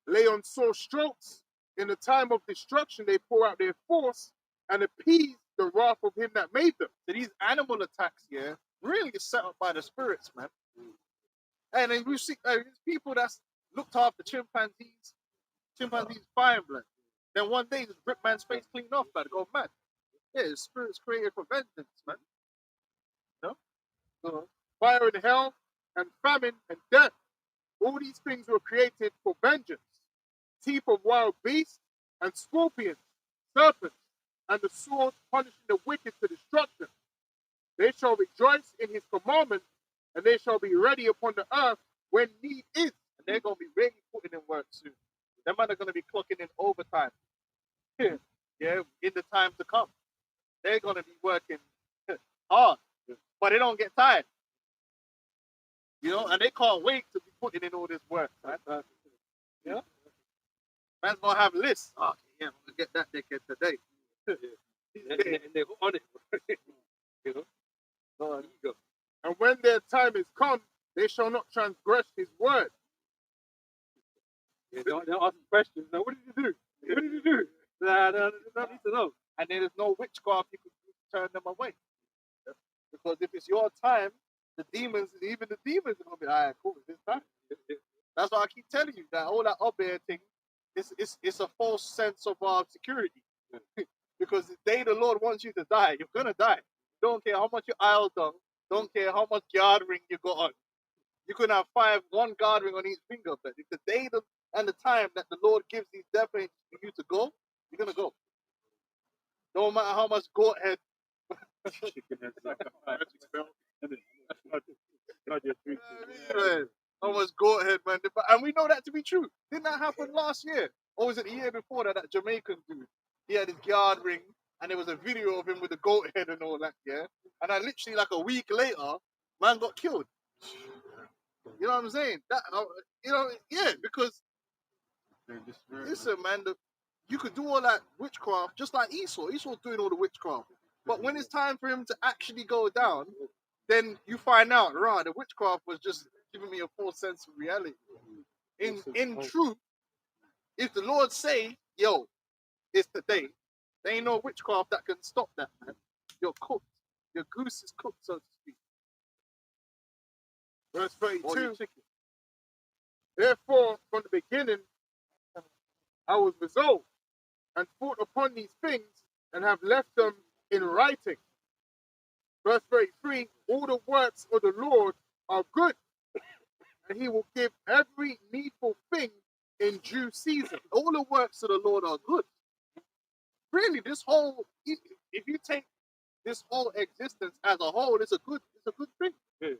lay on sore strokes. In the time of destruction, they pour out their force and appease the wrath of him that made them. So these animal attacks, yeah, really is set up by the spirits, man. And then we see these people that's looked after chimpanzees fine, blood. Then one day just rip man's face clean off, blood, go mad. Yeah, the spirits created for vengeance, man. No? Fire and hell and famine and death. All these things were created for vengeance. Teeth of wild beasts and scorpions, serpents, and the sword punishing the wicked to destruction. They shall rejoice in his commandment, and they shall be ready upon the earth when need is. And they're going to be really putting in work soon. Them men are going to be clocking in overtime. Yeah, in the time to come. They're going to be working hard, but they don't get tired. You know, and they can't wait to be putting in all this work. Right? Yeah. Man's going to have lists. Oh, yeah, I'm going to get that dickhead today. and they're on it. you know? Oh, you go. And when their time is come, they shall not transgress his word. Yeah, they'll ask questions. Now, what did you do? What did you do? I need to know. And there is no witchcraft you can do to turn them away. Because if it's your time, even the demons are going to be, all right, cool, it's this time. That's why I keep telling you that all that up there thing, it's a false sense of security. Because the day the Lord wants you to die, you're going to die. Don't care how much you aisle done. Don't care how much guard ring you got on. You can have one guard ring on each finger. But if the day and the time that the Lord gives these death angels for you to go, you're going to go. No matter how much goat head. How much goat head, man. And we know that to be true. Didn't that happen last year? Or was it the year before that Jamaican dude? He had his guard ring and there was a video of him with the goat head and all that, yeah? And I literally, like a week later, man got killed. You know what I'm saying? Because listen, man, you could do all that witchcraft just like Esau. Esau's doing all the witchcraft. But when it's time for him to actually go down, then you find out, the witchcraft was just giving me a false sense of reality. In truth, if the Lord say, yo, it's today, there ain't no witchcraft that can stop that, man. You're cooked. Your goose is cooked, so to speak. Verse 32. Therefore, from the beginning, I was resolved and thought upon these things and have left them in writing. Verse 33, all the works of the Lord are good, and he will give every needful thing in due season. All the works of the Lord are good. Really, this whole, if you take this whole existence as a whole, it's a good thing. Yeah.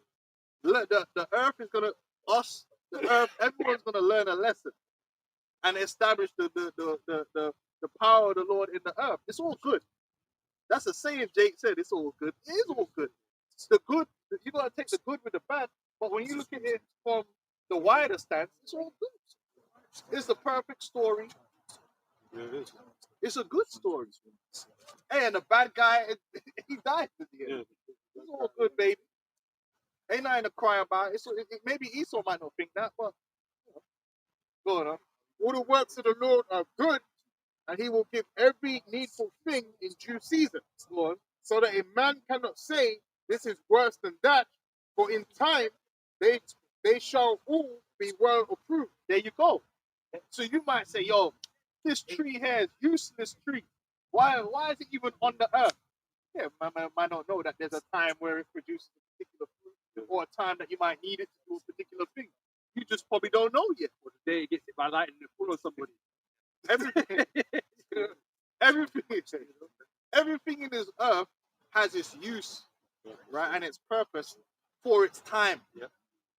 The earth is gonna, the earth, everyone's gonna learn a lesson and establish the power of the Lord in the earth. It's all good. That's a saying Jake said, it's all good. It is all good. It's the good, you gotta take the good with the bad, but when you look at it from the wider stance, it's all good. It's the perfect story. It's a good story. Hey, and the bad guy, he died at the end. It's all good, baby. Ain't nothing to cry about. Maybe Esau might not think that, but go on. All the works of the Lord are good, and he will give every needful thing in due season. Go on. So that a man cannot say, this is worse than that, for in time they shall all be well approved. There you go. So you might say, yo, this tree here is useless tree. Why is it even on the earth? Yeah, man might not know that there's a time where it produces a particular fruit, or a time that you might need it to do a particular thing. You just probably don't know yet. Or the day it gets hit by lightning and full of somebody. Everything in this earth has its use, right, and its purpose for its time. Yep.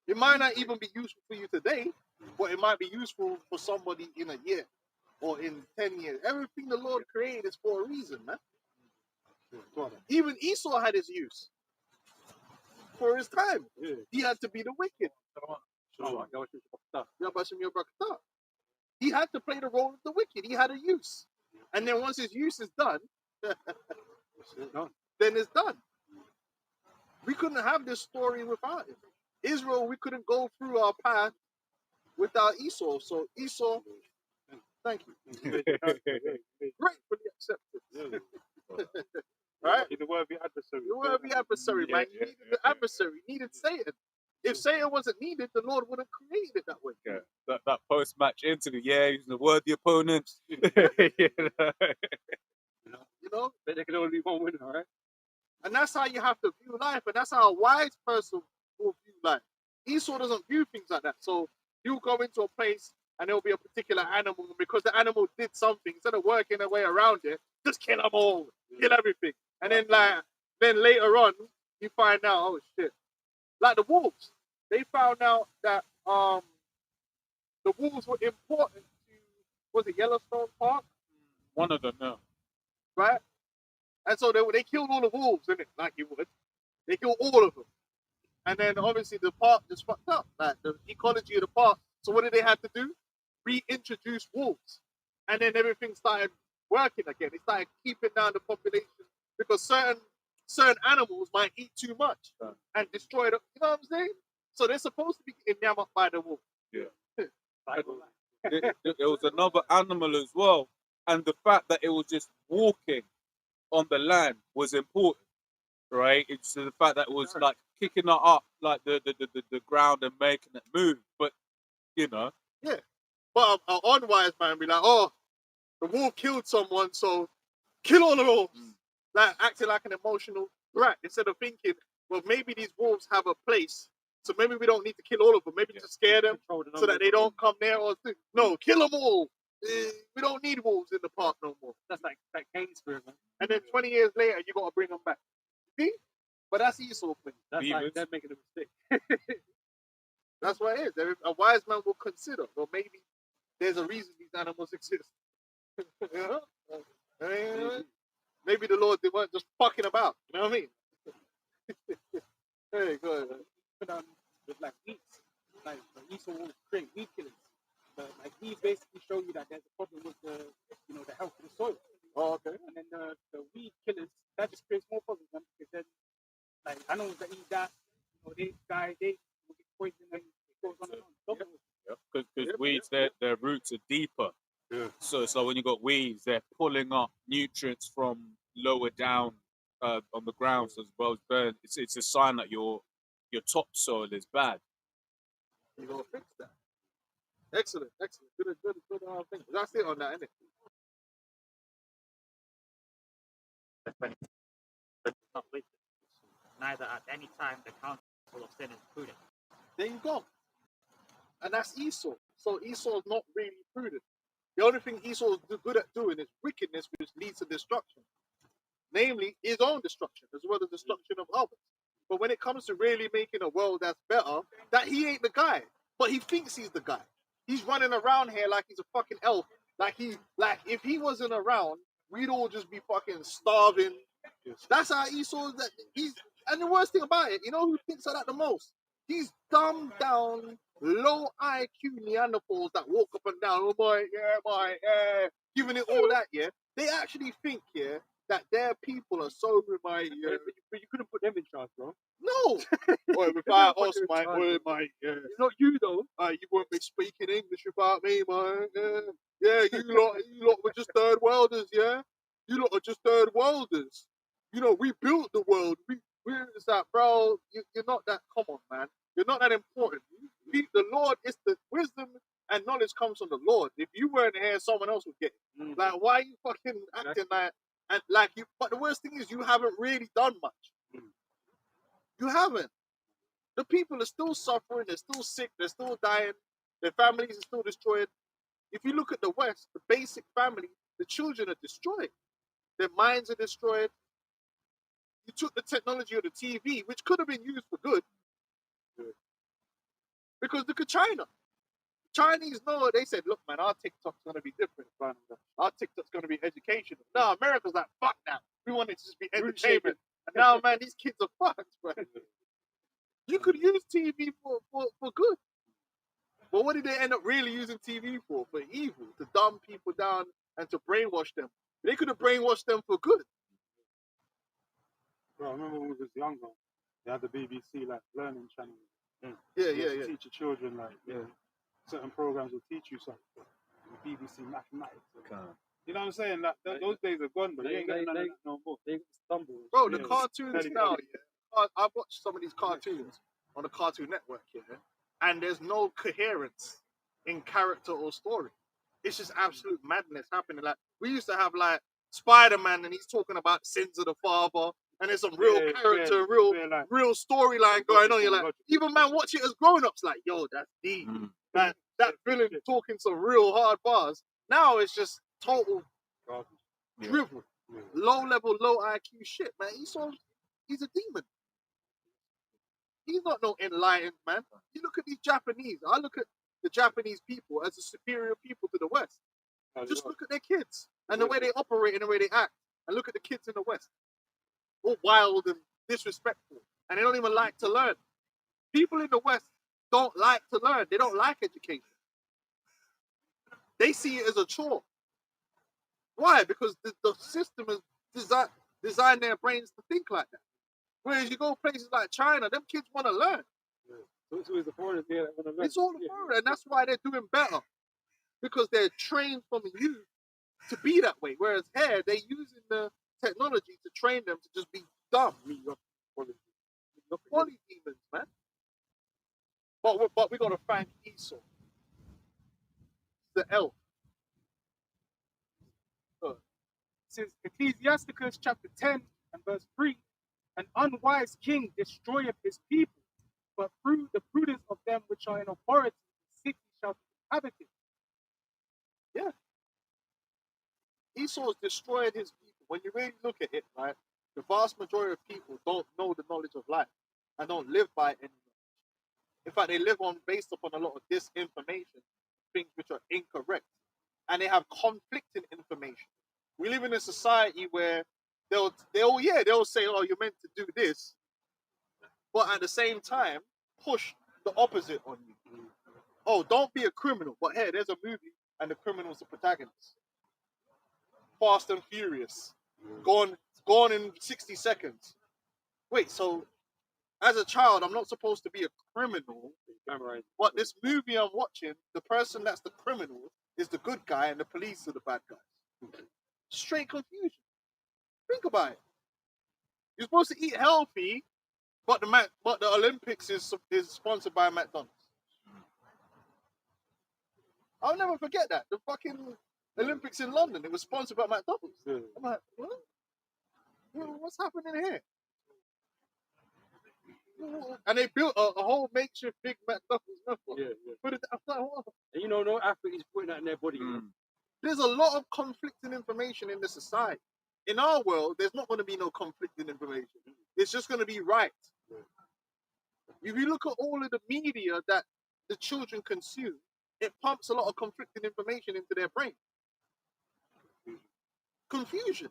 It might not even be useful for you today, but it might be useful for somebody in a year or in 10 years. Everything the Lord created is for a reason, man. Even Esau had his use for his time. He had to be the wicked. He had to play the role of the wicked. He had a use. And then once his use is done, then it's done. We couldn't have this story without him. Israel, we couldn't go through our path without Esau. So Esau, thank you. Gratefully accepted. Right? He's a worthy adversary. You were the adversary, man. You needed the adversary. You needed Satan. If Satan wasn't needed, the Lord wouldn't create it that way. Yeah. That post-match interview, yeah, he's a worthy opponent. You know? You know? But there can only be one winner, right? And that's how you have to view life. And that's how a wise person will view life. Esau doesn't view things like that. So you go into a place and there'll be a particular animal. Because the animal did something, instead of working their way around it, just kill them all. Kill everything. And then later on, you find out, oh shit. Like the wolves. They found out that the wolves were important to, was it Yellowstone Park? One of them, no. Right? And so they killed all the wolves, didn't it? Like you would. They killed all of them. And then obviously the park just fucked up. Like the ecology of the park. So what did they have to do? Reintroduce wolves. And then everything started working again. They started keeping down the population because certain animals might eat too much and destroy them. You know what I'm saying? So they're supposed to be getting yammed by the wolf. Yeah. It was another animal as well. And the fact that it was just walking on the land was important, right? It's the fact that it was like kicking it up like the ground and making it move. But, you know. Yeah. But an unwise man be like, oh, the wolf killed someone, so kill all the wolves. Like acting like an emotional brat instead of thinking, well, maybe these wolves have a place, so maybe we don't need to kill all of them. Maybe just scare them so that they don't come near us. No, kill them all. We don't need wolves in the park no more. That's like Cain's spirit, man. And then 20 years later, you got to bring them back. See? But that's Esau thing. That's like they're making a mistake. That's what it is. A wise man will consider, or maybe there's a reason these animals exist. You know? Maybe the Lord, they weren't just fucking about. You know what I mean? Hey, go ahead. With like weeds, like Esau will create weed killers. But like weeds basically show you that there's a problem with the health of the soil. Oh, okay. And then the weed killers, that just creates more problems, man, because then like animals that eat that, they die, they will get poisoned, and it goes on and on. Because weeds, their roots are deeper. Yeah. So it's like when you got weeds, they're pulling up nutrients from lower down on the ground, so as well as burn. It's a sign that your topsoil is bad. You gotta fix that. Excellent. Good thing. That's it on that, isn't it? But it's not wisdom. Neither at any time the counsel of sin is prudent. There you go. And that's Esau. So Esau's not really prudent. The only thing Esau's good at doing is wickedness, which leads to destruction. Namely, his own destruction, as well as destruction of others. But when it comes to really making a world that's better, that he ain't the guy. But he thinks he's the guy. He's running around here like he's a fucking elf. Like if he wasn't around, we'd all just be fucking starving. That's how Esau that he's. And the worst thing about it, you know who thinks of that the most? These dumbed down, low IQ Neanderthals that walk up and down, giving it all that, yeah. They actually think, yeah, that their people are so remote, yeah. But you couldn't put them in charge, bro. No. Without us, You're mate, yeah. It's not you though. You won't be speaking English without me, man. Yeah, you lot were just third worlders, yeah. You lot are just third worlders. You know, we built the world. It's that, bro. You're not that. Come on, man. You're not that important. The Lord is the wisdom and knowledge comes from the Lord. If you weren't here, someone else would get it. Like, why are you fucking acting like you? But the worst thing is, you haven't really done much. You haven't. The people are still suffering. They're still sick. They're still dying. Their families are still destroyed. If you look at the West, the basic family, the children are destroyed. Their minds are destroyed. You took the technology of the TV, which could have been used for good. Because look at China. Chinese know, they said, look, man, our TikTok's going to be different. Our TikTok's going to be educational. No, America's like, fuck that. We want it to just be entertainment. And now, man, these kids are fucked, bro. You could use TV for good. But what did they end up really using TV for? For evil, to dumb people down and to brainwash them. They could have brainwashed them for good. Bro, I remember when we was younger, they had the BBC like learning channel. Yeah. Teach your children certain programs will teach you something. The BBC mathematics. You know what I'm saying? Like those days are gone, but you ain't getting none of that no more. They stumble. Bro, the cartoons now, yeah. I've watched some of these cartoons on the Cartoon Network, yeah, and there's no coherence in character or story. It's just absolute madness happening. Like we used to have like Spider-Man, and he's talking about the sins of the father, and there's some real character, real storyline going on. You're like, even man, watch it as grown-ups, like, yo, that's deep. Like that villain talking some real hard bars. Now it's just total drivel, low-level, low IQ shit, man. He's a demon. He's not no enlightened man. You look at these Japanese. I look at the Japanese people as a superior people to the West. Just look at their kids and the way they operate and the way they act. And look at the kids in the West. All wild and disrespectful. And they don't even like to learn. People in the West don't like to learn. They don't like education. They see it as a chore. Why? Because the system is designed their brains to think like that. Whereas you go places like China, them kids want to learn. So it's always the foreigners there that want to learn. It's all the foreign, and that's why they're doing better. Because they're trained from youth to be that way. Whereas here, they're using the technology to train them to just be dumb. Poly demons, man. But we got to thank Esau, the elf. Says Ecclesiasticus chapter 10 and verse 3, an unwise king destroyeth his people, but through the prudence of them which are in authority, the city shall be inhabited. Yeah. Esau's destroyed his people. When you really look at it, right, the vast majority of people don't know the knowledge of life and don't live by it anymore. In fact, they live based upon a lot of disinformation, things which are incorrect, and they have conflicting information. We live in a society where they'll say, oh, you're meant to do this, but at the same time, push the opposite on you. Oh, don't be a criminal, but hey, there's a movie and the criminal's the protagonist. Fast and Furious, gone in 60 seconds. Wait, so as a child, I'm not supposed to be a criminal, but this movie I'm watching, the person that's the criminal is the good guy and the police are the bad guys. Straight confusion. Think about it. You're supposed to eat healthy, but the Olympics is sponsored by McDonald's. I'll never forget that. The fucking Olympics in London, it was sponsored by McDonald's. Yeah. I'm like, what? What's happening here? And they built a whole makeshift big McDonald's. Yeah. Put it, I'm like, what? And you know, no athlete is putting that in their body. Mm. There's a lot of conflicting information in the society. In our world, there's not going to be no conflicting information. It's just going to be right. If you look at all of the media that the children consume, it pumps a lot of conflicting information into their brain. Confusion.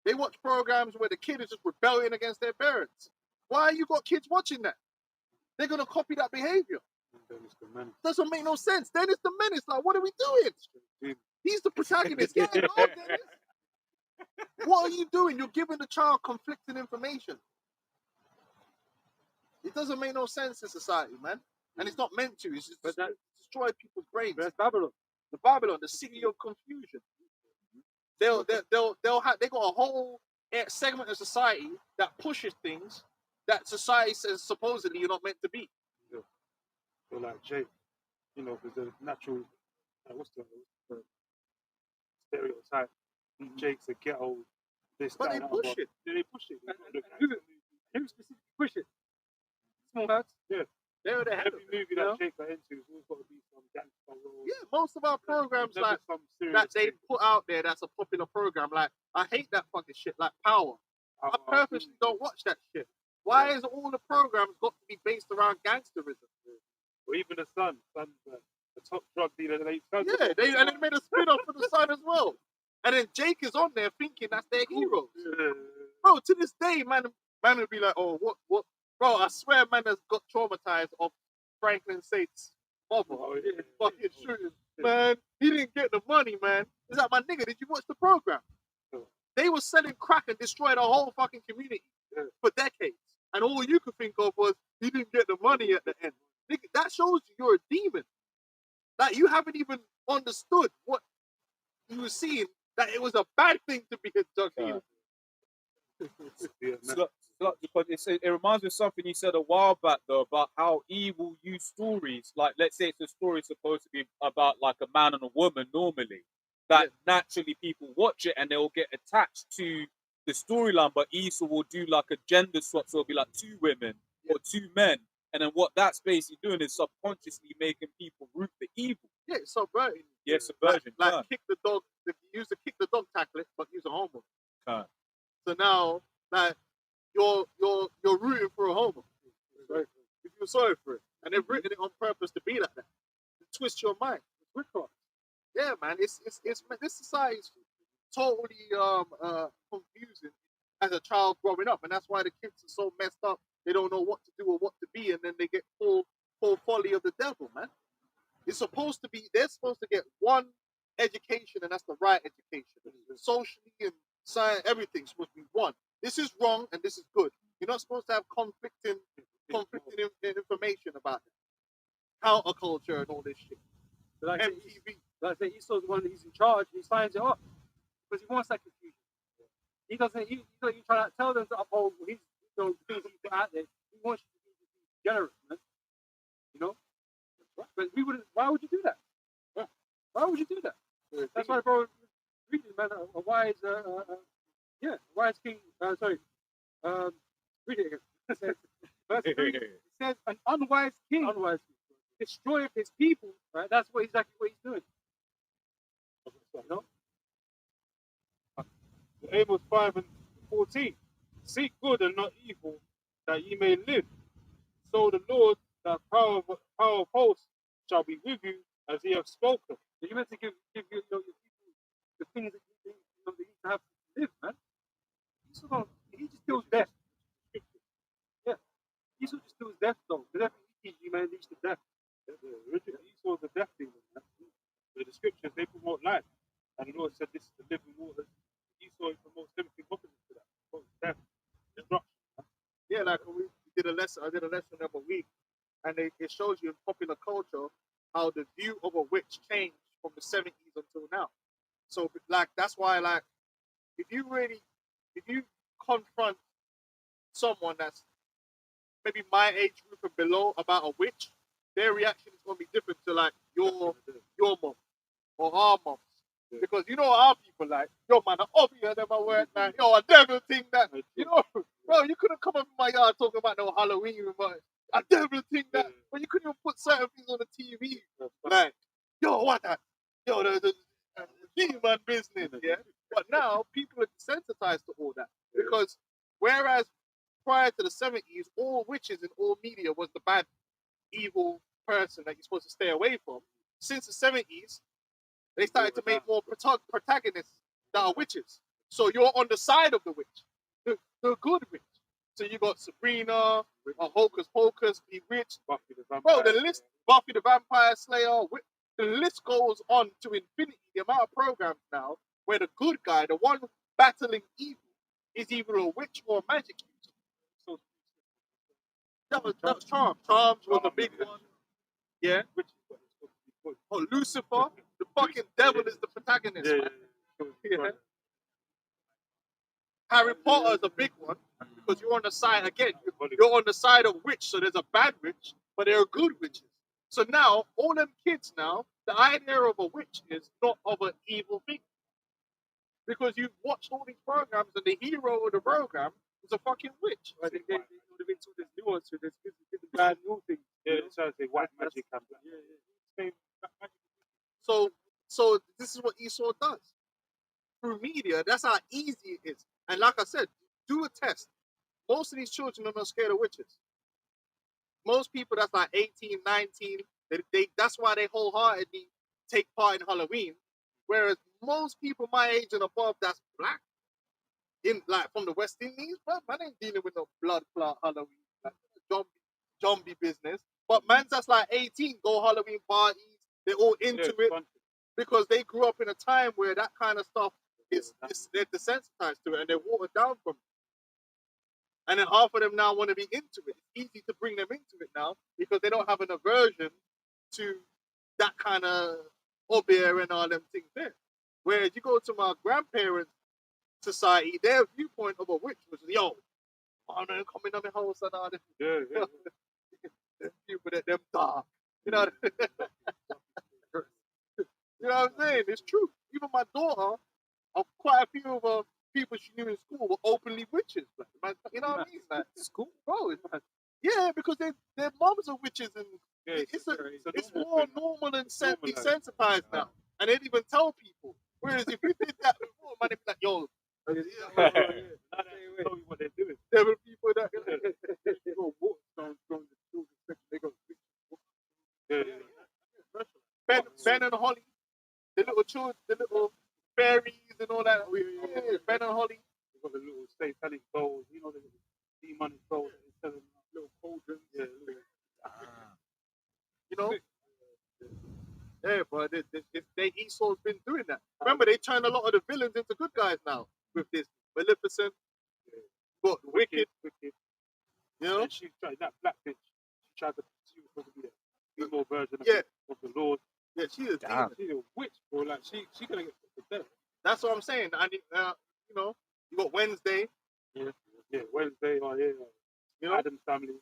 They watch programs where the kid is just rebelling against their parents. Why you got kids watching that? They're going to copy that behavior. Doesn't make no sense. Dennis the Menace, like, what are we doing? He's the protagonist. Get it on, Dennis. What are you doing? You're giving the child conflicting information. It doesn't make no sense in society, man. And it's not meant to. It's just But that- destroy people's brains. That's Babylon. The Babylon, the city of confusion. They got a whole segment of society that pushes things that society says supposedly you're not meant to be. So like Jake, you know, because the natural, what's the stereotype? Jake's a ghetto. This, But that, they and push other. it. Yeah, they push it. Who specifically push it? Small lads. They're the head of Every it. movie that Jake got into, it's always got to be some gangster role. Yeah, most of our programs Never like some that serious they thing. put out there that's a popular program. Like, I hate that fucking shit, like Power. I purposely don't watch that shit. Why is all the programs got to be based around gangsterism? Or even the Son's the top drug dealer. Yeah, and they made a spin-off for the Sun as well. And then Jake is on there thinking that's their hero. Bro, to this day, man would be like, oh, what? Bro, I swear man has got traumatized of Franklin Saint's mother. Oh, yeah. Fucking shooting. Man, he didn't get the money, man. Is that my nigga? Did you watch the program? No. They were selling crack and destroyed a whole fucking community for decades. And all you could think of was he didn't get the money at the end. Nigga, that shows you're a demon. Like, you haven't even understood what you were seeing, that it was a bad thing to be a drug dealer. It reminds me of something you said a while back though about how evil use stories. Like, let's say it's a story supposed to be about like a man and a woman normally, that naturally people watch it and they will get attached to the storyline. But Esau will do like a gender swap, so it'll be like two women or two men, and then what that's basically doing is subconsciously making people root for evil. Yeah, it's subverting. Yeah, subversion. Like kick the dog, use the kick the dog tackle, but use a homo. Can't. So now, like, you're rooting for a homo. Right? You feel sorry for it, and they've written it on purpose to be like that, to twist your mind. Yeah, man, it's this society is totally confusing as a child growing up, and that's why the kids are so messed up. They don't know what to do or what to be, and then they get full folly of the devil, man. It's supposed to be, they're supposed to get one education, and that's the right education. Socially and science, everything's supposed to be one. This is wrong and this is good. You're not supposed to have conflicting information about it. Counterculture and all this shit. But like MTV. I say, Esau's the one he's in charge. He signs it up because he wants that confusion. He doesn't. He's not trying to tell them to uphold his things he put out there. He wants you to be generous, man. You know. But we wouldn't. Why would you do that? Why would you do that? That's why, bro. Read it, man. A wise, wise king. Sorry. Read it again. Verse 3, it says, an unwise king destroyeth his people. Right. That's exactly what he's doing. You know. Amos 5:14. Seek good and not evil, that ye may live. So the Lord, that power of hosts, shall be with you as he hath spoken. So you meant to give your people the things that you think they need to have to live, man. He just kills death. Yeah. Esau just kills death, though. Because everything you man leads to death. Esau's the death demon. The scriptures, they promote life. And the Lord said this is the living waters. Esau promotes everything opposite to that. Promotes death, destruction. Yeah, like we did a lesson. I did a lesson the other week, and it shows you in popular culture how the view of a witch changed from the 70s until now. So, like, that's why, like, if you confront someone that's maybe my age group and below about a witch, their reaction is going to be different to, like, your mom or our moms. Because you know our people like, yo man, I obvious them at work now. Yo, I never think that. You know, bro, you couldn't come up in my yard talking about no Halloween, but I never think that. But you couldn't even put certain things on the TV. Like, yo, what that? Yo, the demon business, yeah. But now people are desensitized to all that. Because whereas prior to the 70s, all witches in all media was the bad, evil person that you're supposed to stay away from. Since the 70s, they started to make more protagonists that are witches. So you're on the side of the witch, the good witch. So you got Sabrina, Hocus Pocus, Bewitched, Buffy the bro. Vampire The list, Buffy the Vampire Slayer, the list goes on to infinity. The amount of programs now where the good guy, the one battling evil, is either a witch or a magic user. So that was Charms. Charms was a big one. Yeah. Oh, Lucifer, the fucking devil is the protagonist. Man. Yeah. Harry Potter is a big one because you're on the side again. You're on the side of witch, so there's a bad witch, but there are good witches. So now all them kids now, the idea of a witch is not of an evil thing because you've watched all these programs and the hero of the program is a fucking witch. Right, they've been told there's nuance to this bad new thing. Yeah, it's trying to say white magic comes. Yeah. So this is what Esau does through media. That's how easy it is. And like I said, do a test. Most of these children are not scared of witches. Most people that's like 18, 19, that's why they wholeheartedly take part in Halloween. Whereas most people my age and above that's black, in like from the West Indies, bro, man ain't dealing with no blood clot Halloween, like zombie business. But man that's like 18 go Halloween parties, they're all into it because they grew up in a time where that kind of stuff they're desensitized to it and they're watered down from it. And then half of them now want to be into it. It's easy to bring them into it now because they don't have an aversion to that kind of obeah and all them things there. Whereas you go to my grandparents' society, their viewpoint of a witch was, yo, I'm not coming on my house and all this. Yeah. People that them dark. You know you know what I'm saying? It's true. Even my daughter, quite a few of her people she knew in school were openly witches. Man, you know what I mean? Like, School? bro, yeah, because their moms are witches and it's more normal and desensitized now. And they even tell people. Whereas if you did that before, man, they'd be like, yo, Tell me what they're doing. there were people that Ben and Holly, the little children, the little fairies and all that. Yeah, Ben and Holly. They've got the little satanic bowls, you know, the demonic bowls that they sell in little cauldrons. Yeah, You know? Yeah, but Esau's been doing that. Remember, they turned a lot of the villains into good guys now with this Maleficent, but Wicked. You know? And she tried that black bitch. She tried to she was supposed to be the evil version of the Lord. Yeah, she's a Damn. demon. She's a witch, bro. Like she gonna get put to death. That's what I'm saying. And you know, you got Wednesday. Yeah, Wednesday, You know, Adam's Family.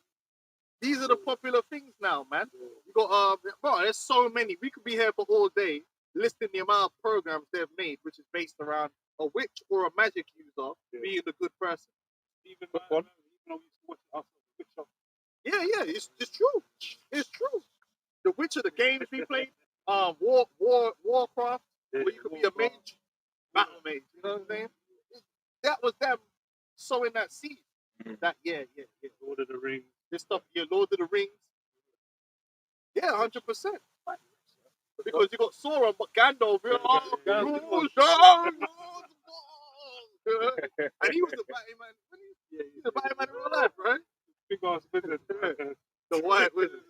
these are the popular things now, man. You got bro, there's so many. We could be here for all day listing the amount of programs they've made, which is based around a witch or a magic user being the good person. Even though we used to watch Witch Shop. Yeah, it's true. It's true. The Witcher, the games we played, Warcraft, where you could be a mage, battle mage. You know what I'm saying? That was them sowing that seed. That Lord of the Rings. this stuff, Lord of the Rings. Yeah, 100%. Because you got Sauron, but Gandalf, and he was a Batman. He's a Batman in real life, right? Big ass business. The white wizard.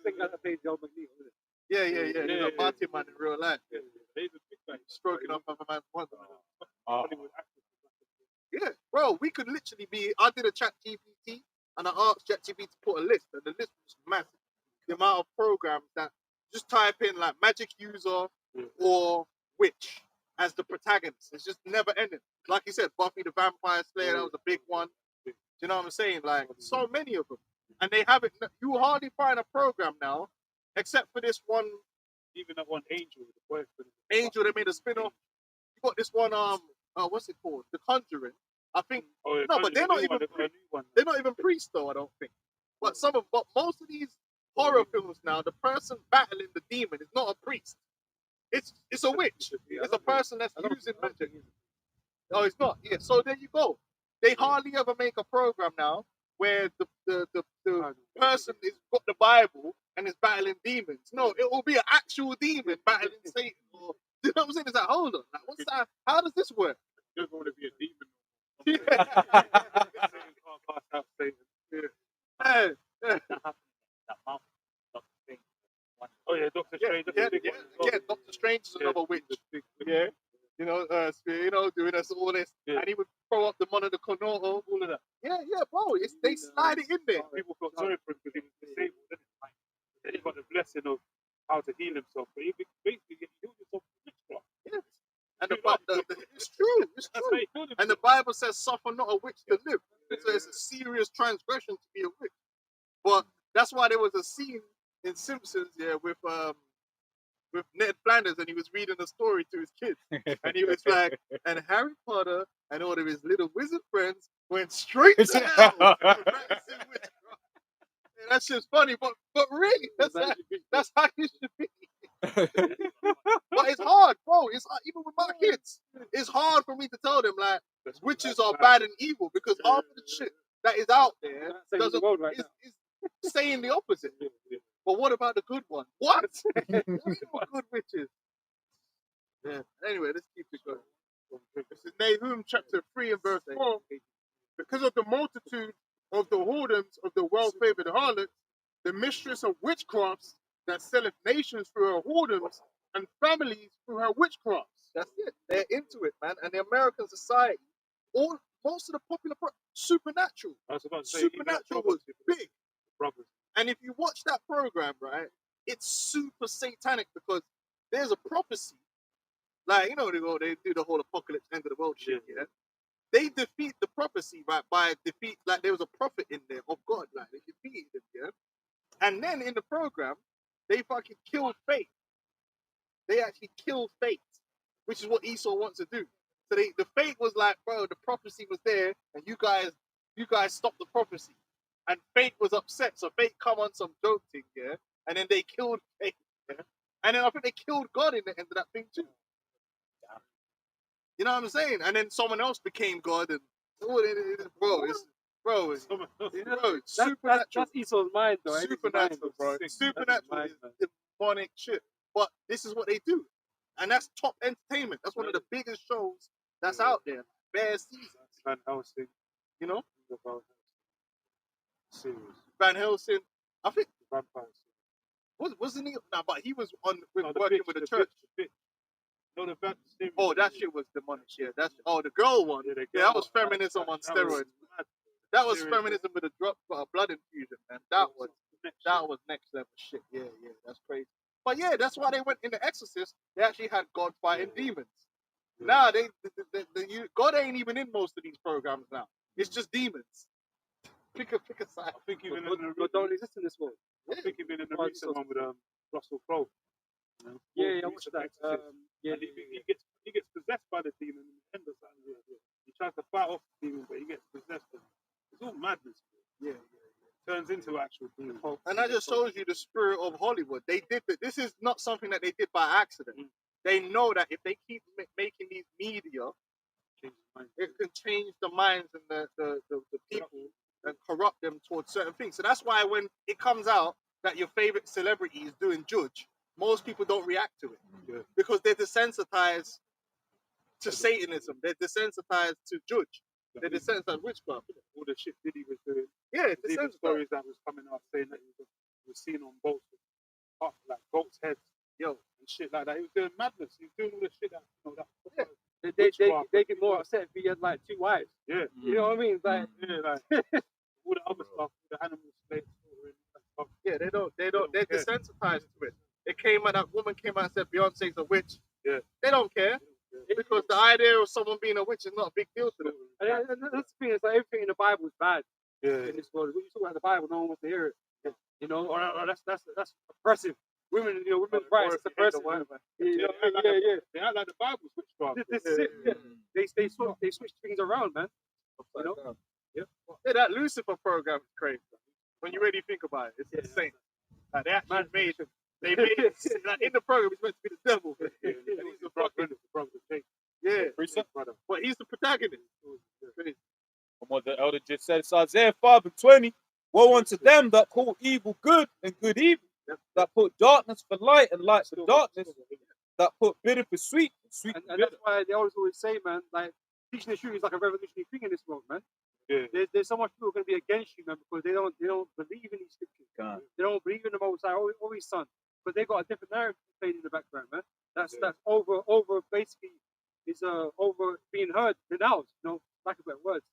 Yeah. Yeah, He's a party man in real life. He's a big guy. Stroking off of a man's one. Hollywood actors. Yeah, bro, we could literally be. I did a chat GPT and I asked ChatGPT to put a list, and the list was massive. The amount of programs that just type in like magic user or witch as the protagonist. It's just never ending. Like you said, Buffy the Vampire Slayer, that was a big one. Do you know what I'm saying? Like so many of them, and they have it. You hardly find a program now, except for this one Even that one Angel, the boyfriend. Angel, they made a spin-off. You got this one, what's it called? The Conjuring. I think Oh, yeah, no, but they're not new even one, they've got a new one. they're not even priests though, I don't think. But most of these horror films now, the person battling the demon is not a priest. It's a witch. It's a person that's using magic. Oh, it's not. Yeah. So there you go. They hardly ever make a program now where the person is got the Bible and is battling demons. No, it will be an actual demon battling Satan. Or, you know what I'm saying? It's like, hold on, like, what's that? How does this work? Just want to be a demon. Yeah. Satan can't cast out Satan. Yeah. Yeah. That happened. That mouth. Doctor Strange. Oh yeah, Doctor Strange. that's Yeah, a big yeah, one as well. yeah. Doctor Strange is another witch. Yeah, doing us all this, Yeah. and he would throw up the Mononoke, all of that. Yeah, bro. They slide it in there. People felt sorry for him because he was disabled, didn't he? Then he got the blessing of how to heal himself. But he basically healed himself from witchcraft. Yeah. And it's true. It's That's true. how he healed himself. And the Bible says, "Suffer not a witch to live." So it's a serious transgression to be a witch. But that's why there was a scene in Simpsons, with Ned Flanders, and he was reading a story to his kids, and he was like, and Harry Potter and all of his little wizard friends went straight to hell. for practicing witchcraft. And that's just funny, but really, that's how it should be. But it's hard, bro. It's hard, even with my kids. It's hard for me to tell them like witches are bad and evil because half of the shit that is out there is saying the opposite. But what about the good one? What? What good witches? Yeah. Anyway, let's keep it going. This is Nahum chapter 3 and verse 4. Because of the multitude of the whoredoms of the well-favored harlot, the mistress of witchcrafts that selleth nations through her whoredoms and families through her witchcrafts. That's it. They're into it, man. And the American society, most of the popular Supernatural. I was about to say, Supernatural was big. Brothers. And if you watch that program, right, it's super satanic because there's a prophecy. Like, they do the whole apocalypse, end of the world shit, yeah? They defeat the prophecy, right, like there was a prophet in there of God, like, they defeated him, yeah? And then in the program, they fucking killed Faith. They actually killed Faith, which is what Esau wants to do. So the Faith was like, bro, the prophecy was there, and you guys stopped the prophecy. And Faith was upset, so Faith come on some joke thing, yeah? And then they killed Faith, yeah? And then I think they killed God in the end of that thing too. You know what I'm saying? And then someone else became God, and it's supernatural. That's Esau's mind, though. Ain't it? Supernatural, bro. Supernatural is demonic shit. But this is what they do. And that's top entertainment. That's one of the biggest shows that's out there. Bare seasons. Van Helsing. You know? Series. Van Helsing. I think Vampires. wasn't he? Nah, but he was working bitch, with the church. Bitch. No, the Van series. Oh, that shit was demonic. Yeah, the girl one. Yeah, Yeah, that was feminism on steroids. That was feminism with a blood infusion, man. That was next level shit. Yeah, that's crazy. But yeah, that's why they went in The Exorcist. They actually had God fighting demons. Now God ain't even in most of these programs now. It's just demons. Pick a side. I think even God don't exist in this world. I think even in the recent one with Russell Crowe. Yeah, I watched that. And he gets possessed by the demon in the end of that. He tries to fight off the demon, but he gets possessed. It's all madness. Yeah. Turns into actual demon. And that just shows you the spirit of Hollywood. They did that. This is not something that they did by accident. They know that if they keep making these media, it can change the minds and the people and corrupt them towards certain things. So that's why when it comes out that your favorite celebrity is doing judge, most people don't react to it because they're desensitized to Satanism. They're desensitized to judge. They're desensitized to witchcraft. All the shit Diddy was doing. Yeah, even stories that was coming out saying that he was seen on boats, like goats' heads, and shit like that. He was doing madness. He was doing all the shit that, They get more upset if he had like 2 wives. Yeah. You know what I mean? It's like, all the other stuff, the animal slaves. Yeah, they're desensitized to it. That woman came out and said Beyonce's a witch. Yeah. They don't care. Because the idea of someone being a witch is not a big deal to them. And that's the thing, it's like everything in the Bible is bad. Yeah. In this world. When you talk about the Bible, no one wants to hear it. Or that's oppressive. women's Boy, rights if to you hate the person. word, man. You know, They act like yeah. They act like the Bible switchcraft. This is it. Yeah. They switch things around, man. You know? Yeah, that Lucifer program is crazy. When you really think about it, it's insane. Like, they actually made like in the program, he's meant to be the devil. And he's the fucking, yeah, brother. but he's the protagonist. Crazy. From what the elder just said, it's Isaiah 5:20. Woe unto them that call evil good and good evil, that put darkness for light and light for darkness, that put bitter for sweet and sweet And for bitter. that's why they always say, man, like teaching the truth is like a revolutionary thing in this world, man. Yeah. There's so much people going to be against you, man, because they don't believe in these scriptures. God. They don't believe in the Most High or His Son, but they got a different narrative played in the background, man. That's over basically is over being heard, denounced, lack of better words.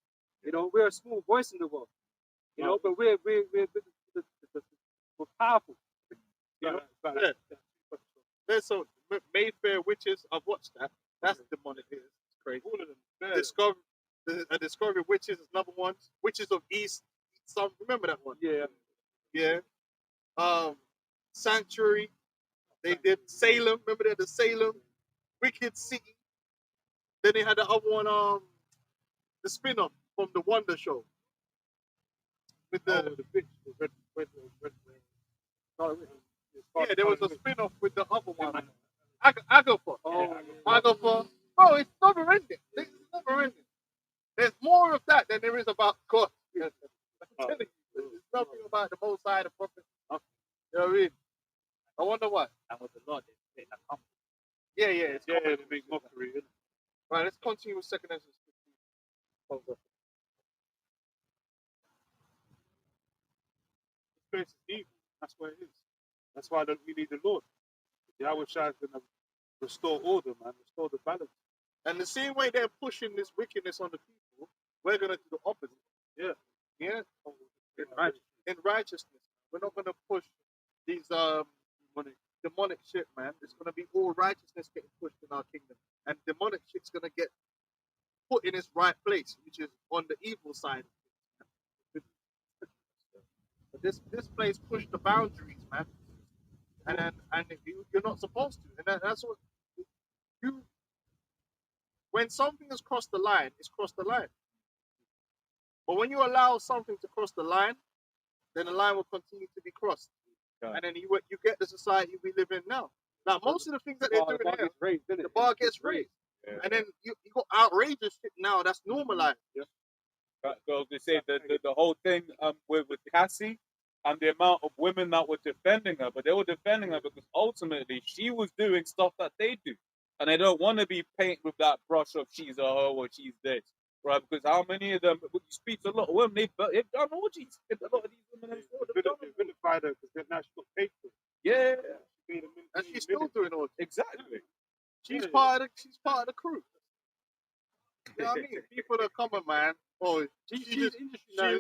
We're a small voice in the world, but we're powerful. There's some Mayfair witches. I've watched that. That's demonic. It's crazy. All of them. Discovery Witches is another one. Witches of East. Some remember that one? Yeah. Yeah. Sanctuary. They did Salem. Remember that the Salem Wicked City. Then they had the other one. The spin-off from the Wonder Show. With the bitch, red. yeah, there was a spin-off with the other one. Agatha. Agatha. Bro, it's never ending. It's never ending. There's more of that than there is about God. I'm telling you, there's nothing about the Most High, the Prophet. You know what I mean? I wonder what. And with the Lord, they come. Yeah, it's Yeah, common. the big mockery. Isn't it? Right, let's continue with 2nd Ezra 15. This place is evil. That's what it is. That's why we need the Lord. Yahweh Shai is going to restore order, man. Restore the balance. And the same way they're pushing this wickedness on the people, we're going to do the opposite. Yeah. Yeah? Right. In righteousness. We're not going to push these demonic shit, man. It's going to be all righteousness getting pushed in our kingdom. And demonic shit's going to get put in its right place, which is on the evil side. But this place pushed the boundaries, man. And you're not supposed to. And that's what when something has crossed the line, it's crossed the line. But when you allow something to cross the line, then the line will continue to be crossed. Okay. And then you get the society we live in now. Now, most of the things that they're doing here, the bar gets raised. Yeah. And then you got outrageous shit now that's normalized. Girls, they say the whole thing with Cassie and the amount of women that were defending her, but they were defending her because ultimately she was doing stuff that they do. And they don't want to be painted with that brush of she's a hoe or she's this. Right? Because how many of them, when you speak to a lot of women, they've done orgies. A lot of these women have They vilified her because now she's got paid for it. yeah, And she's still doing all this. exactly. She's part of the crew. You know what I mean? People are coming, man. Oh, she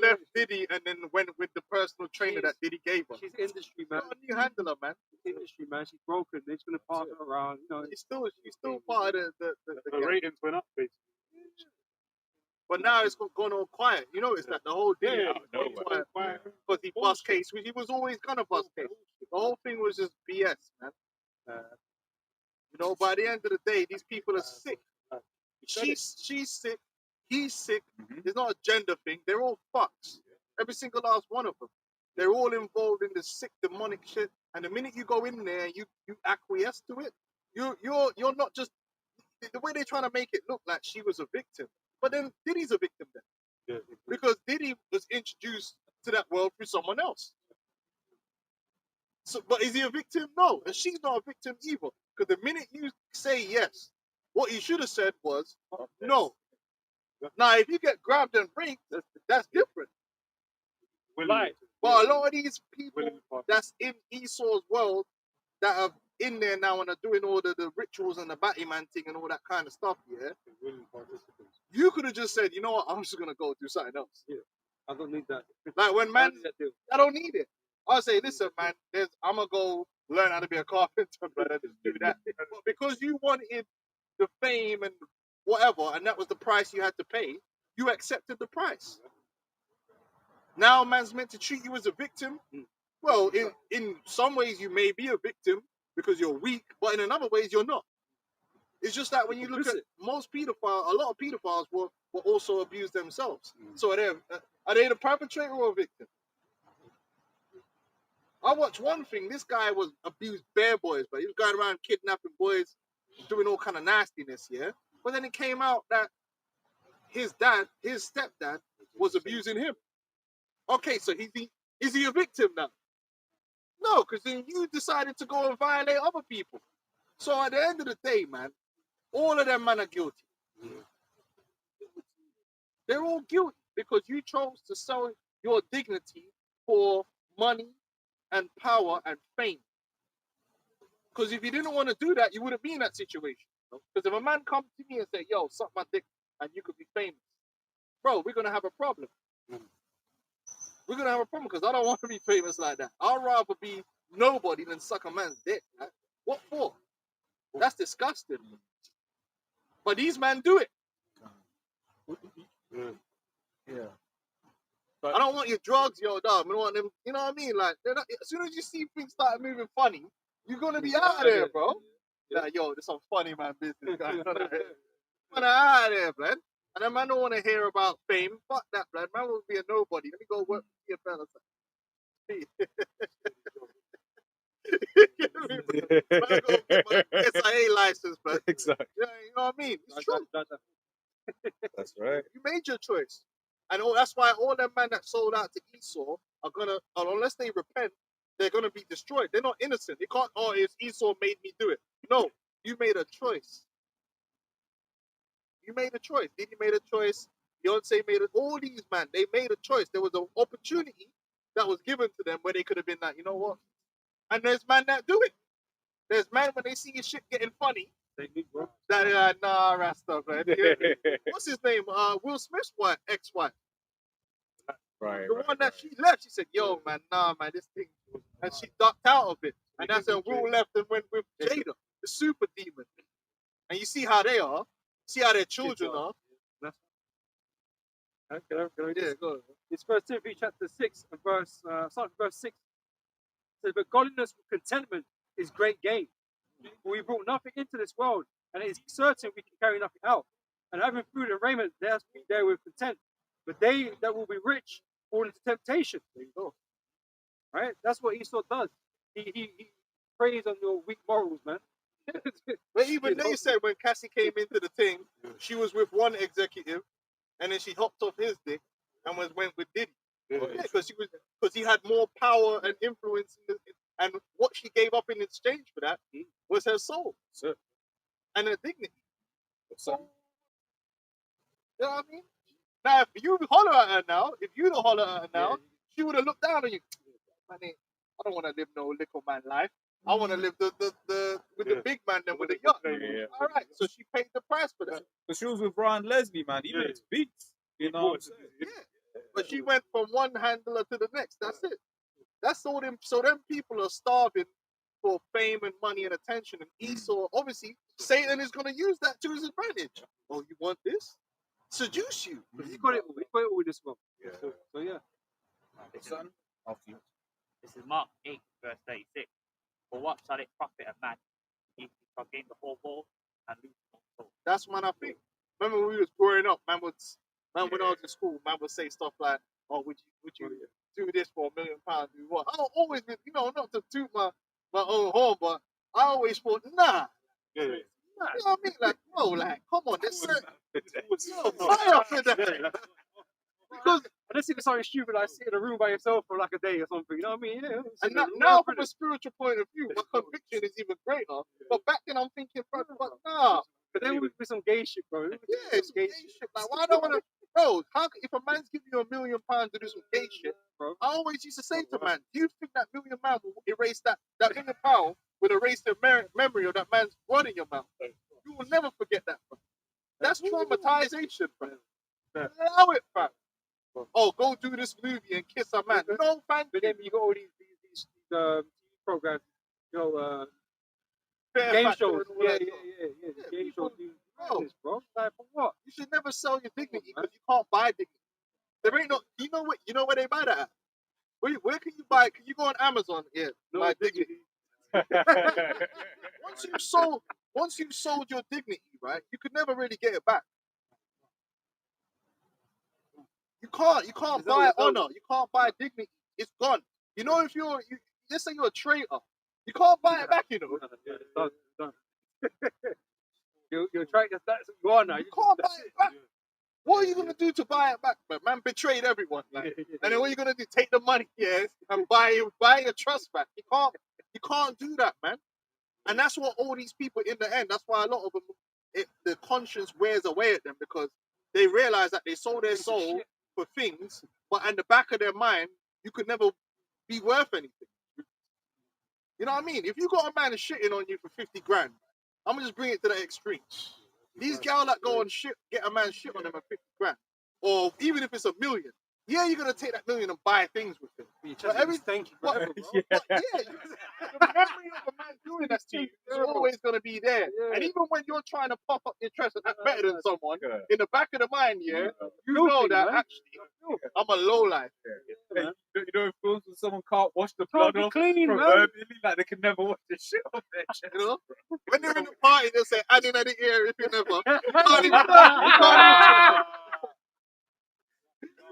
left Diddy and then went with the personal trainer that Diddy gave her. She's industry, man. Got a new handler, man. Industry, man. She's broken. They're just gonna pass her around. She's still part of the Her ratings went up, basically. But now it's gone all quiet. You notice that the whole day because he bust case. He was always gonna bust case. The whole thing was just BS, man. By the end of the day, these people are sick. She's sick. He's sick. It's not a gender thing. They're all fucks. Every single last one of them. They're all involved in this sick demonic shit. And the minute you go in there and you acquiesce to it, you're not just the way they're trying to make it look like she was a victim. But then Diddy's a victim then. Yeah. Because Diddy was introduced to that world through someone else. So, but is he a victim? No. And she's not a victim either. Because the minute you say yes, what you should have said was no. Now, if you get grabbed and raped, that's different. Right. But a lot of these people that's in Esau's world that are in there now and are doing all the rituals and the Batman thing and all that kind of stuff, yeah, you could have just said, you know what, I'm just going to go do something else. Yeah. I don't need that. Like when man, I don't need it. I'll say, listen, man, I'm going to go learn how to be a carpenter, brother, just do that. But because you wanted the fame and whatever, and that was the price you had to pay, you accepted the price. Now man's meant to treat you as a victim. Well, in some ways you may be a victim because you're weak, but in another ways you're not. It's just that when you look at most pedophiles, a lot of pedophiles will also abuse themselves. So are they the perpetrator or victim? I watched one thing. This guy was abused bare boys, but he was going around kidnapping boys, doing all kind of nastiness, yeah. But then it came out that his stepdad, was abusing him. Okay, so is he a victim now? No, because then you decided to go and violate other people. So at the end of the day, man, all of them men are guilty. They're all guilty because you chose to sell your dignity for money and power and fame. Because if you didn't want to do that, you wouldn't be in that situation. Because if a man comes to me and say, yo, suck my dick and you could be famous, bro, we're going to have a problem. We're going to have a problem because I don't want to be famous like that. I'd rather be nobody than suck a man's dick. Man. What for? That's disgusting. But these men do it. Yeah. I don't want your drugs, yo, dog. I don't want them, you know what I mean? Like, not, as soon as you see things start moving funny, you're going to be out of there, bro. Like, yo, this some funny man business, guys. Man, out of there, blood. And then man don't want to hear about fame. Fuck that, blood. Man will be a nobody. Let me go work for TFL or something. Man, go get my SIA license, blood. Exactly. Yeah, you know what I mean? It's true. That's right. You made your choice. And that's why all them men that sold out to Esau are gonna, unless they repent, they're gonna be destroyed. They're not innocent. They can't, oh, it's Esau made me do it. No, you made a choice. You made a choice. Diddy made a choice. Beyonce made it. All these men, they made a choice. There was an opportunity that was given to them where they could have been like, you know what? And there's men that do it. There's men when they see your shit getting funny, that are like, nah, Rasta, man. What's his name? Will Smith's wife, ex-wife. Right. The one that she left, she said, yo, man, nah, man, this thing. And she ducked out of it. And that's when Will left and went with Jada, the super demon. And you see how they are. See how their children are. Can I Yeah, go on. It's 1 Timothy chapter 6 and starting verse 6. It says, but godliness with contentment is great gain. For we brought nothing into this world, and it is certain we can carry nothing out. And having food and raiment, there has to be there with content. But they that will be rich fall into temptation. There you go. Right? That's what Esau does. He preys on your weak morals, man. But even You know? they said when Cassie came into the thing, she was with one executive, and then she hopped off his dick and went with Diddy. Yeah, because he had more power and influence, and what she gave up in exchange for that was her soul and her dignity. You know what I mean? Now, if you holler at her now, she would have looked down on you. Man, I don't want to live no little man life. I want to live with the big man than with the yacht. Yeah. All right, so she paid the price for that. But she was with Ryan Leslie, man. He makes beats. You know what I'm saying? Yeah, but she went from one handler to the next. That's it. That's all them. So them people are starving for fame and money and attention. And Esau, obviously, Satan is going to use that to his advantage. Oh, you want this? Seduce you. He got it all. He got it all this well. Yeah. So yeah. Son, after you. This is Mark 8, verse 36. For what shall it profit a man if he shall gain the whole world and lose his own soul? That's man, I think. Remember when we was growing up, when I was in school, man would say stuff like, "Oh, would you do this for £1 million? Do what?" I always, not to toot my own horn, but I always thought, nah. Yeah. You know what I mean? Like, bro, like, come on, there's fire for that. Because Unless it's something stupid like sit in a room by yourself for like a day or something, you know what I mean? Yeah. and now from a spiritual point of view, my conviction is even greater. But back then I'm thinking, bro, but nah. But then with some gay shit, bro. Yeah, it's gay shit. Like, why don't want to, bro? If a man's giving you £1 million to do some gay shit, Bro. I always used to say to man, do you think that £1 million will erase that £1 million will erase the memory of that man's blood in your mouth? You will never forget that, bro. That's traumatization, bro. Allow it, fam. Oh, go do this movie and kiss a man. No, man. But then you got all these TV programs, Fair game Factor shows. and all Yeah. that The stuff. game shows. Bro. Bro. Like for what? You should never sell your dignity because you can't buy dignity. There ain't no. You know what? You know where they buy that at? Where can you buy? Can you go on Amazon? Yeah, No buy dignity. dignity. Once you've sold your dignity, right? You could never really get it back. You can't buy honor. You can't buy dignity. It's gone. You know, if let's say you're a traitor, you can't buy it back. You know, Yeah, it's done. It's done. You're trying to that's you are now. you can't buy it back. What are you gonna do to buy it back? But man betrayed everyone. Like, and then what are you gonna do? Take the money, yeah, and buy your trust back. You can't do that, man. And that's what all these people in the end. That's why a lot of them, the conscience wears away at them because they realize that they sold their soul for things, but in the back of their mind, you could never be worth anything. You know what I mean? If you got a man shitting on you for 50 grand, I'm gonna just bring it to the extreme. These gals that go and get a man shit on them at 50 grand, or even if it's $1 million, yeah, you're gonna take that $1 million and buy things with it. But Thank you, but, bro. but yeah, the memory of a man doing that to you is always gonna be there. Yeah. And even when you're trying to pop up your chest and act better than someone, Yeah. in the back of the mind, yeah, you Filthy, know that man. actually I'm a low life. Hey, you know, if films when someone can't wash the blood Can't be off clean, man. proverbially, like they can never wash the shit off their chest. You know, when they're in the party, they say, "I didn't hear if you never."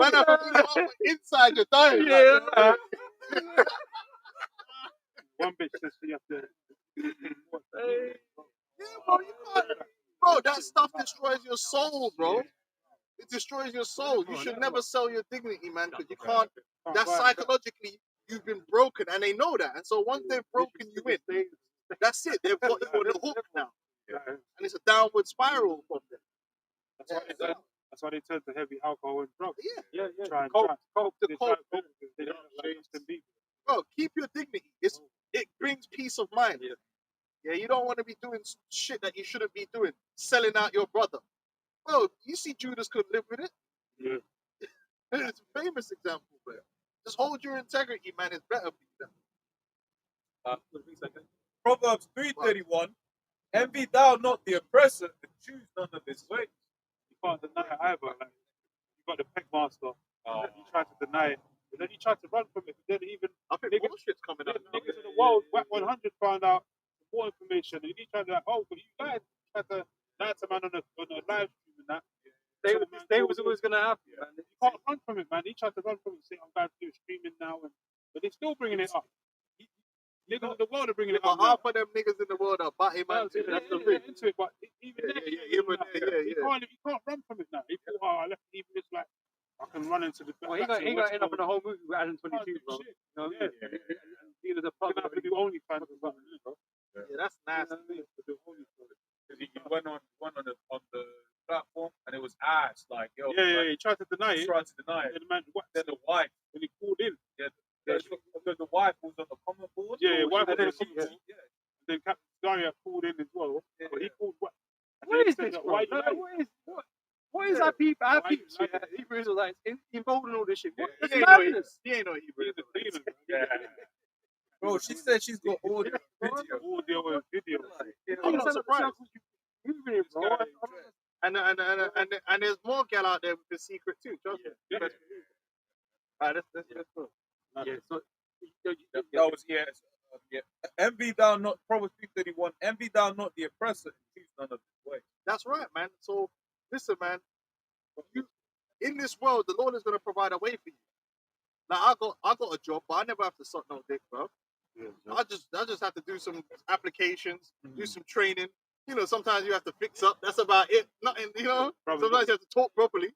Man, I feel it off inside you're dying. Yeah. Like, One bitch says you have to. yeah, bro, you can't. Bro, that stuff destroys your soul, bro. It destroys your soul. You should never sell your dignity, man, because you can't. That's psychologically, you've been broken, and they know that. And so once they've broken you in, that's it. They've got you on the hook now, and it's a downward spiral from them. That's why they turn to heavy alcohol and drugs. Yeah, Try and Coke, they the coke. try- they don't like Justin Bieber. Bro, keep your dignity. It brings peace of mind. Yeah, you don't want to be doing shit that you shouldn't be doing, selling out your brother. Bro, you see Judas could live with it. Yeah. It's a famous example, bro. Just hold your integrity, man. It's better for you. Proverbs 3:31. Envy thou not the oppressor, and choose none of his ways. You can't deny it either. Like, you got the pegmaster. You try to deny it, but then you try to run from it. But then even I think niggas- bullshit's coming up now. niggas in the world, Whack 100 found out more information, and you try to like, oh, but you lied. You tried to lie to man on a live stream and that. This day was always gonna happen, man. You can't run from it, man. He tried to run from it, say, I'm going to do streaming now, but they're still bringing it up. Niggas in the world are bringing it But up. now. half of them niggas in the world are batty man. Yeah, That's the yeah, thing. into it, but even Yeah, then, yeah, you even there, yeah. can't run from it now. If you I left even just like I can run into the. Well, he got end up in a whole movie with Adam 22, bro. Shit. You know what I mean? Yeah. He was a You're gonna have to do OnlyFans or something, bro. Yeah, that's nasty. Because he went on the platform and it was ass, like yo, Yeah, like, he tried to deny he it. tried to deny And it. the man, what? Then the wife, When he called in, the wife was on the common board. Yeah, wife and was on then the she- common board. then Captain Daria called in as well. Yeah. But he called what? And What then he is said this, that, bro? why you Like, lying? what is our people, our Why you people, lying? yeah, Hebrew Israelites involved in all this shit? What? Yeah. That's He ain't know madness. He ain't know Hebrew. He's a demon. Yeah. Bro, she said she's got audio, video. Audio and video. I'm not surprised. Moving it, bro. And there's more gal out there with the secret too. Trust me. Yeah. Alright, let's go. Yeah, so That was yeah. Envy thou not, Proverbs 3:31. Envy thou not the oppressor, and choose none of his ways. That's right, man. So listen, man. You in this world, the Lord is gonna provide a way for you. Like I got a job, but I never have to suck no dick, bro. I just have to do some applications, do some training. You know, sometimes you have to fix up. That's about it. Nothing, you know. Brothers Sometimes you have to talk properly.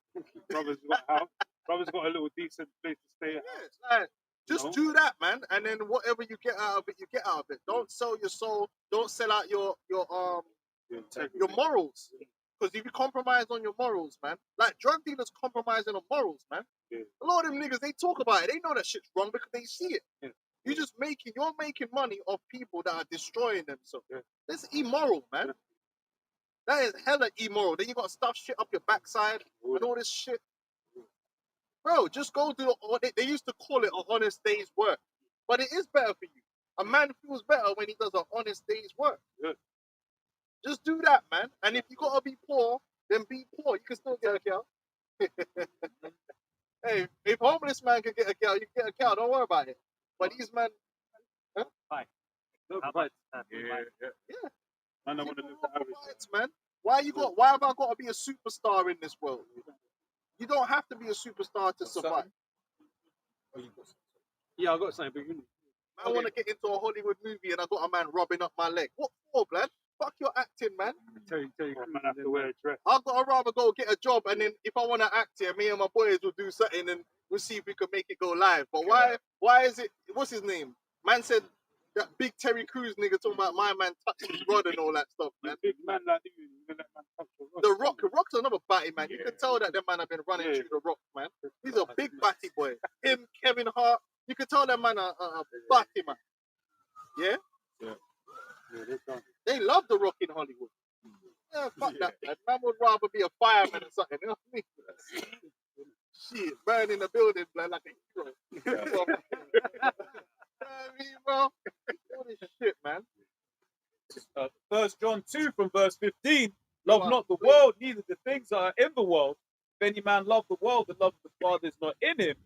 Brother's got a house. Brother's got a little decent place to stay at. Yeah, it's like, just No. do that, man, and then whatever you get out of it, you get out of it. Don't sell your soul. Don't sell out your morals. Because if you compromise on your morals, man, like drug dealers compromising on morals, man. Yeah. A lot of them niggas, they talk about it. They know that shit's wrong because they see it. Yeah. You're making money off people that are destroying themselves. Yeah. That's immoral, man. Yeah. That is hella immoral. Then you got to stuff shit up your backside and all this shit. Bro, just go do they used to call it an honest day's work. But it is better for you. A man feels better when he does an honest day's work. Yeah. Just do that, man. And if you gotta be poor, then be poor. You can still get a girl. Hey, if homeless man can get a cow, you can get a cow. Don't worry about it. But these men, No, How right. about yeah, Man, I want to people live the want average. rights, man. Why have I got to be a superstar in this world? You don't have to be a superstar to survive. Yeah, I got something, but you I want to get into a Hollywood movie and I got a man rubbing up my leg. What for, blood? Fuck your acting, man. tell you. Man, I have to wear a dress. I'd rather go get a job and then if I want to act here, me and my boys will do something and we'll see if we can make it go live. But why is it, what's his name? Man said that big Terry Crews nigga talking about my man touching his rod and all that stuff, man. Big man like you gonna let man touch your rod. The Rock's another batty, man. You can tell that them man have been running Yeah. through the Rock, man. He's a big batty boy. Him, Kevin Hart, you can tell that man a batty, man. Yeah? Yeah, they're done. They love the Rock in Hollywood. Yeah, fuck that, man. Man would rather be a fireman or something. You know what I mean? Shit, burning the building, blood, like a hero. You know what I mean, bro? All this shit, man. 1 John 2 from verse 15. Love Come on, not the please. world, neither the things that are in the world. If any man love the world, the love of the Father is not in him.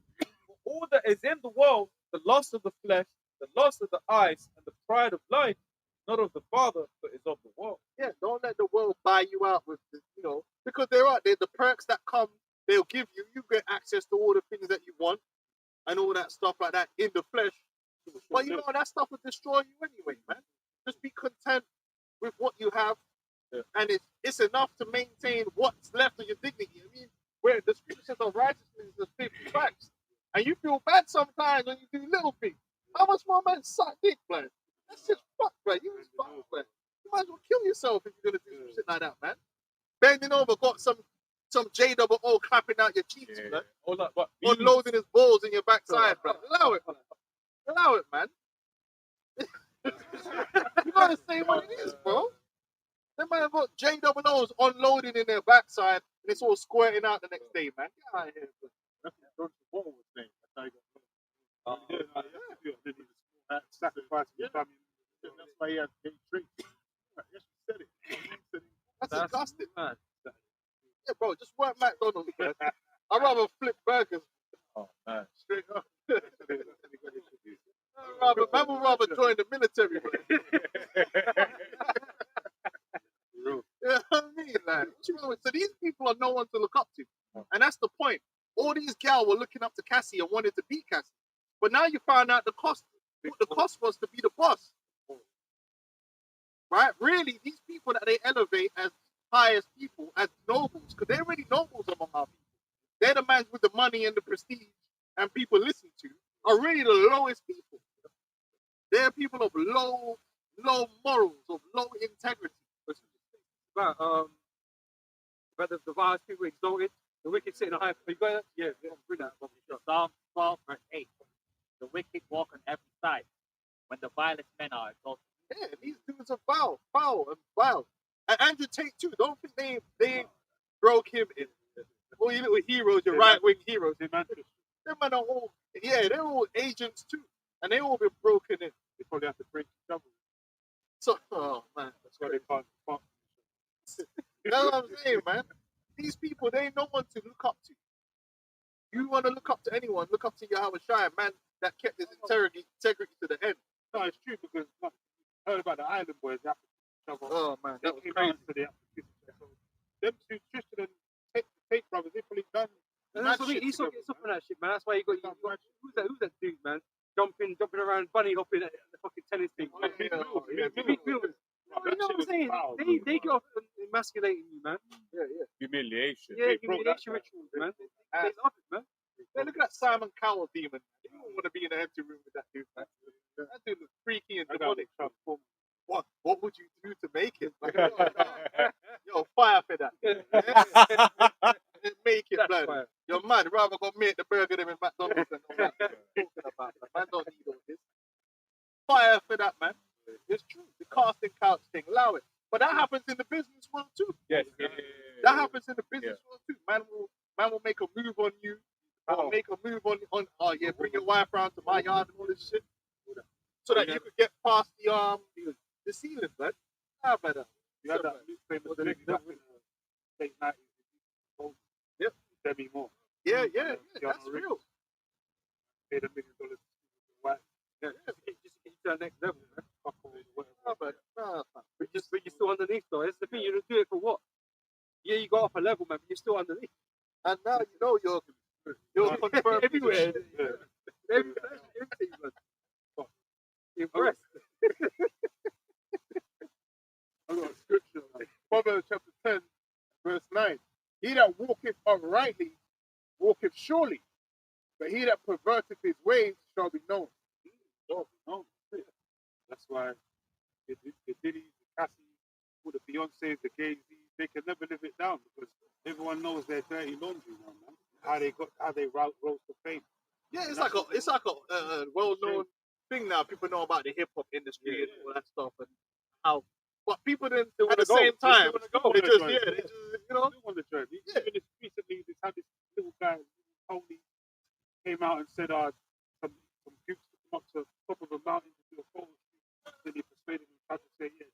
For all that is in the world, the lust of the flesh, the lust of the eyes, and the pride of life, not of the Father, but is of the world. Yeah, don't let the world buy you out with, because there are the perks that come, they'll give you. You get access to all the things that you want and all that stuff like that in the flesh. But you know, that stuff will destroy you anyway, man. Just be content with what you have. Yeah. And it's enough to maintain what's left of your dignity. I mean, where the scripture says of righteousness is 50 facts. And you feel bad sometimes when you do little things. How much more man suck dick, man? That's just fuck, man. You just fuck, man. You might as well kill yourself if you're gonna do some shit like that, man. Bending over, got some JOO clapping out your cheeks, man. All that, but Unloading his balls in your backside, bro. Allow it, man. Allow it, man. You gotta say what it is, bro. Them man got JOOs unloading in their backside and it's all squirting out the next day, man. Get out of here, bro. That's what John Travolta was saying. That's how he got yeah, no, you have to do it. Then he was sacrificing his family. That's why he had to get drinks. Yes, you said it. That's disgusting. mad. Yeah, bro, just work McDonald's, bro. I'd rather flip burgers Oh, man. straight up. Man would rather join the military, bro. You know what I mean? Like, what you know, so these people are no one to look up to. And that's the point. All these gals were looking up to Cassie and wanted to be Cassie. But now you find out the cost. What the cost was to be the boss. Right? Really, these people that they elevate as highest people, as nobles, because they're really nobles among our people. They're the man with the money and the prestige and people listen to, are really the lowest people. They're people of low morals, of low integrity. But the wise people exalted, the wicked sit in a high place. Yeah, bring that. Psalm 12, verse 8. The wicked walk on every side when the violent men are exalted. Yeah, these dudes are foul. And Andrew Tate too. Don't think they broke him in. All you little heroes, your right-wing heroes. They Manchester. Them men are all, they're all agents too. And they all been broken in. They probably have to break each other. So, oh man. That's why they can't. That's what I'm saying, man. These people, they ain't no one to look up to. You want to look up to anyone, look up to Yahweh Shai, man that kept his integrity to the end. No, it's true because I heard about the island boys. They have to kiss each other. Oh man, They that was came crazy. out, so they have to kiss each other. Them two, Tristan and Tate brothers, they probably done. And mad that's what I mean. shit He's together, getting up on that shit, man. That's why you got who's that dude, man? Jumping around, bunny hopping at the fucking tennis thing. Oh, yeah. Big Mills. You know what I'm saying? They get off emasculating you, man. humiliation. Yeah, bro, humiliation that's rituals, man. They love it, man. Hey, look at that Simon Cowell demon. You don't want to be in an empty room with that dude, man. That dude was freaky and I got demonic. it transformed. What would you do to make it? Like, yo, fire for that. Make it, That's blood. fire. You're mad. Rather go make the burger them in McDonald's and all that. Talking about that. Man don't need all this. Fire for that, man. It's true. The casting couch thing, allow it. But that happens in the business world too. Yes. That happens in the business world too. Man will make a move on you. Or make a move on bring your wife around to my yard and all this shit. So that you could get past the ceiling, man. How better? You had that famous thing that late 90s. Yep. Demi Moore. Yeah, that's real. paid $1 million. Why? Yeah, just get you to the next level, man. Couple, whatever. No, but no, But you're still underneath, though. It's the thing. You don't do it for what? Yeah, you got off a level, man, but you're still underneath. and now you know you're confirmed Everywhere. Yeah. Everything, man. Impressed. I got a scripture. Proverbs chapter 10, verse 9. He that walketh uprightly walketh surely, but he that perverteth his ways shall be known. That's why the Diddy, the Cassie, all the Beyonces, the Gays, they can never live it down because everyone knows their dirty laundry now, man. How they rose to fame. Yeah, it's like a well-known thing now. People know about the hip hop industry and all that stuff, and how. But people then at the same time, they just you know. Still on the journey. Even this recently, they had this little guy, Tony, came out and said, some groups to come up to the top of a mountain to do a photo shoot. Then he persuaded him to say, yeah,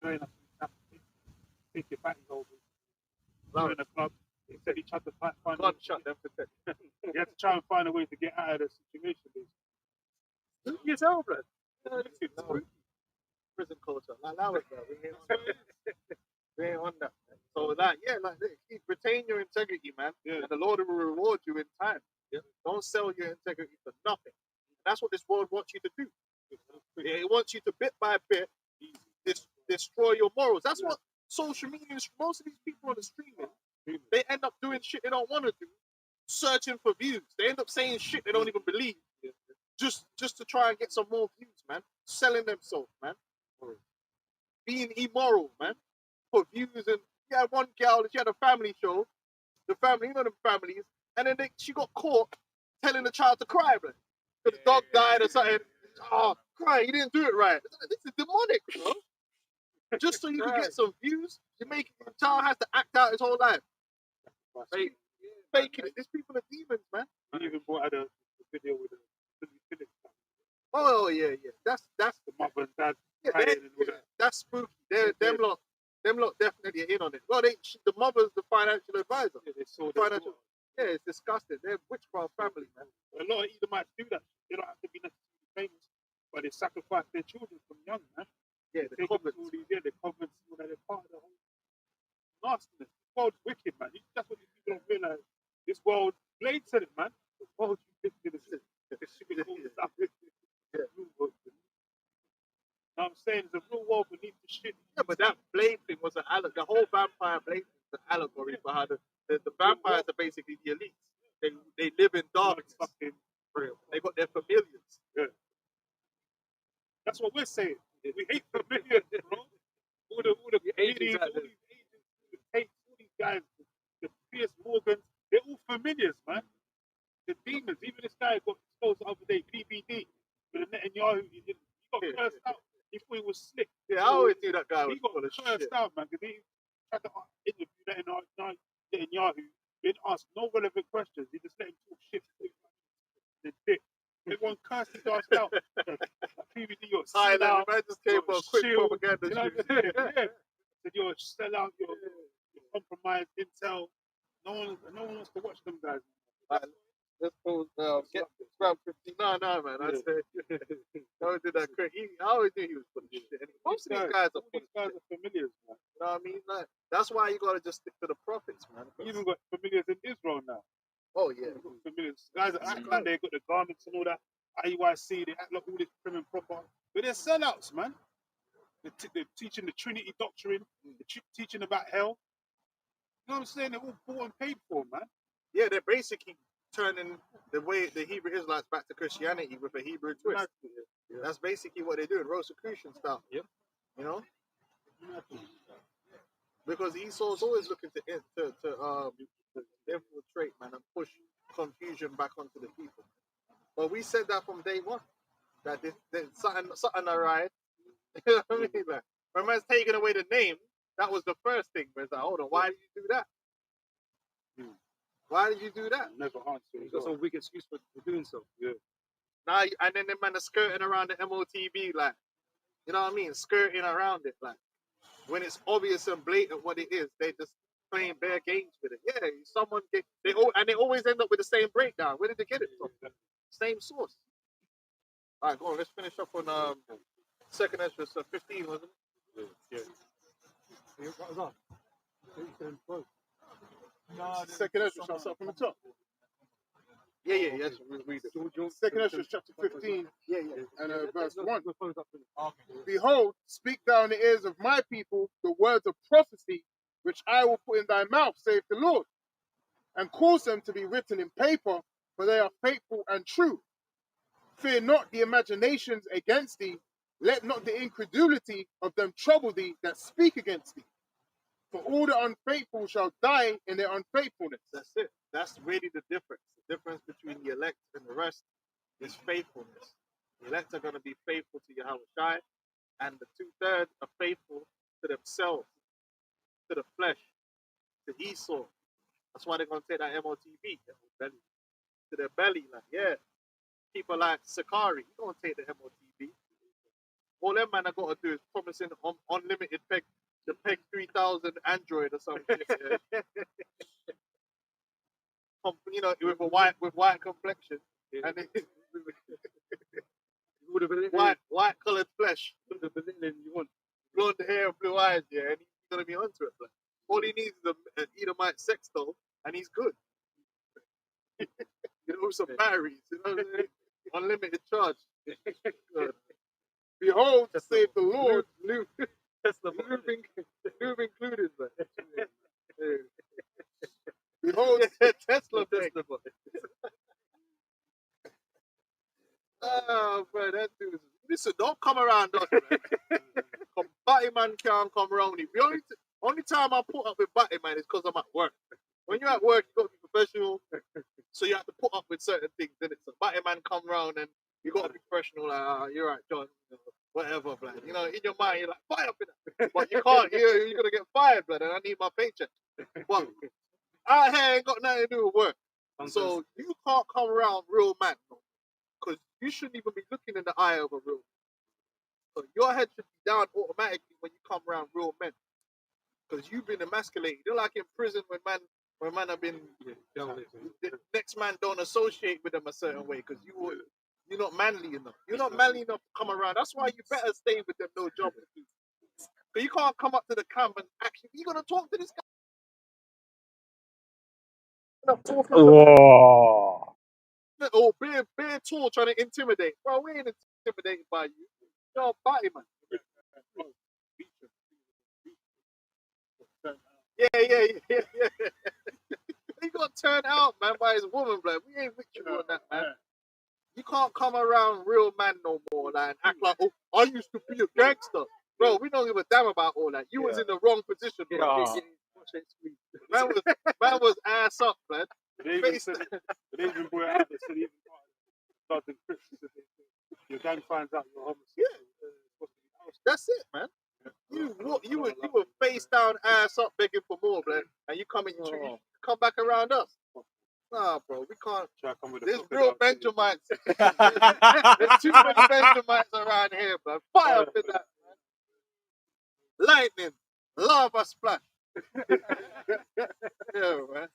join us. Take your panties over. Join the club. He said he tried to find a way. He had to try and find a way to get out of the situation. Yes, hell, blood. Prison culture. Allow it, bro. We ain't on that. Man. So retain your integrity, man. Yeah. And the Lord will reward you in time. Yeah. Don't sell your integrity for nothing. And that's what this world wants you to do. It wants you to bit by bit destroy your morals. That's what social media is. Most of these people on the streaming, they end up doing shit they don't want to do, searching for views. They end up saying shit they don't even believe, just to try and get some more views, man. Selling themselves, man. Being immoral, man, for views. And you had one girl, she had a family show, the family, you know them families, and then she got caught telling the child to cry, man. Because the dog died or something. Oh, cry, you didn't do it right. This is demonic, bro. Just so you can get some views, the child has to act out his whole life. Faking it. These people are demons, man. He even brought out a video with a Phillips. Oh yeah. That's The mother and dad. yeah, crying and all that. that's spooky. Them lot definitely are in on it. Well, the mother's the financial advisor. Yeah, they saw Financial. Yeah, it's disgusting. They're witchcraft family, man. A lot of Edomites do that. They don't have to be necessarily famous, but they sacrifice their children from young, man. Yeah, the They covenants. all these, the covenants, all that. They're part of the whole nastiness. The world's wicked, man. That's what these people don't realize. This world, Blade said it, man. The world's wicked. It's stuff. Yeah. Know what I'm saying? There's a real world beneath the shit. Yeah, but that Blade thing was an allegory. The whole vampire Blade thing was an allegory for how the vampires are basically the elites. They live in darkness. Fucking real. They got their familiars. That's what we're saying. We hate familiars, bro. All the agents Diddy's, out all there. these agents, the Tates, all these guys, the Piers Morgans, they're all familiars, man. The demons. Even this guy got exposed the other day, PBD, with Netanyahu. He got cursed out. He thought he was slick. Yeah, I always knew that guy was He got full of cursed shit. out, man, because he tried to interview Netanyahu. Didn't ask no relevant questions. He just let him talk shit. The dick. Everyone cursed his ass out. PBD, you're a Thailand, sellout. man, just came for a quick Shield. propaganda You know shoot. what I'm saying? Yeah. Said you're a sellout, you're compromised, intel. No one wants to watch them guys. Let's go get grab 50. No, man. I said, I always did that quick. I always knew he was full of shit. And most of these guys are All these guys are familiars, man. You know what I mean? Like, that's why you gotta just stick to the prophets, man. You even got familiars in Israel now. Oh yeah. You've got familiars. Guys that act like they got the garments and all that. IUIC, they act like all this prim and proper. But they're sellouts, man. They're teaching the Trinity doctrine, they're teaching about hell. You know what I'm saying? They're all bought and paid for, man. Yeah, they're basically turning the way the Hebrew Israelites back to Christianity with a Hebrew twist. That's basically what they're doing, Rosicrucian style. Yep. You know? Because Esau's always looking to infiltrate, man, and push confusion back onto the people. But we said that from day one, that there's something awry. You know what I mean? Like, when man's taking away the name, that was the first thing. But it's like, hold on, why did you do that? Why did you do that? Never answer. He's got some weak excuse for doing so. Yeah. Now, and then the man are skirting around the MOTB, like, you know what I mean? Skirting around it, like, when it's obvious and blatant what it is, they just playing bare games with it. Yeah, someone they always always end up with the same breakdown. Where did they get it from? Same source. All right, go on. Let's finish up on 2nd Ezra 15, wasn't it? Second Ezra, shall I start from the top? Yeah, yes, we'll read it. 2nd Ezra chapter 15, and verse 1. Behold, speak thou in the ears of my people the words of prophecy, which I will put in thy mouth, saith the Lord, and cause them to be written in paper, for they are faithful and true. Fear not the imaginations against thee, let not the incredulity of them trouble thee that speak against thee. For all the unfaithful shall die in their unfaithfulness. That's it. That's really the difference. The difference between the elect and the rest is faithfulness. The elect are going to be faithful to Yahweh Shai, and the 2/3 are faithful to themselves, to the flesh, to Esau. That's why they're going to take that MOTB, to their belly. Like, yeah, people like Sakari, you don't take the MOTB. All them man I got to do is promising unlimited peg, the peg 3000 Android or something. Yeah. You know, with white complexion, and white colored flesh, blonde hair and blue eyes, yeah, and he's gonna be onto it. Like, all he needs is an Edomite sextol, and he's good. You know, some batteries, you know, unlimited charge. Behold, save the Lord, lube included. Behold, Tesla. Oh, bro, that dude. Listen, don't come around us, man. Batty man can't come around me. The only time I put up with Batty man is because I'm at work. When you're at work, you got to be professional, so you have to put up with certain things. Then it's a Batty man come around and you got to be professional. Like, you're right, John. Whatever, blood. You know, in your mind, you're like, fire up in that. But you can't. You're going to get fired, blood, and I need my paycheck. But out here ain't got nothing to do with work. So you can't come around real man, because you shouldn't even be looking in the eye of a real man. So your head should be down automatically when you come around real men, because you've been emasculated. You're like in prison when man have been. The next man don't associate with them a certain way because you're not manly enough. You're not manly enough to come around. That's why you better stay with them no job. Because you can't come up to the camp and actually you're gonna talk to this guy. Or bare tall trying to intimidate. Bro, we ain't intimidated by you. You're a body man. Yeah. He got turned out, man, by his woman, blood. We ain't with you on that, man. You can't come around real man no more, like, and act like, oh, I used to be a gangster. Bro, we don't give a damn about all that. You was in the wrong position, bro. Man was ass up, man. They even brought it out. They said even started your gang finds out you're homeless. Yeah. That's it, man. You were face down, ass up, begging for more, man, and you come back around us. Nah, bro, we can't. There's real Benjamites. There's too many Benjamites around here, man. Fire up in that, man. Lightning, lava splash. Yeah, man.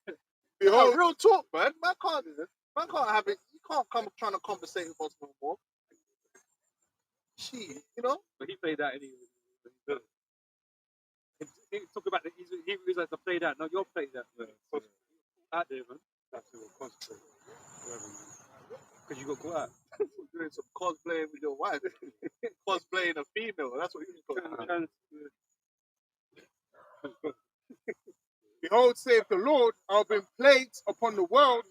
Behold, real talk, man. Man can't have it. You can't come trying to conversate with us no more. She, you know. But he played that anyway. He talk about the Hebrews like to play that. No, you're playing that. Out there, man. That's a concentrate. Because you got caught out. Doing some cosplaying with your wife. Cosplaying a female. That's what you got. Behold, saith the Lord, I have been plagued upon the world,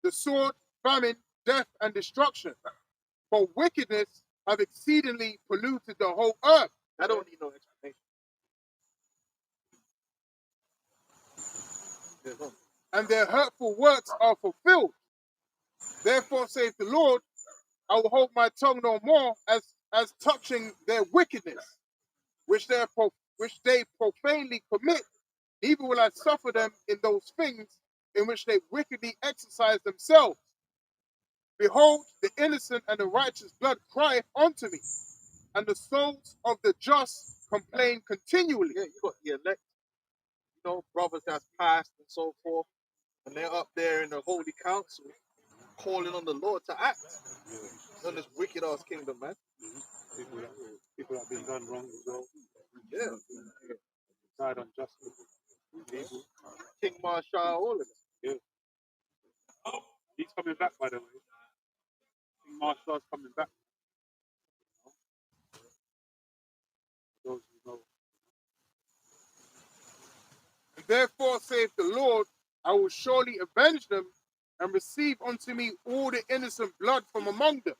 the sword, famine, death, and destruction. For wickedness have exceedingly polluted the whole earth. I don't need no explanation. And their hurtful works are fulfilled. Therefore, saith the Lord, I will hold my tongue no more as touching their wickedness, which they profanely commit. Neither will I suffer them in those things in which they wickedly exercise themselves. Behold, the innocent and the righteous blood crieth unto me, and the souls of the just complain continually. Yeah, you got the elect, you know, brothers that's passed and so forth. And they're up there in the Holy Council calling on the Lord to act on this wicked ass kingdom, man. People that have been done wrong as well. Yeah. Died unjustly. Evil. King Marshall, all of it. He's coming back, by the way. King Marshall's coming back. For those who know. And therefore saith the Lord, I will surely avenge them and receive unto me all the innocent blood from among them.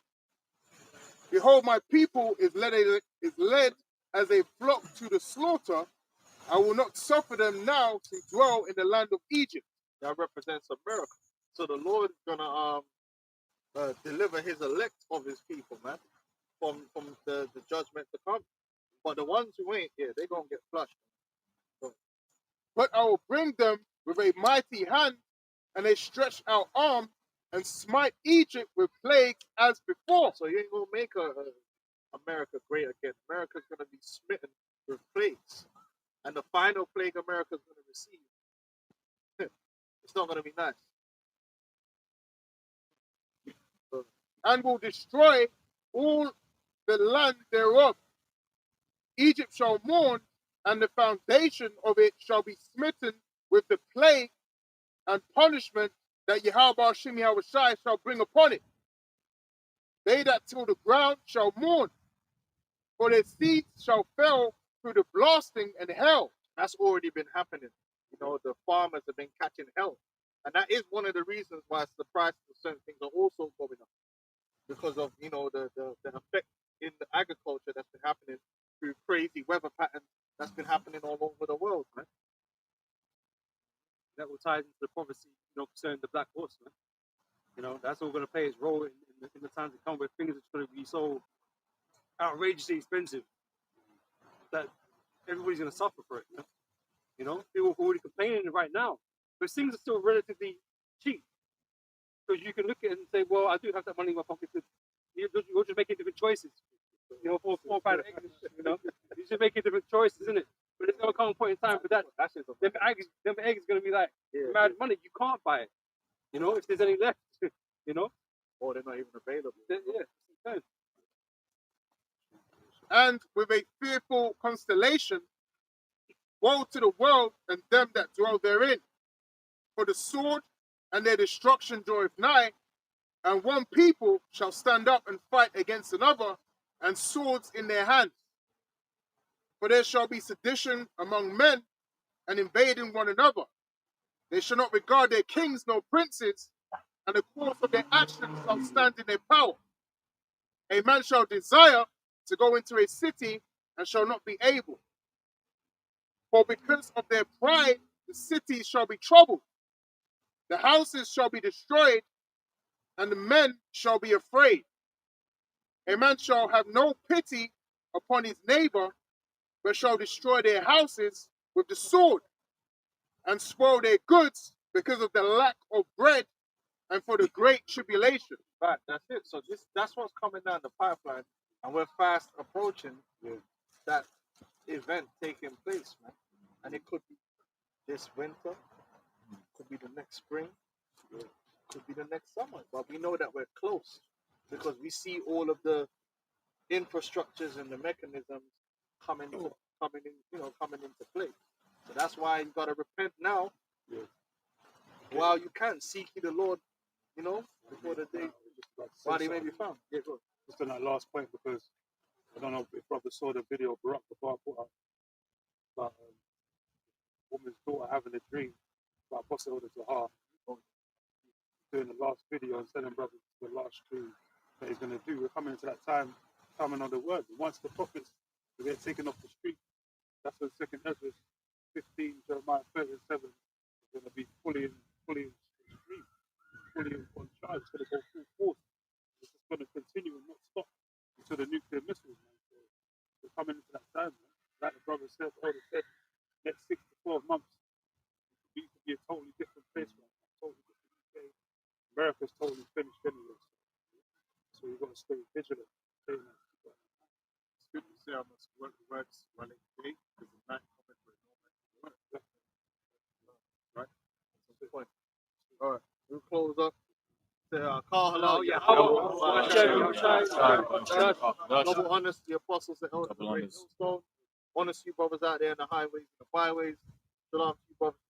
Behold, my people is led as a flock to the slaughter. I will not suffer them now to dwell in the land of Egypt. That represents America. So the Lord is gonna deliver his elect of his people, man, from the judgment to come. But the ones who ain't, yeah, they gonna get flushed. But I will bring them with a mighty hand and a stretched out arm and smite Egypt with plagues as before. So you ain't gonna make America great again. America's gonna be smitten with plagues, and the final plague America's gonna receive, it's not gonna be nice. And will destroy all the land thereof. Egypt shall mourn, and the foundation of it shall be smitten with the plague and punishment that Yahweh Shem Yahushai shall bring upon it. They that till the ground shall mourn, for their seeds shall fail through the blasting and hell. That's already been happening. You know, the farmers have been catching hell, and that is one of the reasons why the prices of certain things are also going up, because of, you know, the effect in the agriculture that's been happening through crazy weather patterns that's been happening all over the world, man. That will tie into the prophecy, concerning the black horse, man. That's all going to play its role in the times to come, where things are going to be so outrageously expensive that everybody's going to suffer for it. People are already complaining right now, but things are still relatively cheap, because you can look at it and say, well, I do have that money in my pocket. You're just making different choices. For 4 or 5 eggs, you're just making different choices, isn't it? But there's going to come a point in time where them eggs going to be like mad money. You can't buy it. If there's any left, Or they're not even available. Yeah. And with a fearful constellation, woe to the world and them that dwell therein. For the sword and their destruction draweth nigh, and one people shall stand up and fight against another, and swords in their hands. For there shall be sedition among men, and invading one another. They shall not regard their kings nor princes, and the course of their actions shall stand in their power. A man shall desire to go into a city, and shall not be able. For because of their pride, the cities shall be troubled. The houses shall be destroyed, and the men shall be afraid. A man shall have no pity upon his neighbor, but shall destroy their houses with the sword, and spoil their goods because of the lack of bread and for the great tribulation. Right, that's it. So that's what's coming down the pipeline, and we're fast approaching that event taking place, man. And it could be this winter, could be the next spring, could be the next summer. But we know that we're close because we see all of the infrastructures and the mechanisms coming into play. So that's why you gotta repent now, while you can. Seek ye the Lord, before the day while they may be found. Yeah, go. Just on that last point, because I don't know if brother saw the video Barack Obama put up about woman's daughter having a dream about Apostle Elder Zahar doing the last video and telling brothers the last dream that he's going to do. We're coming into that time, coming on the word. Once the prophets get taken off the street, that's when 2nd Ezra 15, Jeremiah 37 is going to be fully in stream, fully on charge. It's going to go full force. It's just going to continue and not stop until the nuclear missiles, man. So we're coming into that time, man. Like the brother said, next 6 to 12 months, it could be a totally different place, man. Totally different UK. America's totally finished anyway. So we've got to stay vigilant. It's good to say I must work the works while it's day, because the night cometh where no man can work. Right? That's the point. close up. Say, Carl, Oh, yeah. double honors to the apostles and elders of Double the great honors. millstone. Honors to you brothers out there in the highways and the byways. Shalom to you brothers.